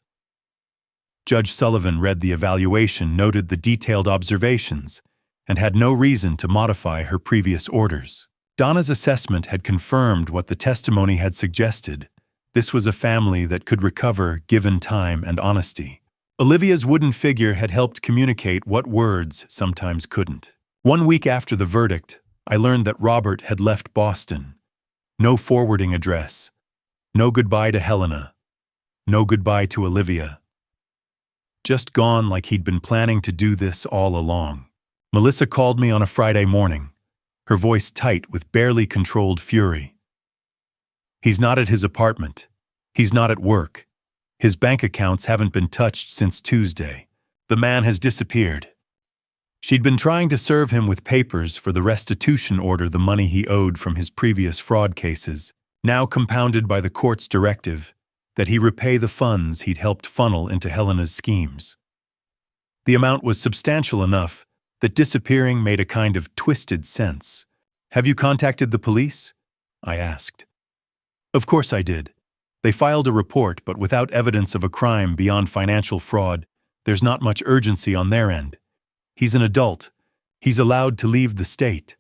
Judge Sullivan read the evaluation, noted the detailed observations, and had no reason to modify her previous orders. Donna's assessment had confirmed what the testimony had suggested. This was a family that could recover given time and honesty. Olivia's wooden figure had helped communicate what words sometimes couldn't. 1 week after the verdict, I learned that Robert had left Boston. No forwarding address. No goodbye to Helena. No goodbye to Olivia. Just gone like he'd been planning to do this all along. Melissa called me on a Friday morning, her voice tight with barely controlled fury. He's not at his apartment. He's not at work. His bank accounts haven't been touched since Tuesday. The man has disappeared. She'd been trying to serve him with papers for the restitution order, the money he owed from his previous fraud cases, now compounded by the court's directive that he repay the funds he'd helped funnel into Helena's schemes. The amount was substantial enough that disappearing made a kind of twisted sense. "Have you contacted the police?" I asked. "Of course I did. They filed a report, but without evidence of a crime beyond financial fraud, there's not much urgency on their end. He's an adult. He's allowed to leave the state."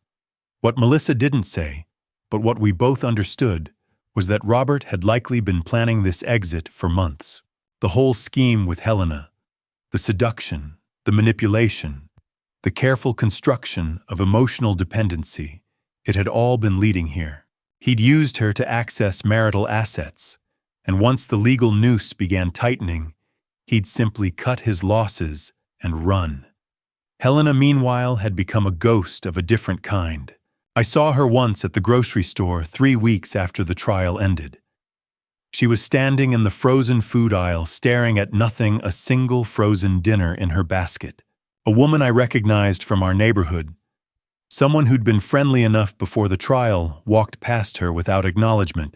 What Melissa didn't say, but what we both understood, was that Robert had likely been planning this exit for months. The whole scheme with Helena, the seduction, the manipulation, the careful construction of emotional dependency, it had all been leading here. He'd used her to access marital assets, and once the legal noose began tightening, he'd simply cut his losses and run. Helena, meanwhile, had become a ghost of a different kind. I saw her once at the grocery store 3 weeks after the trial ended. She was standing in the frozen food aisle staring at nothing, a single frozen dinner in her basket. A woman I recognized from our neighborhood. Someone who'd been friendly enough before the trial walked past her without acknowledgement,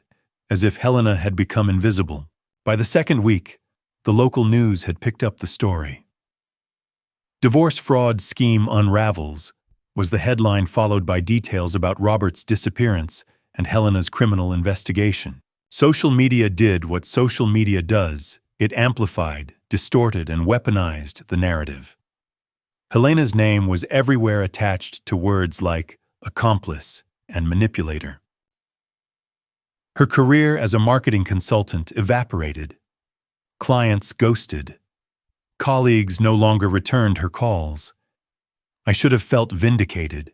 as if Helena had become invisible. By the second week, the local news had picked up the story. "Divorce fraud scheme unravels" was the headline, followed by details about Robert's disappearance and Helena's criminal investigation. Social media did what social media does. It amplified, distorted, and weaponized the narrative. Helena's name was everywhere attached to words like accomplice and manipulator. Her career as a marketing consultant evaporated. Clients ghosted. Colleagues no longer returned her calls. I should have felt vindicated.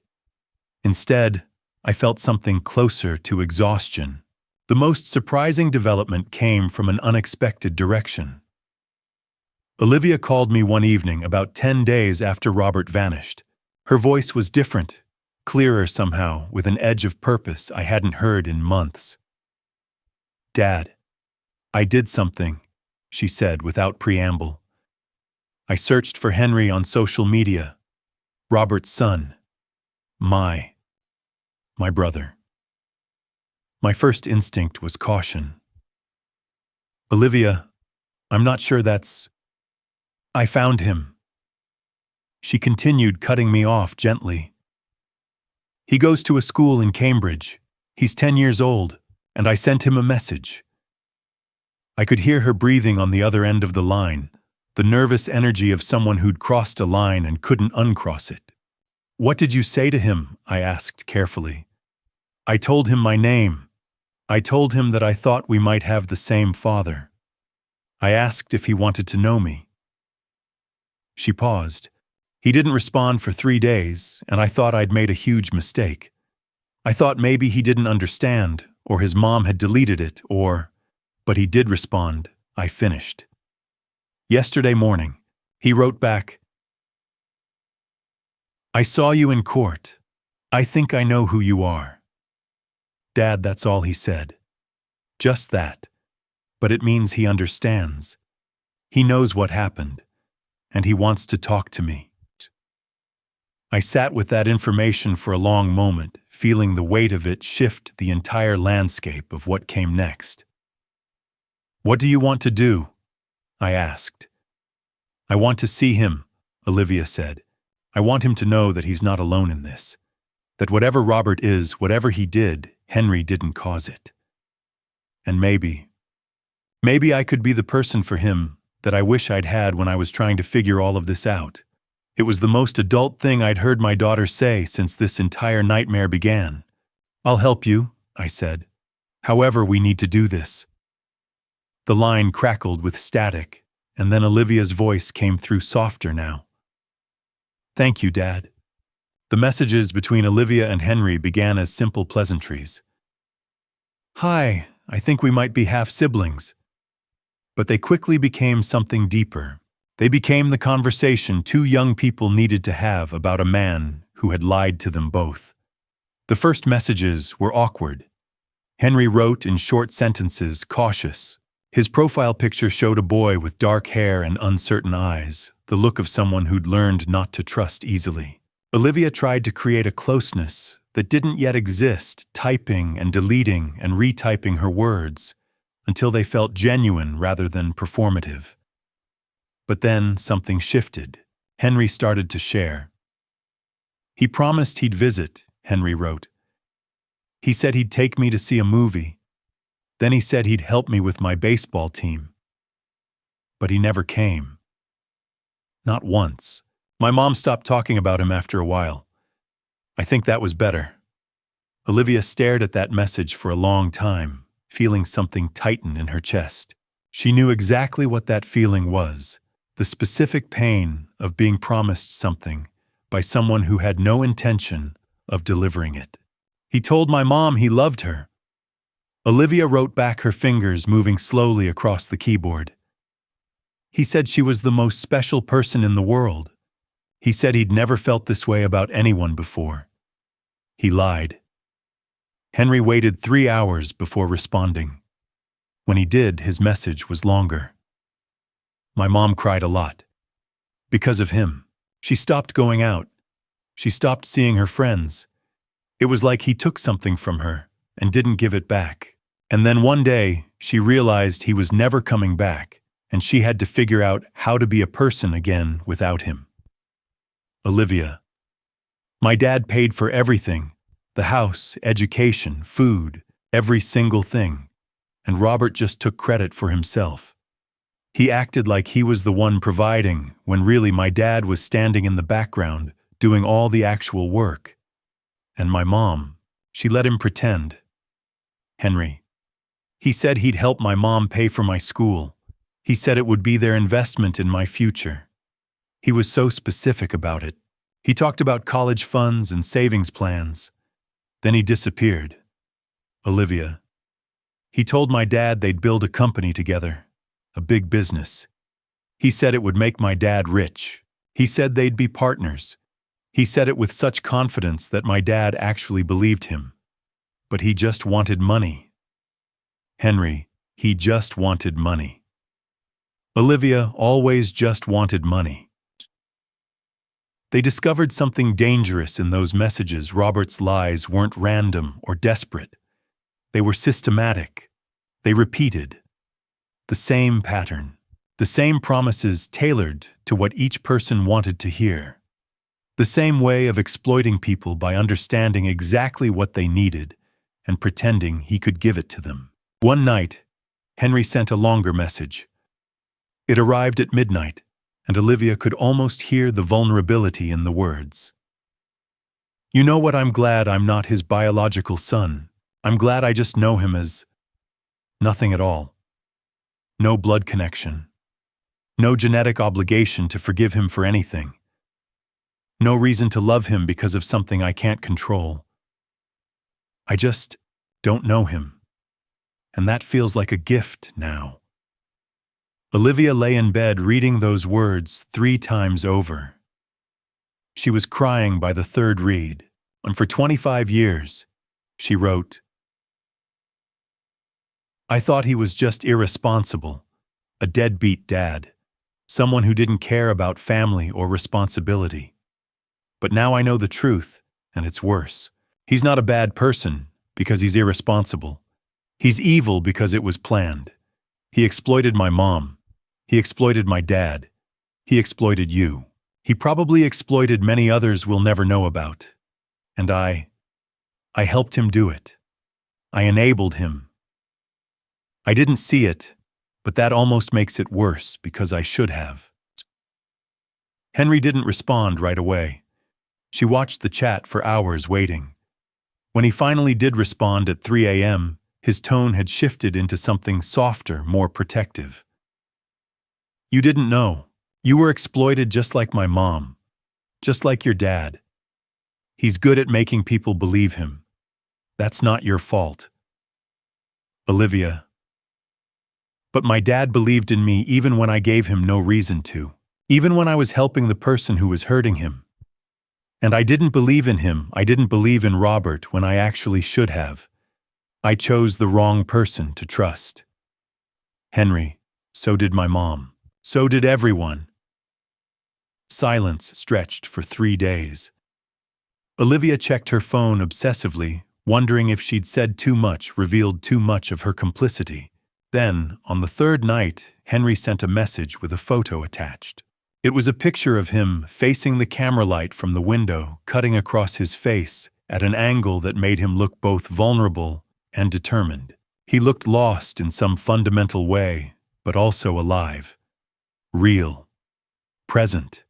Instead, I felt something closer to exhaustion. The most surprising development came from an unexpected direction. Olivia called me one evening about 10 days after Robert vanished. Her voice was different, clearer somehow, with an edge of purpose I hadn't heard in months. "Dad, I did something," she said without preamble. "I searched for Henry on social media. Robert's son. My brother." My first instinct was caution. "Olivia, I'm not sure that's... I found him." She continued, cutting me off gently. "He goes to a school in Cambridge. He's 10 years old, and I sent him a message." I could hear her breathing on the other end of the line, the nervous energy of someone who'd crossed a line and couldn't uncross it. "What did you say to him?" I asked carefully. "I told him my name. I told him that I thought we might have the same father. I asked if he wanted to know me." She paused. "He didn't respond for 3 days, and I thought I'd made a huge mistake. I thought maybe he didn't understand, or his mom had deleted it, or... But he did respond," I finished. "Yesterday morning, he wrote back, 'I saw you in court. I think I know who you are.' Dad, that's all he said. Just that. But it means he understands. He knows what happened, and he wants to talk to me." I sat with that information for a long moment, feeling the weight of it shift the entire landscape of what came next. "What do you want to do?" I asked. "I want to see him," Olivia said. "I want him to know that he's not alone in this. That whatever Robert is, whatever he did, Henry didn't cause it. And maybe I could be the person for him that I wish I'd had when I was trying to figure all of this out. It was the most adult thing I'd heard my daughter say since this entire nightmare began. "I'll help you," I said. "However, we need to do this." The line crackled with static, and then Olivia's voice came through softer now. "Thank you, Dad." The messages between Olivia and Henry began as simple pleasantries. "Hi, I think we might be half-siblings." But they quickly became something deeper. They became the conversation two young people needed to have about a man who had lied to them both. The first messages were awkward. Henry wrote in short sentences, cautious. His profile picture showed a boy with dark hair and uncertain eyes, the look of someone who'd learned not to trust easily. Olivia tried to create a closeness that didn't yet exist, typing and deleting and retyping her words, until they felt genuine rather than performative. But then something shifted. Henry started to share. "He promised he'd visit," Henry wrote. "He said he'd take me to see a movie. Then he said he'd help me with my baseball team. But he never came. Not once. My mom stopped talking about him after a while. I think that was better." Olivia stared at that message for a long time, feeling something tighten in her chest. She knew exactly what that feeling was, the specific pain of being promised something by someone who had no intention of delivering it. "He told my mom he loved her." Olivia wrote back, her fingers moving slowly across the keyboard. "He said she was the most special person in the world. He said he'd never felt this way about anyone before. He lied." Henry waited 3 hours before responding. When he did, his message was longer. "My mom cried a lot. Because of him. She stopped going out. She stopped seeing her friends. It was like he took something from her and didn't give it back. And then one day, she realized he was never coming back, and she had to figure out how to be a person again without him." Olivia. "My dad paid for everything. The house, education, food, every single thing. And Robert just took credit for himself. He acted like he was the one providing, when really my dad was standing in the background, doing all the actual work. And my mom, she let him pretend." Henry. "He said he'd help my mom pay for my school. He said it would be their investment in my future. He was so specific about it. He talked about college funds and savings plans. Then he disappeared." Olivia. "He told my dad they'd build a company together, a big business. He said it would make my dad rich. He said they'd be partners. He said it with such confidence that my dad actually believed him. But he just wanted money." Henry. "He just wanted money." Olivia always just wanted money. They discovered something dangerous in those messages. Robert's lies weren't random or desperate. They were systematic. They repeated the same pattern, the same promises tailored to what each person wanted to hear, the same way of exploiting people by understanding exactly what they needed and pretending he could give it to them. One night, Henry sent a longer message. It arrived at midnight, and Olivia could almost hear the vulnerability in the words. "You know what? I'm glad I'm not his biological son. I'm glad I just know him as nothing at all. No blood connection. No genetic obligation to forgive him for anything. No reason to love him because of something I can't control. I just don't know him. And that feels like a gift now." Olivia lay in bed reading those words 3 times over. She was crying by the third read, and for 25 years, she wrote, "I thought he was just irresponsible, a deadbeat dad, someone who didn't care about family or responsibility. But now I know the truth, and it's worse. He's not a bad person because he's irresponsible. He's evil because it was planned. He exploited my mom. He exploited my dad. He exploited you. He probably exploited many others we'll never know about. And I helped him do it. I enabled him. I didn't see it, but that almost makes it worse because I should have." Henry didn't respond right away. She watched the chat for hours waiting. When he finally did respond at 3 a.m., his tone had shifted into something softer, more protective. You didn't know. You were exploited just like my mom. Just like your dad. He's good at making people believe him. That's not your fault. Olivia. But my dad believed in me even when I gave him no reason to. Even when I was helping the person who was hurting him. And I didn't believe in him. I didn't believe in Robert when I actually should have. I chose the wrong person to trust. Henry, so did my mom. So did everyone. Silence stretched for 3 days. Olivia checked her phone obsessively, wondering if she'd said too much, revealed too much of her complicity. Then, on the 3rd night, Henry sent a message with a photo attached. It was a picture of him facing the camera light from the window, cutting across his face at an angle that made him look both vulnerable and determined. He looked lost in some fundamental way, but also alive. Real. Present.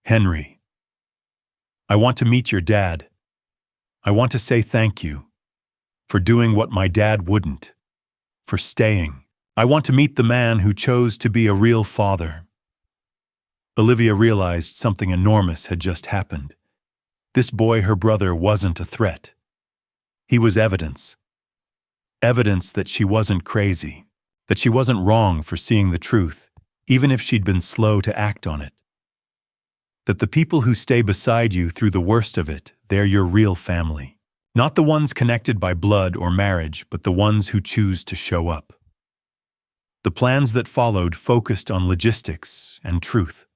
Henry. I want to meet your dad. I want to say thank you for doing what my dad wouldn't, for staying. I want to meet the man who chose to be a real father. Olivia realized something enormous had just happened. This boy, her brother, wasn't a threat. He was evidence. Evidence that she wasn't crazy, that she wasn't wrong for seeing the truth, even if she'd been slow to act on it. That the people who stay beside you through the worst of it, they're your real family. Not the ones connected by blood or marriage, but the ones who choose to show up. The plans that followed focused on logistics and truth.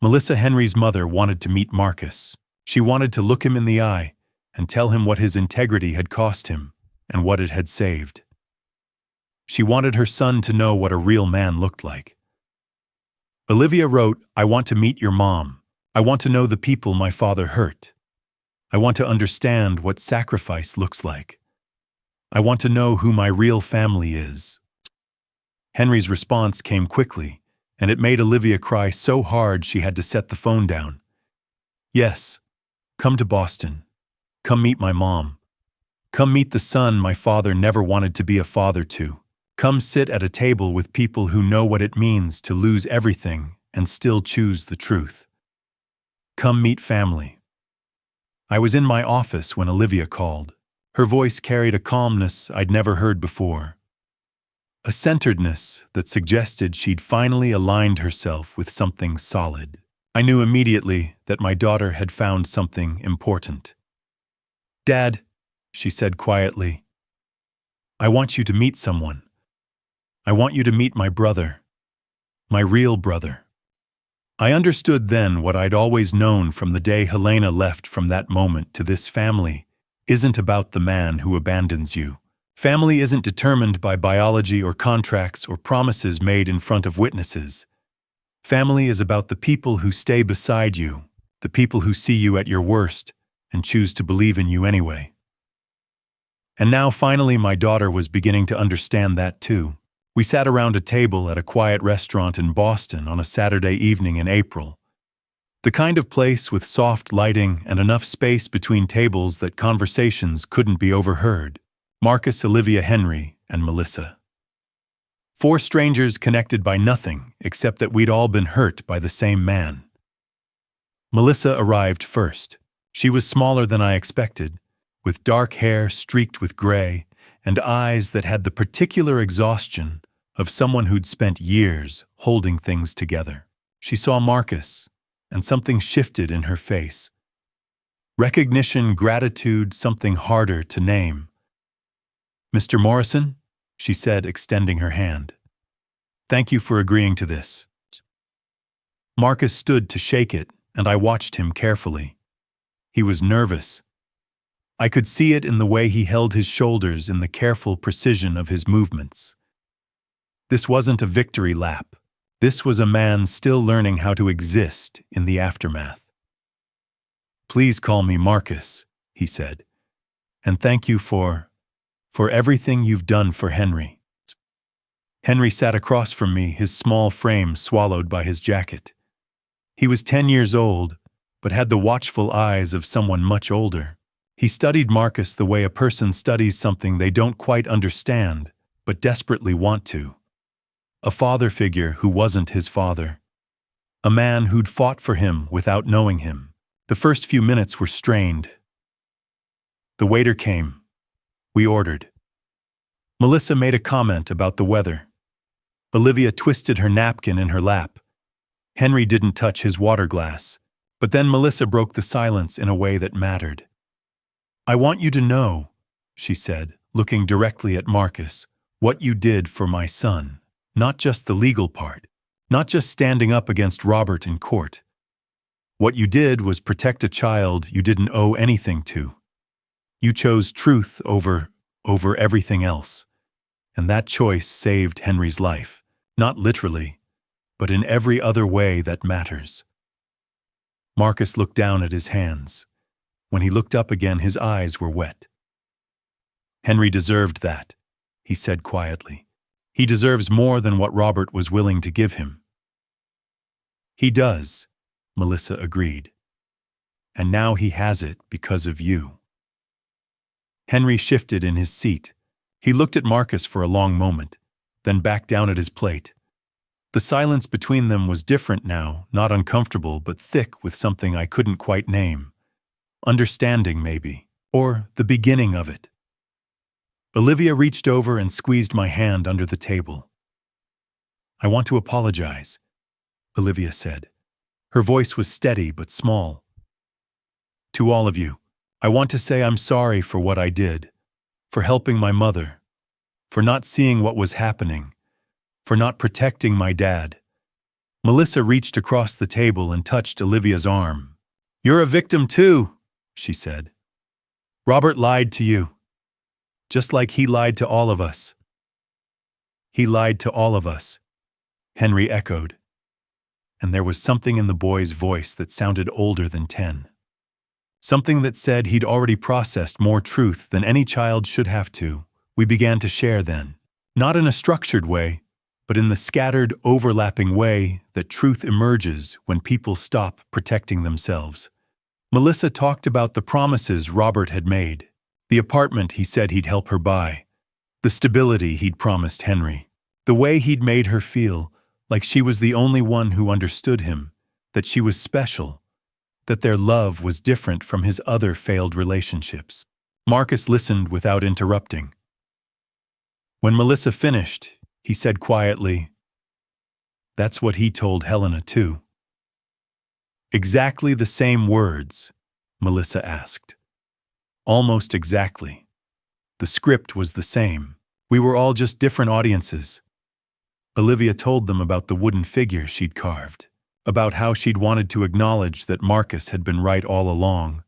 Melissa, Henry's mother, wanted to meet Marcus. She wanted to look him in the eye and tell him what his integrity had cost him and what it had saved. She wanted her son to know what a real man looked like. Olivia wrote, I want to meet your mom. I want to know the people my father hurt. I want to understand what sacrifice looks like. I want to know who my real family is. Henry's response came quickly, and it made Olivia cry so hard she had to set the phone down. Yes, come to Boston. Come meet my mom. Come meet the son my father never wanted to be a father to. Come sit at a table with people who know what it means to lose everything and still choose the truth. Come meet family. I was in my office when Olivia called. Her voice carried a calmness I'd never heard before. A centeredness that suggested she'd finally aligned herself with something solid. I knew immediately that my daughter had found something important. Dad, she said quietly, I want you to meet someone. I want you to meet my brother. My real brother. I understood then what I'd always known from the day Helena left. From that moment to this, family isn't about the man who abandons you. Family isn't determined by biology or contracts or promises made in front of witnesses. Family is about the people who stay beside you, the people who see you at your worst and choose to believe in you anyway. And now finally my daughter was beginning to understand that too. We sat around a table at a quiet restaurant in Boston on a Saturday evening in April. The kind of place with soft lighting and enough space between tables that conversations couldn't be overheard. Marcus, Olivia, Henry, and Melissa. 4 strangers connected by nothing except that we'd all been hurt by the same man. Melissa arrived first. She was smaller than I expected, with dark hair streaked with gray and eyes that had the particular exhaustion of someone who'd spent years holding things together. She saw Marcus, and something shifted in her face. Recognition, gratitude, something harder to name. Mr. Morrison, she said, extending her hand. Thank you for agreeing to this. Marcus stood to shake it, and I watched him carefully. He was nervous. I could see it in the way he held his shoulders, in the careful precision of his movements. This wasn't a victory lap. This was a man still learning how to exist in the aftermath. Please call me Marcus, he said, and thank you for everything you've done for Henry. Henry sat across from me, his small frame swallowed by his jacket. He was 10 years old, but had the watchful eyes of someone much older. He studied Marcus the way a person studies something they don't quite understand, but desperately want to. A father figure who wasn't his father. A man who'd fought for him without knowing him. The first few minutes were strained. The waiter came. We ordered. Melissa made a comment about the weather. Olivia twisted her napkin in her lap. Henry didn't touch his water glass. But then Melissa broke the silence in a way that mattered. "I want you to know," she said, looking directly at Marcus, "what you did for my son. Not just the legal part. Not just standing up against Robert in court. What you did was protect a child you didn't owe anything to. You chose truth over everything else. And that choice saved Henry's life. Not literally, but in every other way that matters." Marcus looked down at his hands. When he looked up again, his eyes were wet. "Henry deserved that," he said quietly. "He deserves more than what Robert was willing to give him." "He does," Melissa agreed. "And now he has it because of you." Henry shifted in his seat. He looked at Marcus for a long moment, then back down at his plate. The silence between them was different now, not uncomfortable, but thick with something I couldn't quite name. Understanding, maybe, or the beginning of it. Olivia reached over and squeezed my hand under the table. "I want to apologize," Olivia said. Her voice was steady but small. "To all of you, I want to say I'm sorry for what I did, for helping my mother, for not seeing what was happening, for not protecting my dad." Melissa reached across the table and touched Olivia's arm. "You're a victim too," she said. "Robert lied to you. Just like he lied to all of us." "He lied to all of us," Henry echoed. And there was something in the boy's voice that sounded older than 10. Something that said he'd already processed more truth than any child should have to. We began to share then. Not in a structured way, but in the scattered, overlapping way that truth emerges when people stop protecting themselves. Melissa talked about the promises Robert had made, the apartment he said he'd help her buy, the stability he'd promised Henry, the way he'd made her feel like she was the only one who understood him, that she was special, that their love was different from his other failed relationships. Marcus listened without interrupting. When Melissa finished, he said quietly, "That's what he told Helena too." "Exactly the same words?" Melissa asked. "Almost exactly. The script was the same. We were all just different audiences." Olivia told them about the wooden figure she'd carved, about how she'd wanted to acknowledge that Marcus had been right all along,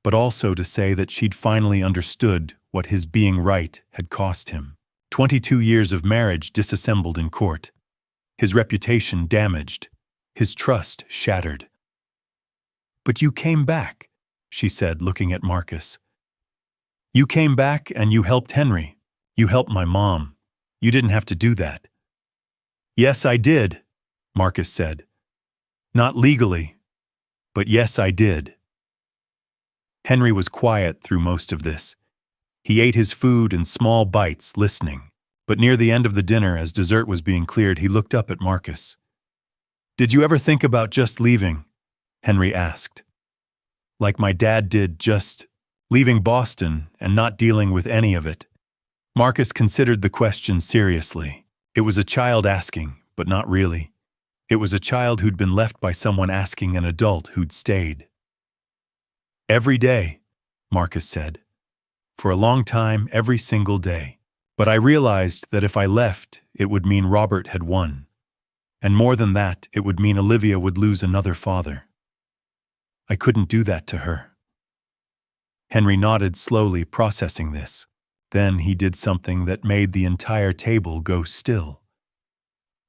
but also to say that she'd finally understood what his being right had cost him. 22 years of marriage disassembled in court. His reputation damaged. His trust shattered. "But you came back," she said, looking at Marcus. "You came back and you helped Henry. You helped my mom. You didn't have to do that." "Yes, I did," Marcus said. "Not legally, but yes, I did." Henry was quiet through most of this. He ate his food in small bites, listening. But near the end of the dinner, as dessert was being cleared, he looked up at Marcus. "Did you ever think about just leaving?" Henry asked. "Like my dad did, just leaving Boston and not dealing with any of it?" Marcus considered the question seriously. It was a child asking, but not really. It was a child who'd been left by someone asking an adult who'd stayed. "Every day," Marcus said. "For a long time, every single day. But I realized that if I left, it would mean Robert had won. And more than that, it would mean Olivia would lose another father. I couldn't do that to her." Henry nodded slowly, processing this. Then he did something that made the entire table go still.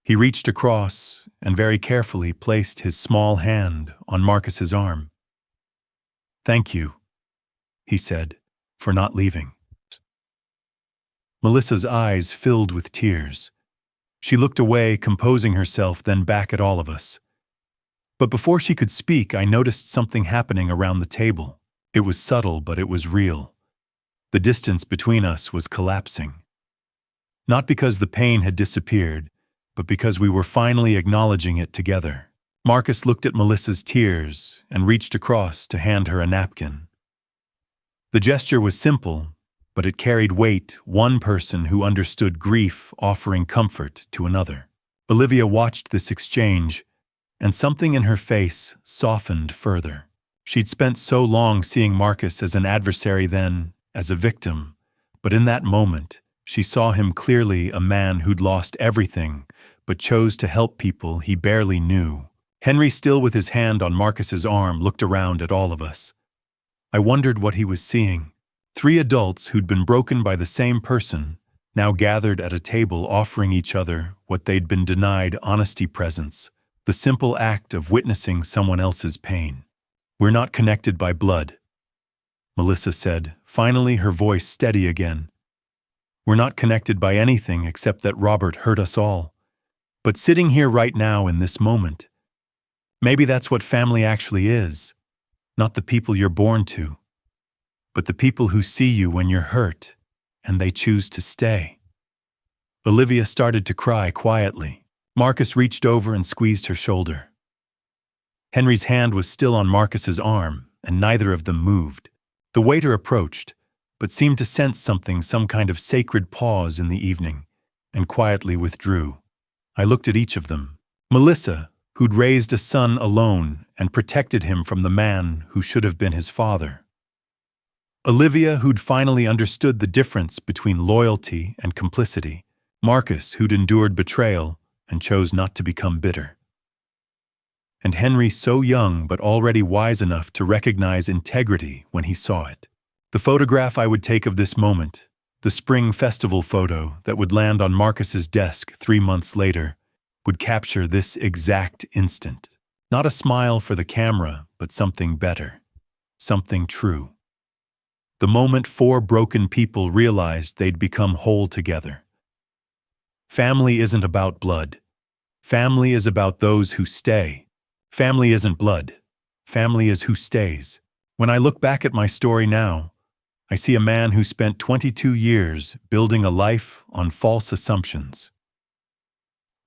He reached across and very carefully placed his small hand on Marcus's arm. "Thank you," he said, "for not leaving." Melissa's eyes filled with tears. She looked away, composing herself, then back at all of us. But before she could speak, I noticed something happening around the table. It was subtle, but it was real. The distance between us was collapsing. Not because the pain had disappeared, but because we were finally acknowledging it together. Marcus looked at Melissa's tears and reached across to hand her a napkin. The gesture was simple, but it carried weight, one person who understood grief offering comfort to another. Olivia watched this exchange, and something in her face softened further. She'd spent so long seeing Marcus as an adversary, then as a victim, but in that moment, she saw him clearly, a man who'd lost everything, but chose to help people he barely knew. Henry, still with his hand on Marcus's arm, looked around at all of us. I wondered what he was seeing. 3 adults who'd been broken by the same person, now gathered at a table offering each other what they'd been denied: honesty, presence, the simple act of witnessing someone else's pain. "We're not connected by blood," Melissa said, finally her voice steady again. "We're not connected by anything except that Robert hurt us all. But sitting here right now in this moment, maybe that's what family actually is. Not the people you're born to, but the people who see you when you're hurt, and they choose to stay." Olivia started to cry quietly. Marcus reached over and squeezed her shoulder. Henry's hand was still on Marcus's arm, and neither of them moved. The waiter approached, but seemed to sense something, some kind of sacred pause in the evening, and quietly withdrew. I looked at each of them. Melissa, who'd raised a son alone and protected him from the man who should have been his father. Olivia, who'd finally understood the difference between loyalty and complicity. Marcus, who'd endured betrayal and chose not to become bitter. And Henry, so young but already wise enough to recognize integrity when he saw it. The photograph I would take of this moment, the spring festival photo that would land on Marcus's desk 3 months later, would capture this exact instant. Not a smile for the camera, but something better, something true. The moment 4 broken people realized they'd become whole together. Family isn't about blood. Family is about those who stay. Family isn't blood. Family is who stays. When I look back at my story now, I see a man who spent 22 years building a life on false assumptions.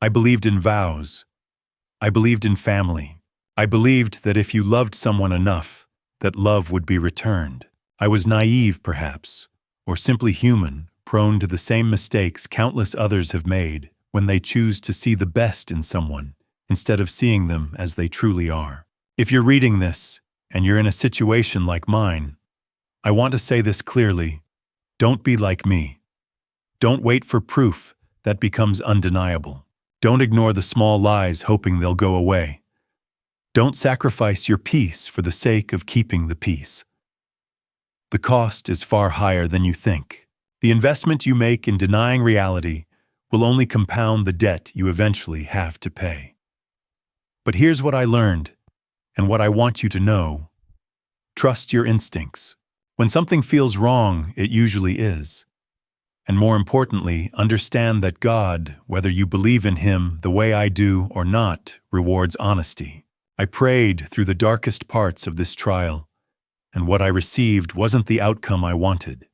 I believed in vows. I believed in family. I believed that if you loved someone enough, that love would be returned. I was naive, perhaps, or simply human, prone to the same mistakes countless others have made when they choose to see the best in someone instead of seeing them as they truly are. If you're reading this and you're in a situation like mine, I want to say this clearly: don't be like me. Don't wait for proof that becomes undeniable. Don't ignore the small lies hoping they'll go away. Don't sacrifice your peace for the sake of keeping the peace. The cost is far higher than you think. The investment you make in denying reality will only compound the debt you eventually have to pay. But here's what I learned, and what I want you to know. Trust your instincts. When something feels wrong, it usually is. And more importantly, understand that God, whether you believe in Him the way I do or not, rewards honesty. I prayed through the darkest parts of this trial, and what I received wasn't the outcome I wanted.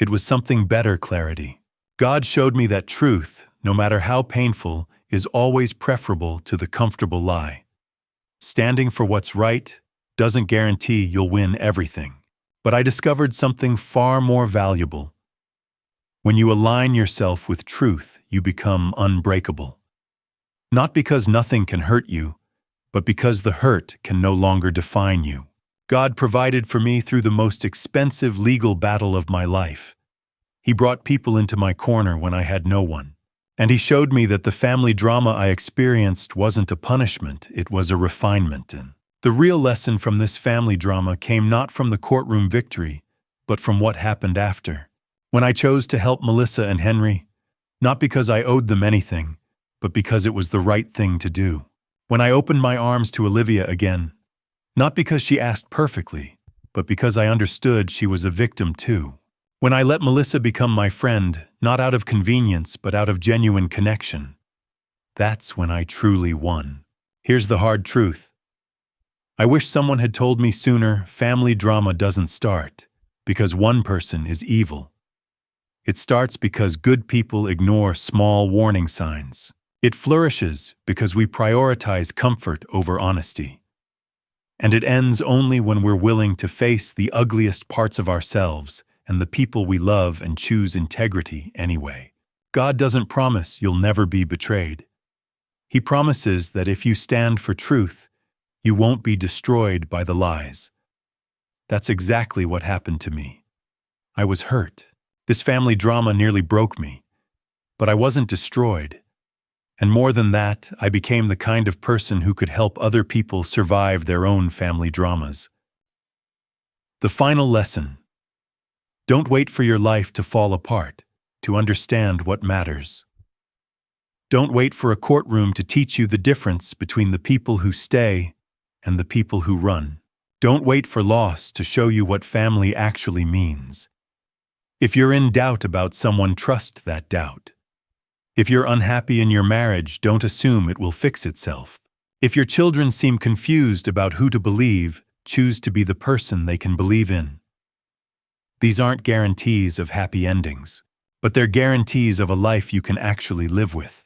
It was something better: clarity. God showed me that truth, no matter how painful, is always preferable to the comfortable lie. Standing for what's right doesn't guarantee you'll win everything. But I discovered something far more valuable. When you align yourself with truth, you become unbreakable. Not because nothing can hurt you, but because the hurt can no longer define you. God provided for me through the most expensive legal battle of my life. He brought people into my corner when I had no one. And He showed me that the family drama I experienced wasn't a punishment, it was a refinement. And the real lesson from this family drama came not from the courtroom victory, but from what happened after. When I chose to help Melissa and Henry, not because I owed them anything, but because it was the right thing to do. When I opened my arms to Olivia again, not because she asked perfectly, but because I understood she was a victim too. When I let Melissa become my friend, not out of convenience, but out of genuine connection, that's when I truly won. Here's the hard truth. I wish someone had told me sooner family drama doesn't start because one person is evil. It starts because good people ignore small warning signs. It flourishes because we prioritize comfort over honesty. And it ends only when we're willing to face the ugliest parts of ourselves and the people we love and choose integrity anyway. God doesn't promise you'll never be betrayed. He promises that if you stand for truth, you won't be destroyed by the lies. That's exactly what happened to me. I was hurt. This family drama nearly broke me. But I wasn't destroyed. And more than that, I became the kind of person who could help other people survive their own family dramas. The final lesson. Don't wait for your life to fall apart to understand what matters. Don't wait for a courtroom to teach you the difference between the people who stay and the people who run. Don't wait for loss to show you what family actually means. If you're in doubt about someone, trust that doubt. If you're unhappy in your marriage, don't assume it will fix itself. If your children seem confused about who to believe, choose to be the person they can believe in. These aren't guarantees of happy endings, but they're guarantees of a life you can actually live with.